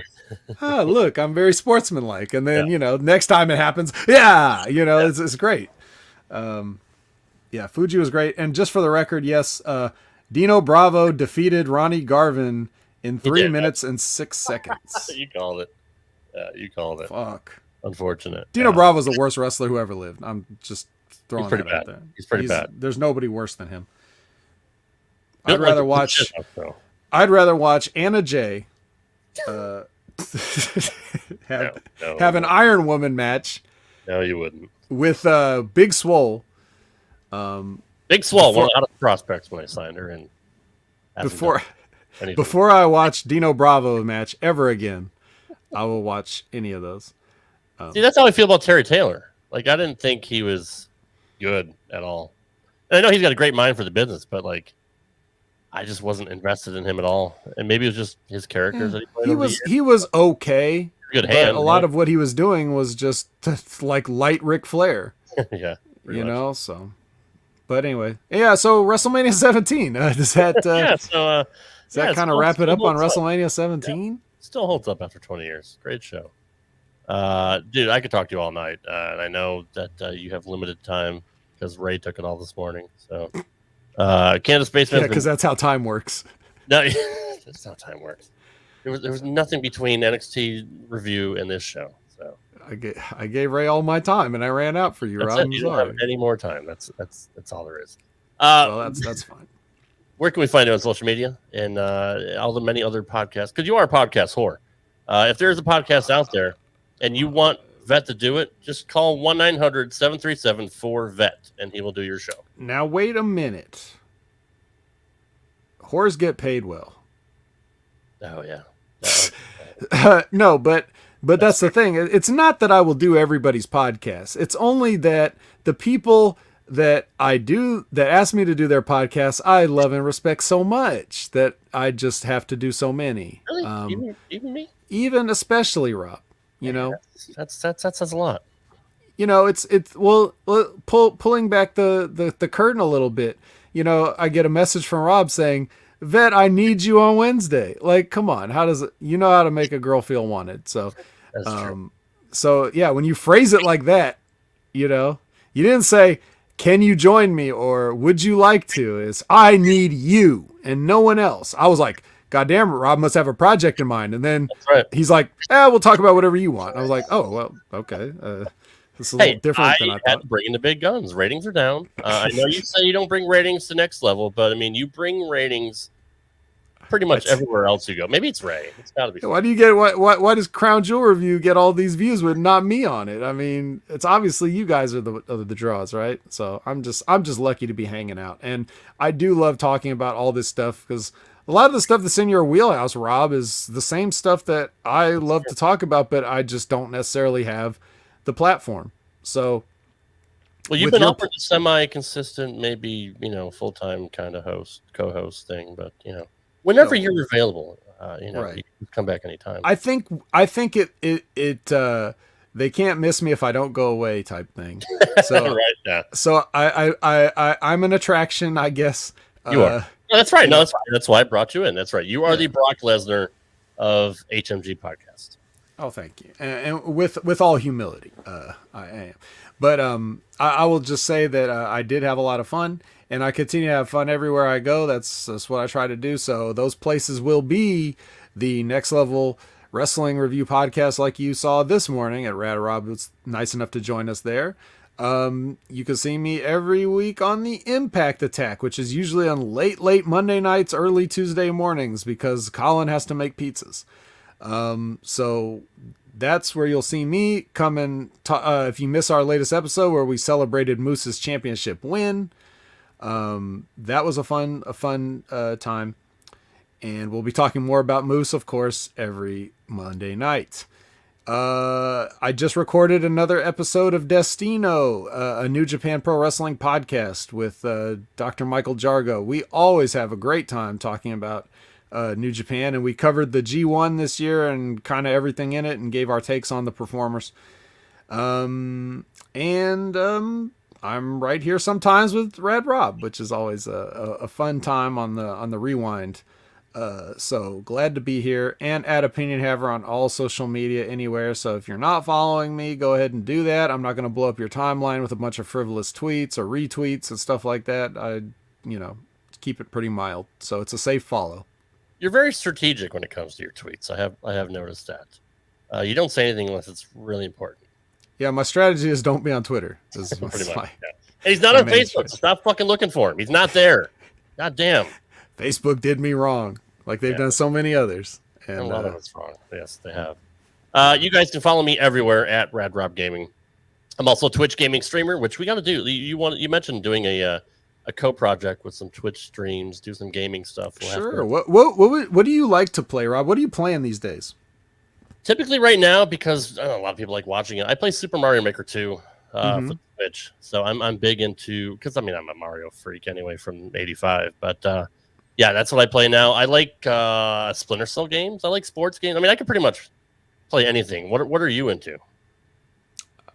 look, I'm very sportsmanlike. And then next time it happens, it's great. Fuji was great. And just for the record, yes, Dino Bravo defeated Ronnie Garvin in 3 minutes and 6 seconds. You called it. You called it. Fuck. Unfortunate. Dino Bravo's the worst wrestler who ever lived. I'm just throwing pretty that out bad. there. He's pretty bad. There's nobody worse than him. Built I'd rather like watch. so. I'd rather watch Anna Jay have an Iron Woman match. No, you wouldn't. With Big Swole. Big Swole, one of the hottest prospects when I signed her, and before I watch Dino Bravo match ever again, I will watch any of those. See, that's how I feel about Terry Taylor. Like, I didn't think he was good at all. And I know he's got a great mind for the business, but like, I just wasn't invested in him at all. And maybe it was just his characters that he played. He was okay. Good hand. A lot of what he was doing was just like light Ric Flair. Yeah. You know, so. But anyway, yeah. So WrestleMania 17. Does that? Does that kind of wrap it up on WrestleMania 17? Still holds up after 20 years. Great show. Dude, I could talk to you all night, and I know that you have limited time because Ray took it all this morning. So, Canada Spaceman. Yeah, because that's how time works. No, that's how time works. There was nothing between NXT review and this show. So I gave Ray all my time, and I ran out for you, Rob. You don't have any more time. That's all there is. Well, that's fine. Where can we find you on social media and all the many other podcasts? Because you are a podcast whore. If there's a podcast out there and you want Vet to do it, just call 1-900-737-4VET and he will do your show. Now, wait a minute. Whores get paid well. Oh, yeah. No, but that's the thing. It's not that I will do everybody's podcast. It's only that the people that ask me to do their podcasts, I love and respect so much that I just have to do so many. Really? Even me? Even especially Rob. You know, that says a lot. You know, it's pulling back the curtain a little bit. You know, I get a message from Rob saying, "Vet, I need you on Wednesday." Like, come on, how does it? You know how to make a girl feel wanted. So, that's true. So yeah, when you phrase it like that, you know, you didn't say, "Can you join me?" or "Would you like to?" It's "I need you and no one else." I was like, God damn it, Rob must have a project in mind. And then he's like, we'll talk about whatever you want. I was like, oh, well, okay. This is a little different than I thought. Bringing the big guns. Ratings are down. I know you say you don't bring ratings to next level, but I mean, you bring ratings pretty much everywhere else you go. Maybe it's Ray. It's got to be. Why do you get why does Crown Jewel Review get all these views with not me on it? I mean, it's obviously you guys are the draws, right? So I'm just lucky to be hanging out, and I do love talking about all this stuff because a lot of the stuff that's in your wheelhouse, Rob, is the same stuff that I love to talk about, but I just don't necessarily have the platform. So, well, you've been offered a semi-consistent, maybe, you know, full-time kind of co-host thing, but you know, whenever you're available, you know, you can come back anytime. I think it they can't miss me if I don't go away type thing. So, right, yeah. So I'm an attraction, I guess. You are. No, that's right. No, that's right. That's why I brought you in. That's right. You are the Brock Lesnar of HMG podcast. Oh, thank you. And with all humility, I am. But I will just say that I did have a lot of fun, and I continue to have fun everywhere I go. That's what I try to do. So those places will be the Next Level Wrestling Review podcast, like you saw this morning at Rad Rob. Was nice enough to join us there. You can see me every week on the Impact Attack, which is usually on late Monday nights, early Tuesday mornings, because Colin has to make pizzas. So that's where you'll see me come and if you miss our latest episode where we celebrated Moose's championship win, that was a fun time. And we'll be talking more about Moose, of course, every Monday night. I just recorded another episode of Destino, a New Japan Pro Wrestling podcast with Dr. Michael Jargo. We always have a great time talking about New Japan, and we covered the G1 this year and kind of everything in it and gave our takes on the performers. I'm right here sometimes with Rad Rob, which is always a fun time on the Rewind. So glad to be here, and at Opinion Haver on all social media anywhere. So if you're not following me, go ahead and do that. I'm not going to blow up your timeline with a bunch of frivolous tweets or retweets and stuff like that. I keep it pretty mild. So it's a safe follow. You're very strategic when it comes to your tweets. I have noticed that. You don't say anything unless it's really important. Yeah, my strategy is don't be on Twitter. This is Pretty much. my, Yeah. And he's not on Facebook. So stop fucking looking for him. He's not there. God damn. Facebook did me wrong, like they've done so many others. And a lot of it's wrong. Yes, they have. You guys can follow me everywhere at RadRob Gaming. I'm also a Twitch gaming streamer, which we got to do. You mentioned doing a co-project with some Twitch streams, do some gaming stuff. Sure. What do you like to play, Rob? What are you playing these days? Typically right now, because I don't know, a lot of people like watching it, I play Super Mario Maker 2 for Twitch. So I'm big into, because I mean, I'm a Mario freak anyway from 85. But yeah, that's what I play now. I like Splinter Cell games. I like sports games. I mean, I can pretty much play anything. What are you into?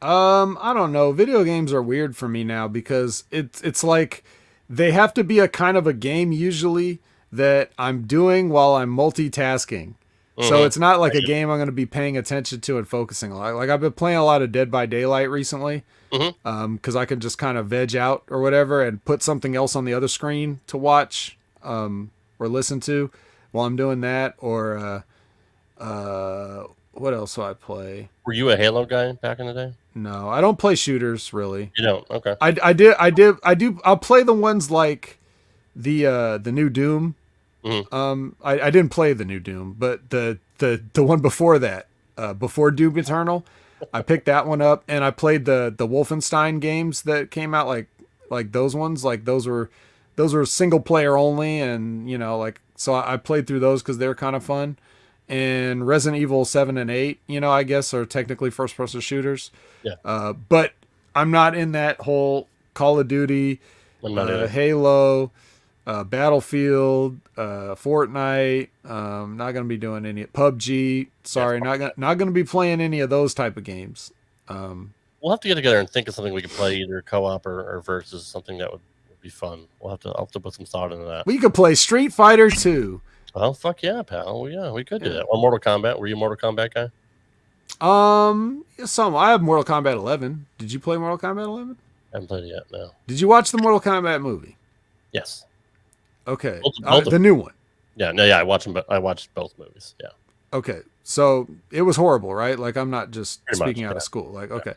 I don't know. Video games are weird for me now because it's like they have to be a kind of a game usually that I'm doing while I'm multitasking. So it's not like a game I'm going to be paying attention to and focusing on. Like I've been playing a lot of Dead by Daylight recently, because I can just kind of veg out or whatever and put something else on the other screen to watch or listen to while I'm doing that. Or what else do I play? Were you a Halo guy back in the day? No, I don't play shooters really. You don't? Okay. I do. I'll play the ones like the new Doom. I didn't play the new Doom, but the one before that, before Doom Eternal, I picked that one up and I played the Wolfenstein games that came out like those ones. Like those were single player only, and like so I played through those because they're kind of fun. And Resident Evil 7 and 8, I guess are technically first person shooters. Yeah. But I'm not in that whole Call of Duty, Halo, Battlefield, Fortnite. Not going to be doing any PUBG. Sorry, not going to be playing any of those type of games. We'll have to get together and think of something we could play, either co-op or versus, something that would be fun. I'll have to put some thought into that. We could play Street Fighter 2. Well, fuck yeah, pal. Yeah, we could do that. Or Mortal Kombat. Were you a Mortal Kombat guy? I have Mortal Kombat 11. Did you play Mortal Kombat 11? I haven't played it yet, no. Did you watch the Mortal Kombat movie? Yes. Okay. The new one. Yeah, I watched them. I watched both movies. Yeah. Okay. So it was horrible, right? Like I'm not just speaking out of school. Like, okay.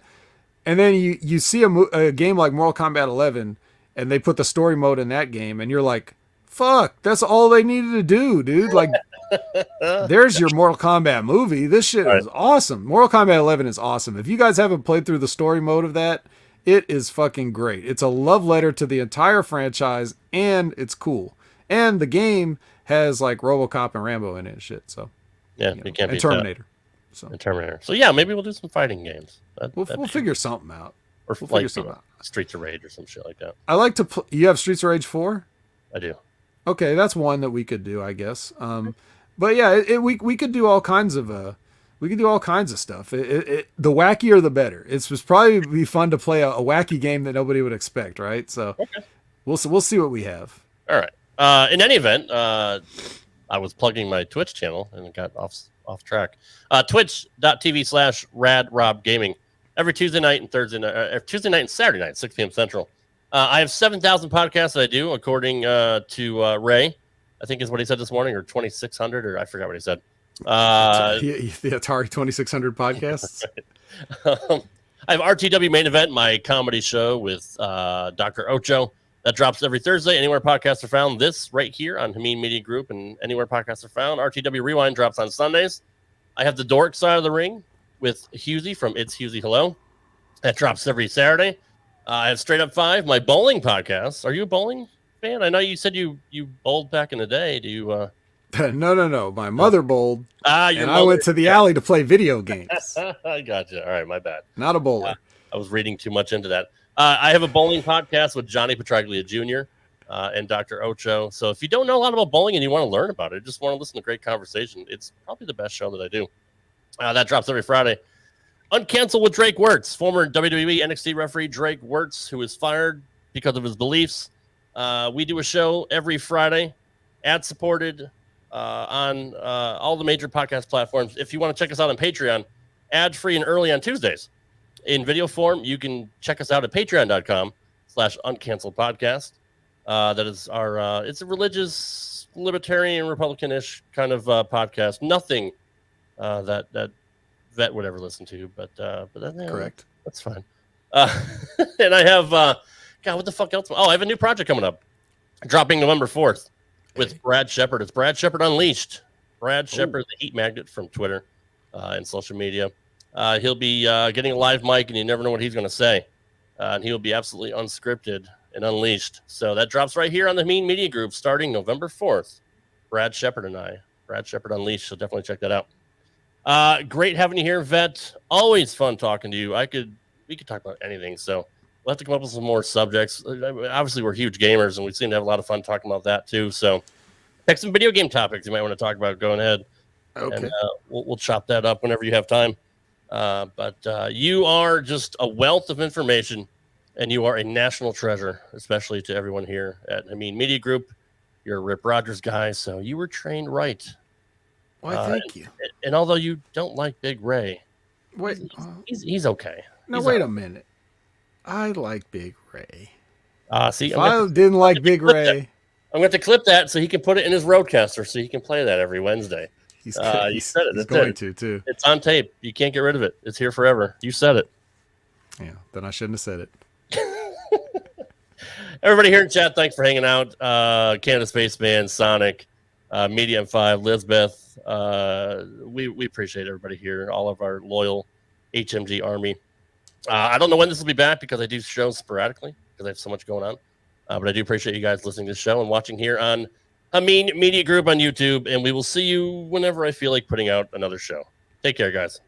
And then you see a game like Mortal Kombat 11 and they put the story mode in that game and you're like, fuck, that's all they needed to do, dude. Like, there's your Mortal Kombat movie. This shit is awesome. Mortal Kombat 11 is awesome. If you guys haven't played through the story mode of that, it is fucking great. It's a love letter to the entire franchise, and it's cool. And the game has like RoboCop and Rambo in it and shit. So yeah, you can't beat Terminator. That. So and Terminator. So yeah, maybe we'll do some fighting games. We'll figure something out. Or we'll figure something out. Streets of Rage or some shit like that. I like to. You have Streets of Rage 4? I do. Okay, that's one that we could do, I guess. But yeah, we could do all kinds of stuff. The wackier the better. It's probably be fun to play a wacky game that nobody would expect, right? So we'll see what we have. All right. In any event, I was plugging my Twitch channel and it got off track. Twitch.tv/RadRobGaming. Every Tuesday night and Tuesday night and Saturday night, 6 p.m. Central. I have 7,000 podcasts that I do, according to Ray, I think is what he said this morning, or 2,600, or I forgot what he said. The Atari 2600 podcasts. I have RTW Main Event, my comedy show with Dr. Ocho. That drops every Thursday, anywhere podcasts are found. This right here on Hameen Media Group and anywhere podcasts are found. RTW Rewind drops on Sundays. I have the Dork Side of the Ring with Husey from It's Husey Hello. That drops every Saturday. I have Straight Up 5, my bowling podcast. Are you a bowling fan? I know you said you bowled back in the day. Do you? No. My mother bowled, and I went to the alley to play video games. I gotcha. All right, my bad. Not a bowler. I was reading too much into that. I have a bowling podcast with Johnny Petraglia Jr. And Dr. Ocho. So if you don't know a lot about bowling and you want to learn about it, just want to listen to great conversation, it's probably the best show that I do. That drops every Friday. Uncancel with Drake Wirtz, former WWE NXT referee Drake Wirtz, who was fired because of his beliefs. We do a show every Friday, ad-supported on all the major podcast platforms. If you want to check us out on Patreon, ad-free and early on Tuesdays. In video form, you can check us out at patreon.com/uncanceledpodcast. That is our, it's a religious, libertarian, Republican-ish kind of podcast. Nothing that Vet would ever listen to, but Correct. That's fine. And I have God, what the fuck else? Oh, I have a new project coming up, dropping November 4th with Brad Shepard. It's Brad Shepard Unleashed. Brad Shepard, the heat magnet from Twitter and social media. He'll be getting a live mic, and you never know what he's going to say. And he will be absolutely unscripted and unleashed. So that drops right here on the Mean Media Group starting November 4th. Brad Shepard and I. Brad Shepard Unleashed. So definitely check that out. Great having you here, Vet. Always fun talking to you. We could talk about anything. So we'll have to come up with some more subjects. Obviously, we're huge gamers, and we seem to have a lot of fun talking about that too. So pick some video game topics you might want to talk about. Go ahead. Okay. And we'll chop that up whenever you have time. But you are just a wealth of information, and you are a national treasure, especially to everyone here at Media Group. You're a Rip Rogers guy, so you were trained right. Why, thank you. And although you don't like Big Ray, he's okay. Now, wait a minute. I like Big Ray. See, if I didn't like Big Ray, I'm going to clip that so he can put it in his Roadcaster so he can play that every Wednesday. You said it. He's going to, too. It's on tape. You can't get rid of it. It's here forever. You said it. Yeah, then I shouldn't have said it. Everybody here in chat, thanks for hanging out. Canada Spaceman, Sonic, Medium 5, Lizbeth. We appreciate everybody here, all of our loyal HMG army. I don't know when this will be back because I do shows sporadically because I have so much going on. But I do appreciate you guys listening to the show and watching here on Media Group on YouTube. And we will see you whenever I feel like putting out another show. Take care, guys.